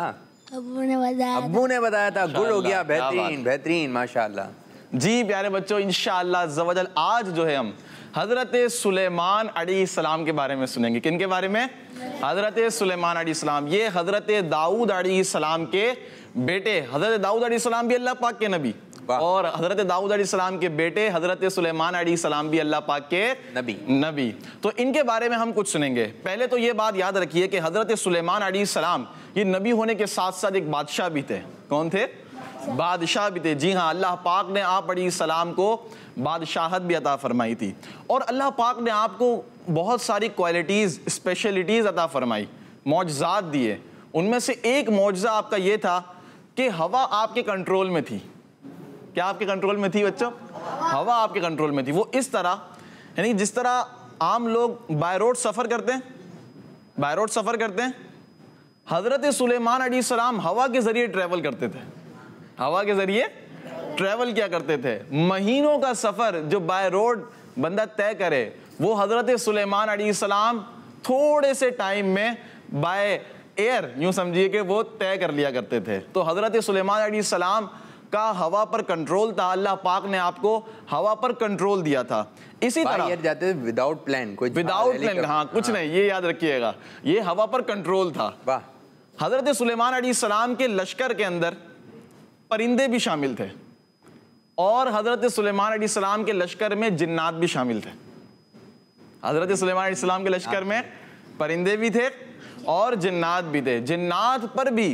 Speaker 3: अब्बू ने बताया।
Speaker 1: अब्बू ने बताया था। गुड हो गया, बेहतरीन बेहतरीन, माशाअल्लाह।
Speaker 13: जी प्यारे बच्चों, इंशाअल्लाह अज़्ज़वजल आज जो है हम हज़रत सुलेमान अलैहिस्सलाम के बारे में सुनेंगे। किन के बारे में? हज़रत सुलेमान अलैहिस्सलाम। ये हज़रत दाऊद अलैहिस्सलाम के बेटे। हज़रत दाऊद अलैहिस्सलाम भी अल्लाह पाक के नबी, और हज़रत दाऊद अलैहिस्सलाम के बेटे हज़रत सुलेमान अलैहिस्सलाम भी अल्लाह पाक के नबी। तो इनके बारे में हम कुछ सुनेंगे। पहले तो ये बात याद रखिए कि हज़रत सुलेमान अलैहिस्सलाम ये नबी होने के साथ साथ एक बादशाह भी थे। कौन थे? बादशाह भी थे। जी हाँ, अल्लाह पाक ने आप अलैहिस्सलाम को बादशाहत भी अता फरमाई थी, और अल्लाह पाक ने आपको बहुत सारी क्वालिटीज़, स्पेशलिटीज़ अता फरमाई, मौजज़ात दिए। उनमें से एक मौजज़ा आपका ये था कि हवा आपके कंट्रोल में थी। क्या आपके कंट्रोल में थी बच्चों? हवा आपके कंट्रोल में थी। वो इस तरह, यानी जिस तरह आम लोग बाय रोड सफ़र करते हैं, बाय रोड सफ़र करते हैं, हज़रत सुलेमान अलैहिस्सलाम हवा के ज़रिए ट्रैवल करते थे। हवा के ज़रिए ट्रैवल किया करते थे। महीनों का सफ़र जो बाय रोड बंदा तय करे, वो हज़रत सुलेमान अलैहिस्सलाम थोड़े से टाइम में बाय एयर, यूँ समझिए कि वो तय कर लिया करते थे। तो हज़रत सुलेमान अलैहिस्सलाम का हवा पर कंट्रोल था। अल्लाह पाक ने आपको हवा पर कंट्रोल दिया था। इसी तरह
Speaker 1: जाते विदाउट प्लान, कोई
Speaker 13: विदाउट प्लान, हाँ कुछ नहीं, ये याद रखिएगा, ये हवा पर कंट्रोल था। हज़रत सुलेमान अलैहिस्सलाम के लश्कर के अंदर परिंदे भी शामिल थे, और हज़रत सुलेमान अलैहिस्सलाम के लश्कर में जिन्नात भी शामिल थे। हज़रत सुलेमान अलैहिस्सलाम के लश्कर में परिंदे भी थे और जिन्नात भी थे। जिन्नात पर भी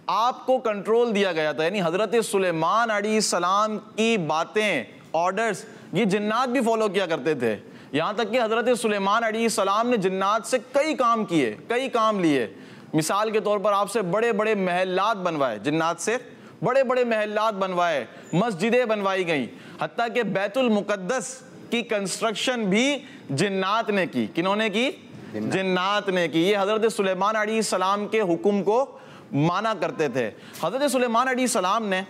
Speaker 13: आपको कंट्रोल दिया गया था, यानी हज़रत सुलेमान अलैहिस्सलाम की बातें, ऑर्डर्स, ये जिन्नात भी फॉलो किया करते थे। यहाँ तक कि हज़रत सुलेमान अलैहिस्सलाम ने जिन्नात से कई काम किए, कई काम लिए। मिसाल के तौर पर आपसे बड़े बड़े महलात बनवाए, जिन्नात से बड़े बड़े महलात बनवाए, मस्जिदें बनवाई गई, हत्ता कि बैतुल मुकद्दस की कंस्ट्रक्शन भी जिन्नात ने की। किन्होंने की? जिन्नात ने की। ये हजरत सुलेमान अलैहिस्सलाम के हुक्म को माना करते थे। हजरत सुलेमान अलैहिस्सलाम ने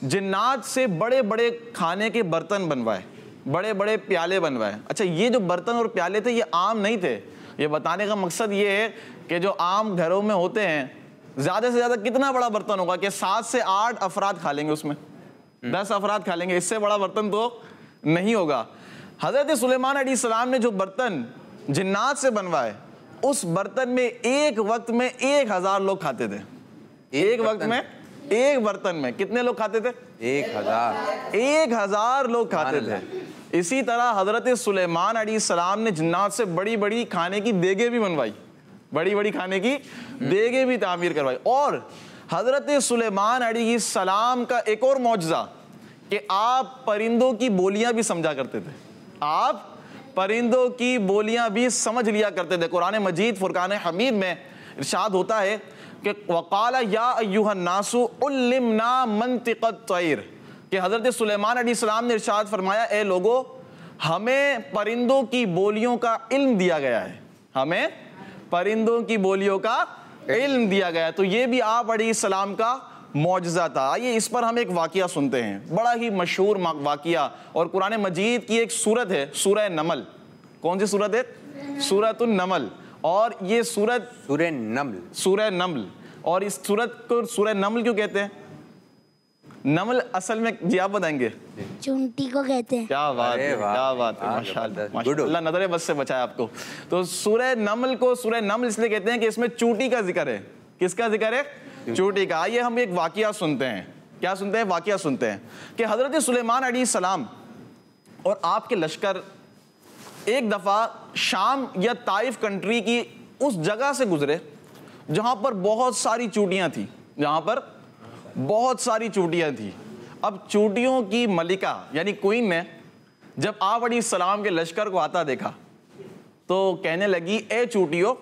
Speaker 13: जिन्नात से बड़े बड़े खाने के बर्तन बनवाए, बड़े बड़े प्याले बनवाए। अच्छा, ये जो बर्तन और प्याले थे ये आम नहीं थे। ये बताने का मकसद ये है कि जो आम घरों में होते हैं, ज़्यादा से ज़्यादा कितना बड़ा बर्तन होगा कि 7 से 8 अफराद खा लेंगे, उसमें 10 अफराद खा लेंगे, इससे बड़ा बर्तन तो नहीं होगा। हज़रत सुलेमान अलैहिस्सलाम ने जो बर्तन जिन्नात से बनवाए, उस बर्तन में एक वक्त में 1000 लोग खाते थे। एक वक्त में एक बर्तन में कितने लोग खाते थे? 1000 लोग खाते थे। इसी तरह हजरत सुलेमान अलैहिस्सलाम ने जिन्नात से बड़ी बड़ी खाने की देगे भी बनवाई, बड़ी बड़ी खाने की देगे भी तामीर करवाई। और हजरत सुलेमान अलैहिस्सलाम का एक और मौजज़ा कि आप परिंदों की बोलियां भी समझा करते थे। आप परिंदों की बोलियां भी समझ लिया करते थे। कुरान मजीद फुरकान हमीद में इरशाद होता है कि वक़ाला या अय्युहन नासु उल्लिमना मंतिक़त तैर, कि हज़रत सुलेमान अलैहिस्सलाम ने इरशाद फरमाया, ए लोगो, हमें परिंदों की बोलियों का इल्म दिया गया है, हमें परिंदों की बोलियों का इल्म दिया गया है। तो ये भी आप अलैहिस्सलाम का मौजज़ा था। आइए इस पर हम एक वाक़या सुनते हैं, बड़ा ही मशहूर वाक़या, और कुरान मजीद की एक सूरत है, सूरह नमल। कौन सी सूरत है? सूरतुन नमल। और ये सूरत सूरह नमल। और इस सूरत को सूरह नमल क्यों कहते हैं? नमल असल में जी आप बताएंगे?
Speaker 3: चूंटी को कहते हैं।
Speaker 13: क्या बात है, क्या बात है, माशाअल्लाह, नजरे बस से बचाया आपको। तो सूरह नमल को सूरह नमल इसलिए कहते हैं कि इसमें चूंटी का जिक्र है। किसका जिक्र है? चूंटी का। आइए हम एक वाकया सुनते हैं। क्या सुनते हैं? वाकया सुनते हैं कि हजरत सुलेमान अलैहिस्सलाम और आपके लश्कर एक दफा शाम या ताइफ कंट्री की उस जगह से गुजरे जहां पर बहुत सारी चूंटियां थी, जहां पर बहुत सारी चूंटियां थी। अब चूंटियों की मलिका यानी क्वीन ने जब आप अलैहिस्सलाम के लश्कर को आता देखा तो कहने लगी, ए चूंटियों,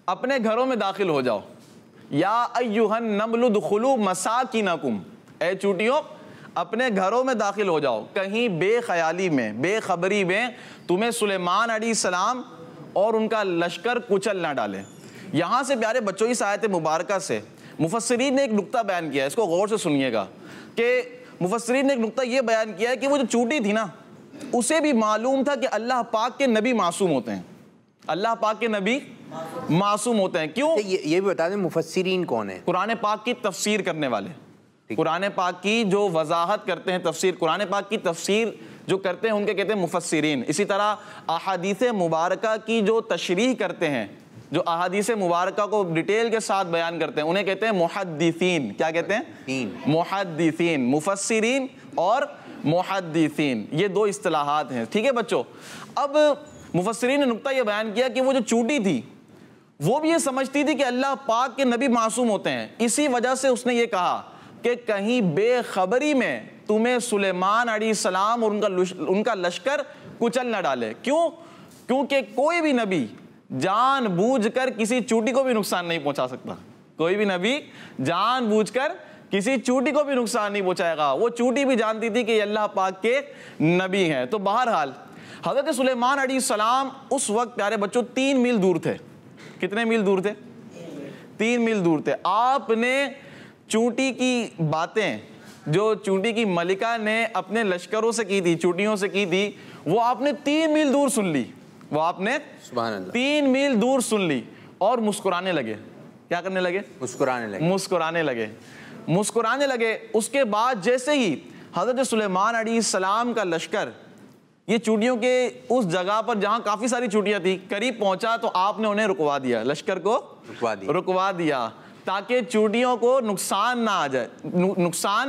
Speaker 13: अपने घरों में दाखिल हो जाओ। या अय्युहन नमलु दुखुलू मसाकिनकुम, ए चूंटियों, अपने घरों में दाखिल हो जाओ, कहीं बेख्याली में, बेखबरी में तुम्हें सुलेमान अलैहिस्सलाम और उनका लश्कर कुचल ना डाले। यहाँ से प्यारे बच्चों, इस आयत मुबारका से मुफस्सिरीन ने एक नुक्ता बयान किया है, इसको गौर से सुनिएगा कि मुफस्सिरीन ने एक नुक्ता ये बयान किया है कि वो जो चूंटी थी ना, उसे भी मालूम था कि अल्लाह पाक के नबी मासूम होते हैं, अल्लाह पाक के नबी मासूम होते हैं। क्यों?
Speaker 1: ये भी बता दें मुफस्सिरीन कौन है? कुरान
Speaker 13: पाक की तफसीर करने वाले, कुरान पाक की जो वजाहत करते हैं, तफसीर, कुरान पाक की तफसीर जो करते हैं उनके कहते हैं मुफस्सिरीन। इसी तरह अहादीस मुबारका की जो तशरीह करते हैं, जो अहादीस मुबारका को डिटेल के साथ बयान करते हैं, उन्हें कहते हैं मुहद्दिसीन। क्या कहते हैं? मुहद्दिसीन। मुफस्सिरीन और मुहद्दिसीन, ये दो इस्तिलाहात हैं। ठीक है बच्चों, अब मुफस्सिरीन ने नुक्ता ये बयान किया कि वो जो चूंटी थी वो भी ये समझती थी कि अल्लाह पाक के नबी मासूम होते हैं। इसी वजह से उसने ये कहा कि कहीं बेखबरी में तुम्हें सुलेमान अलैहिस्सलाम और उनका लश्कर कुचल न डाले। क्यों? क्योंकि कोई भी नबी जानबूझकर किसी चूंटी को भी नुकसान नहीं पहुंचा सकता। कोई भी नबी जानबूझकर किसी चूंटी को भी नुकसान नहीं पहुंचाएगा। वो चूंटी भी जानती थी कि अल्लाह पाक के नबी हैं। तो बहरहाल हजरत सुलेमान अलैहिस्सलाम उस वक्त प्यारे बच्चों 3 मील दूर थे। कितने मील दूर थे? 3 मील दूर थे। आपने चूंटी की बातें जो चूंटी की मलिका ने अपने लश्करों से की थी, चूंटियों से की थी, वो आपने 3 मील दूर सुन ली। वो आपने 3 मील दूर सुन ली और मुस्कुराने लगे। क्या करने लगे? मुस्कुराने लगे। उसके बाद जैसे ही हजरत सुलेमान अलैहिस्सलाम का लश्कर ये चूंटियों के उस जगह पर जहां काफी सारी चूंटियां थी करीब पहुंचा तो आपने उन्हें रुकवा दिया, लश्कर को रुकवा दिया ताकि चूंटियों को नुकसान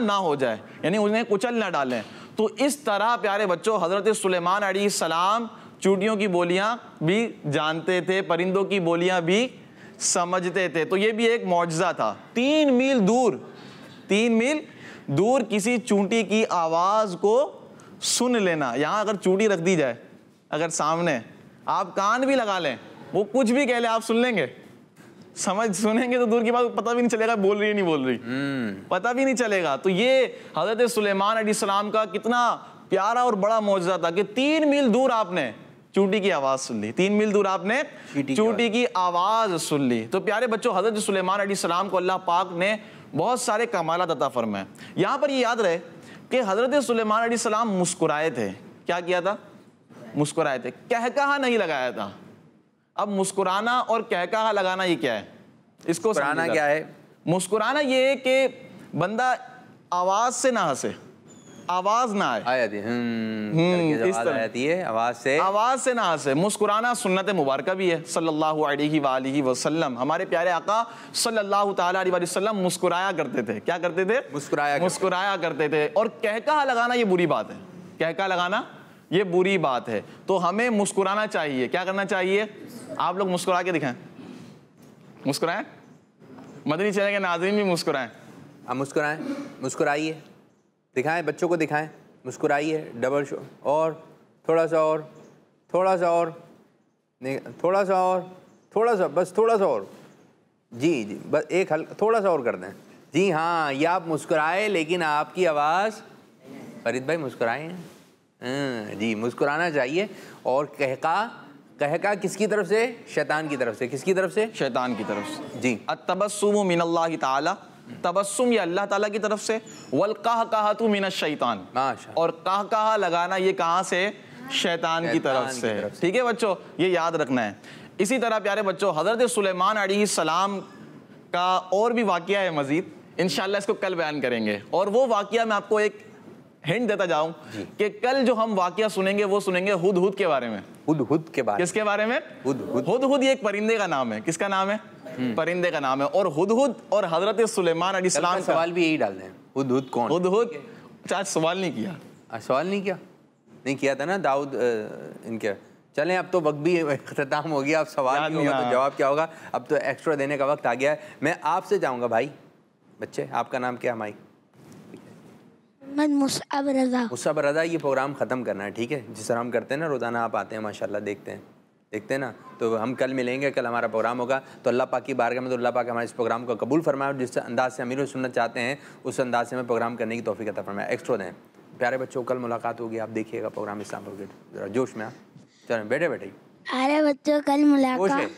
Speaker 13: ना हो जाए, यानी उन्हें कुचल ना डालें। तो इस तरह प्यारे बच्चों हजरत सुलेमान अलैहिस्सलाम चूंटियों की बोलियां भी जानते थे, परिंदों की बोलियां भी समझते थे। तो ये भी एक मौजज़ा था। 3 मील दूर किसी चूंटी की आवाज को सुन लेना। यहां अगर चूंटी रख दी जाए, अगर सामने आप कान भी लगा लें, वो कुछ भी कह ले आप सुन लेंगे? समझ सुनेंगे तो दूर की बात, पता भी नहीं चलेगा बोल रही है नहीं बोल रही, पता भी नहीं चलेगा। तो ये हजरत सुलेमान अलैहिस्सलाम का कितना प्यारा और बड़ा मौजज़ा था कि 3 मील दूर आपने चूंटी की आवाज सुन ली, 3 मील दूर आपने चूंटी की आवाज सुन ली। तो प्यारे बच्चों, हजरत सुलेमान अलैहिस्सलाम को अल्लाह पाक ने बहुत सारे कमालात अता फरमाए। यहाँ पर ये याद रहे कि हजरत सुलेमान अलैहिस्सलाम मुस्कुराए थे। क्या किया था? मुस्कुराए थे, कहकहा नहीं लगाया था। अब मुस्कुराना और कहकहा लगाना ये क्या है? इसको
Speaker 1: मुस्कुराना क्या है?
Speaker 13: मुस्कुराना ये है कि बंदा आवाज से ना हंसे, आवाज ना आए,
Speaker 1: इस तरह आती है आवाज से ना हंसे। मुस्कुराना सुन्नत मुबारक भी है। सल्लल्लाहु अलैहि वसल्लम, हमारे प्यारे आका सल्लल्लाहु ताला अलैहि वसल्लम मुस्कुराया करते थे। क्या करते थे? मुस्कुराया करते थे। और कहकहा लगाना ये बुरी बात है, कहकहा लगाना ये बुरी बात है। तो हमें मुस्कुराना चाहिए। क्या करना चाहिए? आप लोग मुस्कुरा के दिखाएं, मुस्कुराएं, मदनी चैनल के नाज़रीन भी मुस्कुराएं। आप मुस्कुराएं, मुस्कुराइए, दिखाएं, बच्चों को दिखाएं, मुस्कुराइए, डबल शो, और थोड़ा सा और, थोड़ा सा और, थोड़ा सा और, थोड़ा सा, बस थोड़ा सा और, जी जी, बस एक हल्का थोड़ा सा और कर दें। जी हाँ, ये आप मुस्कुराए लेकिन आपकी आवाज़, फरीद भाई मुस्कुराए हैं जी, मुस्कुराना चाहिए। और कहका किसकी तरफ से? शैतान की तरफ से। किसकी तरफ से? शैतान की तरफ से जी।
Speaker 13: अत्तबस्सुमु मिनल्लाहि ताला, तबस्सुम ये अल्लाह ताला की तरफ से, वल कहकहतु मिनश शैतान, और कहकहा लगाना ये कहाँ से? शैतान की तरफ से। ठीक है बच्चों, ये याद रखना है। इसी तरह प्यारे बच्चों, हजरत सुलेमान अलैहिस्सलाम का और भी वाकया है मजीद, इंशाअल्लाह इसको कल बयान करेंगे। और वो वाकया मैं आपको एक हिंट देता जाऊं कि कल जो हम वाकया सुनेंगे वो सुनेंगे हुदहुद के बारे में।
Speaker 1: हुदहुद के बारे में?
Speaker 13: किसके बारे में? हुदहुद ये एक परिंदे का नाम है। किसका नाम है? परिंदे का नाम है। और हुदहुद और हजरत सुलेमान अलैहिस्सलाम का
Speaker 1: सवाल भी यही डाल दें, हुदहुद कौन?
Speaker 13: हुदहुद आज सवाल नहीं किया,
Speaker 1: सवाल नहीं किया था ना दाऊद इनके। चलें, अब तो वक्त भी इख्तिताम हो गया, अब सवाल नहीं होगा तो जवाब क्या होगा? अब तो एक्स्ट्रा देने का वक्त आ गया है। मैं आपसे चाहूँगा भाई, बच्चे आपका नाम क्या है? माई
Speaker 3: मुसअब रज़ा।
Speaker 1: मुसअब रज़ा, ये प्रोग्राम ख़त्म करना है, ठीक है? जिस तरह हम करते हैं ना, रोज़ाना आप आते हैं माशाल्लाह, देखते हैं ना, तो हम कल मिलेंगे, कल हमारा प्रोग्राम होगा। तो अल्लाह पाक की बारगाह में तो अल्लाह पाक हमारे इस प्रोग्राम को कबूल फरमाए और जिस अंदाज से अमीर सुन्नत चाहते हैं उस अंदाज से हमें प्रोग्राम करने की तौफीक अता फरमाए। एक्स्ट्रा दें। प्यारे बच्चों, कल मुलाकात होगी, आप देखिएगा प्रोग्राम इस्लाम फॉर किड्स। जरा जोश में आप चलें, बैठे
Speaker 3: अरे बच्चों कल मुलाकात,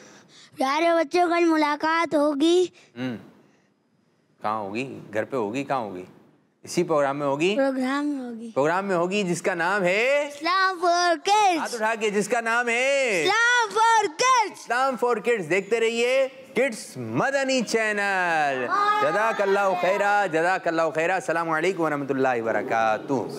Speaker 3: प्यारे बच्चों कल मुलाकात होगी।
Speaker 1: कहाँ होगी? घर पे होगी? कहाँ होगी? इसी प्रोग्राम में होगी। प्रोग्राम में होगी जिसका नाम है
Speaker 3: इस्लाम फॉर किड्स।
Speaker 1: हाथ उठा के, जिसका नाम है
Speaker 3: Islam for kids.
Speaker 1: Islam for kids. देखते रहिए किड्स मदनी चैनल। जज़ाकल्लाहु खैरा, जज़ाकल्लाहु खैरा। अस्सलामु अलैकुम व रहमतुल्लाहि व बरकातुहू।